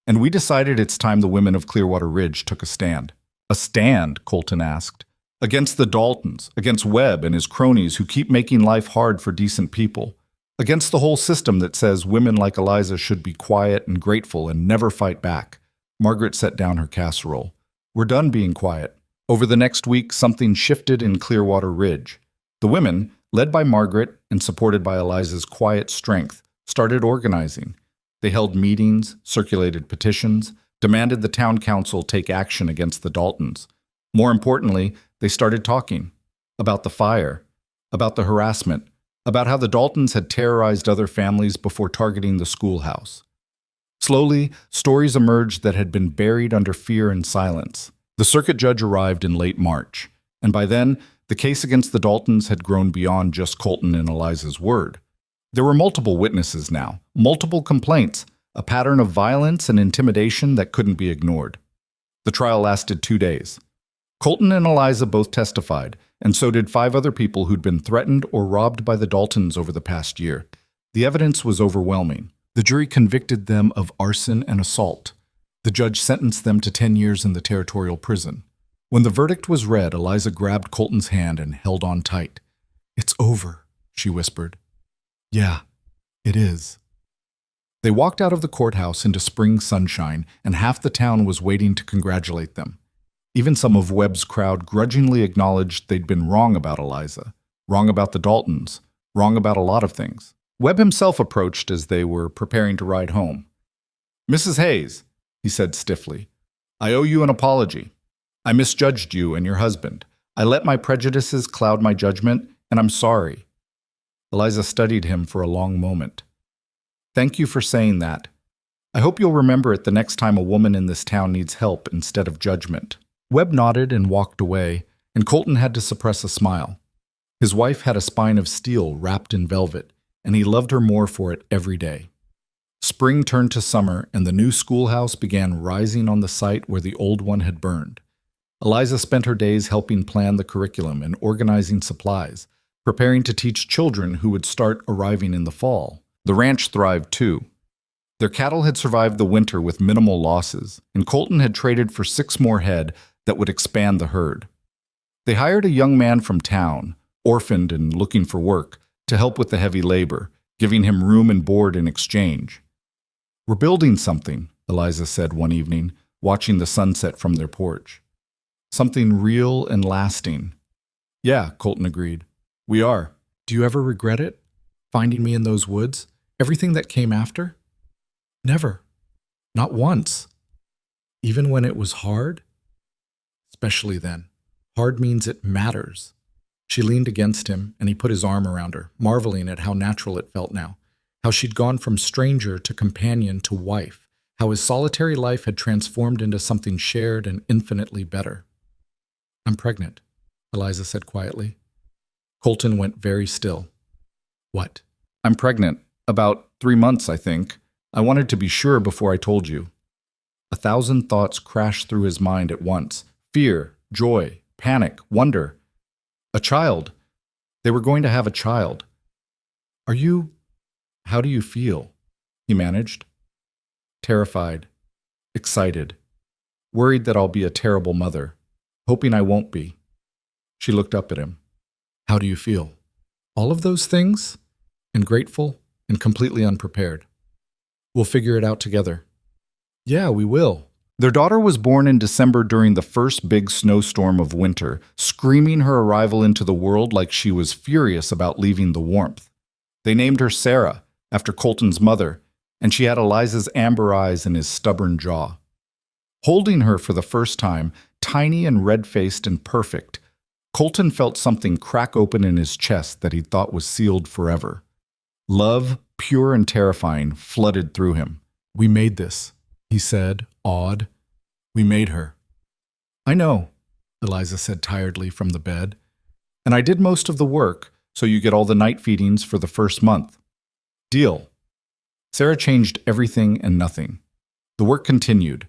And we decided it's time the women of Clearwater Ridge took a stand. A stand, Colton asked. Against the Daltons, against Webb and his cronies who keep making life hard for decent people. Against the whole system that says women like Eliza should be quiet and grateful and never fight back. Margaret set down her casserole. We're done being quiet. Over the next week, something shifted in Clearwater Ridge. The women, led by Margaret and supported by Eliza's quiet strength, started organizing. They held meetings, circulated petitions, demanded the town council take action against the Daltons. More importantly, they started talking about the fire, about the harassment, about how the Daltons had terrorized other families before targeting the schoolhouse. Slowly, stories emerged that had been buried under fear and silence. The circuit judge arrived in late March, and by then, the case against the Daltons had grown beyond just Colton and Eliza's word. There were multiple witnesses now, multiple complaints, a pattern of violence and intimidation that couldn't be ignored. The trial lasted 2 days. Colton and Eliza both testified, and so did 5 other people who'd been threatened or robbed by the Daltons over the past year. The evidence was overwhelming. The jury convicted them of arson and assault. The judge sentenced them to 10 years in the territorial prison. When the verdict was read, Eliza grabbed Colton's hand and held on tight. "It's over," she whispered. "Yeah, it is." They walked out of the courthouse into spring sunshine, and half the town was waiting to congratulate them. Even some of Webb's crowd grudgingly acknowledged they'd been wrong about Eliza, wrong about the Daltons, wrong about a lot of things. Webb himself approached as they were preparing to ride home. "Mrs. Hayes," he said stiffly, "I owe you an apology. I misjudged you and your husband. I let my prejudices cloud my judgment, and I'm sorry." Eliza studied him for a long moment. "Thank you for saying that. I hope you'll remember it the next time a woman in this town needs help instead of judgment." Webb nodded and walked away, and Colton had to suppress a smile. His wife had a spine of steel wrapped in velvet, and he loved her more for it every day. Spring turned to summer, and the new schoolhouse began rising on the site where the old one had burned. Eliza spent her days helping plan the curriculum and organizing supplies, preparing to teach children who would start arriving in the fall. The ranch thrived too. Their cattle had survived the winter with minimal losses, and Colton had traded for 6 more head that would expand the herd. They hired a young man from town, orphaned and looking for work, to help with the heavy labor, giving him room and board in exchange. "We're building something," Eliza said one evening, watching the sunset from their porch. "Something real and lasting." "Yeah," Colton agreed. "We are." "Do you ever regret it? Finding me in those woods? Everything that came after?" "Never. Not once. Even when it was hard?" "Especially then. Hard means it matters." She leaned against him, and he put his arm around her, marveling at how natural it felt now, how she'd gone from stranger to companion to wife, how his solitary life had transformed into something shared and infinitely better. "I'm pregnant," Eliza said quietly. Colton went very still. "What?" "I'm pregnant. About 3 months, I think. I wanted to be sure before I told you." 1,000 thoughts crashed through his mind at once. Fear, joy, panic, wonder. A child. They were going to have a child. How do you feel?" he managed. "Terrified, excited, worried that I'll be a terrible mother, hoping I won't be." She looked up at him. "How do you feel?" "All of those things, and grateful and completely unprepared." "We'll figure it out together." "Yeah, we will." Their daughter was born in December during the first big snowstorm of winter, screaming her arrival into the world like she was furious about leaving the warmth. They named her Sarah, after Colton's mother, and she had Eliza's amber eyes and his stubborn jaw. Holding her for the first time, tiny and red-faced and perfect, Colton felt something crack open in his chest that he thought was sealed forever. Love, pure and terrifying, flooded through him. "We made this," he said, awed. "We made her." "I know," Eliza said tiredly from the bed. "And I did most of the work, so you get all the night feedings for the first month. Deal." Sarah changed everything and nothing. The work continued.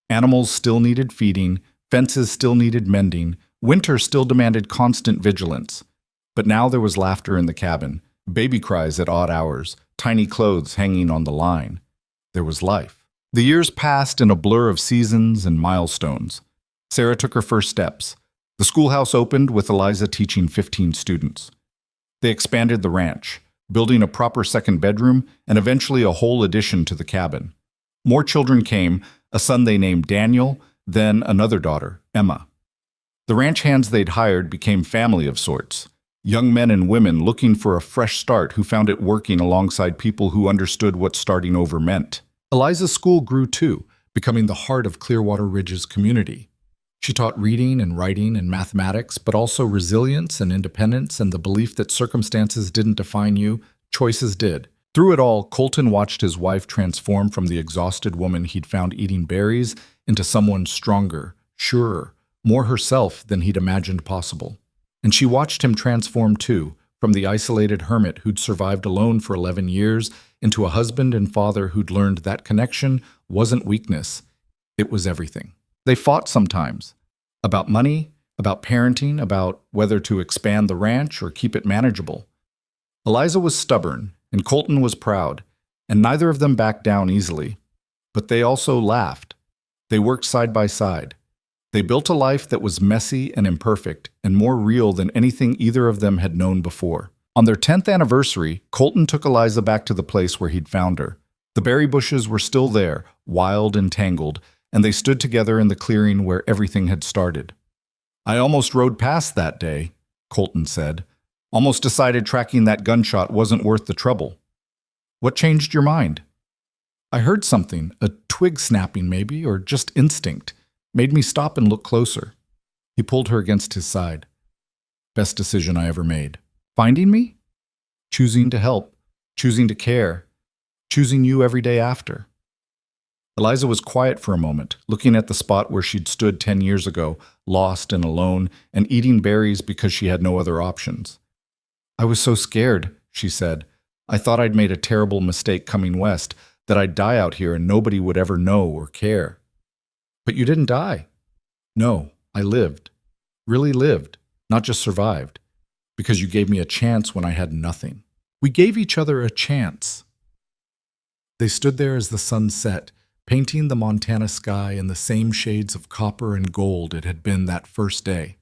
Animals still needed feeding, fences still needed mending, winter still demanded constant vigilance. But now there was laughter in the cabin, baby cries at odd hours, tiny clothes hanging on the line. There was life. The years passed in a blur of seasons and milestones. Sarah took her first steps. The schoolhouse opened with Eliza teaching 15 students. They expanded the ranch, building a proper second bedroom and eventually a whole addition to the cabin. More children came, a son they named Daniel, then another daughter, Emma. The ranch hands they'd hired became family of sorts, young men and women looking for a fresh start who found it working alongside people who understood what starting over meant. Eliza's school grew too, becoming the heart of Clearwater Ridge's community. She taught reading and writing and mathematics, but also resilience and independence and the belief that circumstances didn't define you, choices did. Through it all, Colton watched his wife transform from the exhausted woman he'd found eating berries into someone stronger, surer, more herself than he'd imagined possible. And she watched him transform too, from the isolated hermit who'd survived alone for 11 years into a husband and father who'd learned that connection wasn't weakness, it was everything. They fought sometimes, about money, about parenting, about whether to expand the ranch or keep it manageable. Eliza was stubborn, and Colton was proud, and neither of them backed down easily. But they also laughed. They worked side by side. They built a life that was messy and imperfect, and more real than anything either of them had known before. On their 10th anniversary, Colton took Eliza back to the place where he'd found her. The berry bushes were still there, wild and tangled, and they stood together in the clearing where everything had started. "I almost rode past that day," Colton said. "Almost decided tracking that gunshot wasn't worth the trouble." "What changed your mind?" "I heard something, a twig snapping maybe, or just instinct. Made me stop and look closer." He pulled her against his side. "Best decision I ever made." "Finding me?" "Choosing to help, choosing to care, choosing you every day after." Eliza was quiet for a moment, looking at the spot where she'd stood 10 years ago, lost and alone, and eating berries because she had no other options. "I was so scared," she said. "I thought I'd made a terrible mistake coming west, that I'd die out here and nobody would ever know or care." "But you didn't die." "No, I lived. Really lived, not just survived. Because you gave me a chance when I had nothing. We gave each other a chance." They stood there as the sun set, painting the Montana sky in the same shades of copper and gold it had been that first day.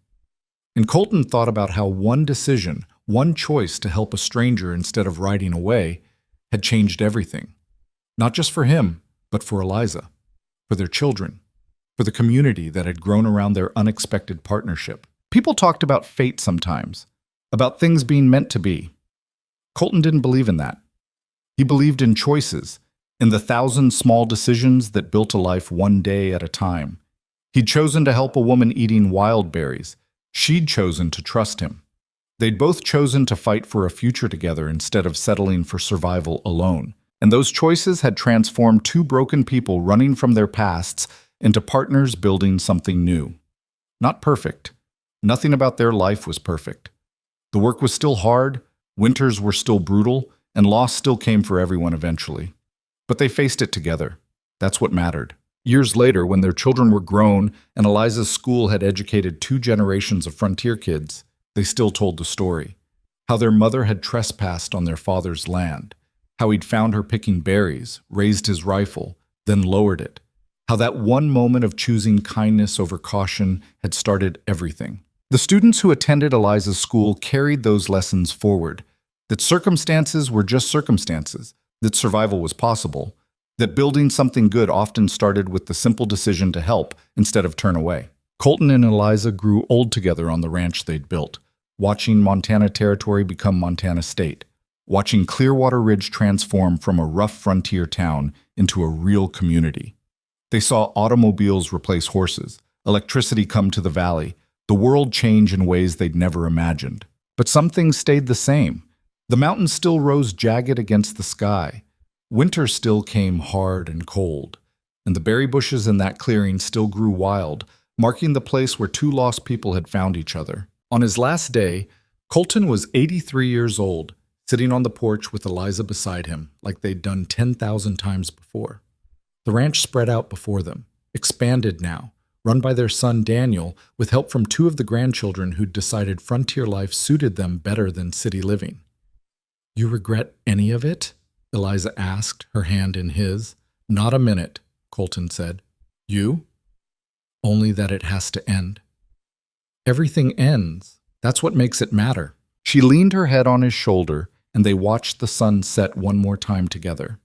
And Colton thought about how one decision, one choice to help a stranger instead of riding away, had changed everything. Not just for him, but for Eliza, for their children, for the community that had grown around their unexpected partnership. People talked about fate sometimes, about things being meant to be. Colton didn't believe in that. He believed in choices, in the 1,000 small decisions that built a life one day at a time. He'd chosen to help a woman eating wild berries. She'd chosen to trust him. They'd both chosen to fight for a future together instead of settling for survival alone. And those choices had transformed two broken people running from their pasts into partners building something new. Not perfect. Nothing about their life was perfect. The work was still hard, winters were still brutal, and loss still came for everyone eventually. But they faced it together. That's what mattered. Years later, when their children were grown and Eliza's school had educated 2 generations of frontier kids, they still told the story. How their mother had trespassed on their father's land. How he'd found her picking berries, raised his rifle, then lowered it. How that one moment of choosing kindness over caution had started everything. The students who attended Eliza's school carried those lessons forward. That circumstances were just circumstances. That survival was possible, that building something good often started with the simple decision to help instead of turn away. Colton and Eliza grew old together on the ranch they'd built, watching Montana Territory become Montana State. watching Clearwater Ridge transform from a rough frontier town into a real community. They saw automobiles replace horses, electricity come to the valley, the world change in ways they'd never imagined. But some things stayed the same. The mountains still rose jagged against the sky. Winter still came hard and cold, and the berry bushes in that clearing still grew wild, marking the place where two lost people had found each other. On his last day, Colton was 83 years old, sitting on the porch with Eliza beside him, like they'd done 10,000 times before. The ranch spread out before them, expanded now, run by their son Daniel, with help from two of the grandchildren who'd decided frontier life suited them better than city living. "You regret any of it?" Eliza asked, her hand in his. "Not a minute," Colton said. "You?" "Only that it has to end." "Everything ends. That's what makes it matter." She leaned her head on his shoulder, and they watched the sun set one more time together.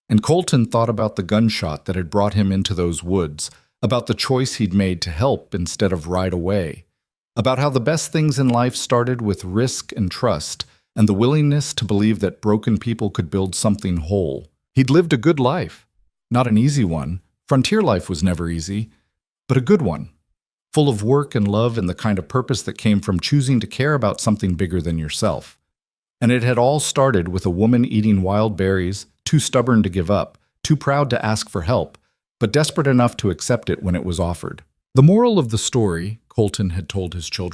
And Colton thought about the gunshot that had brought him into those woods, about the choice he'd made to help instead of ride away, about how the best things in life started with risk and trust, and the willingness to believe that broken people could build something whole. He'd lived a good life. Not an easy one. Frontier life was never easy, but a good one. Full of work and love and the kind of purpose that came from choosing to care about something bigger than yourself. And it had all started with a woman eating wild berries, too stubborn to give up, too proud to ask for help, but desperate enough to accept it when it was offered. The moral of the story, Colton had told his children,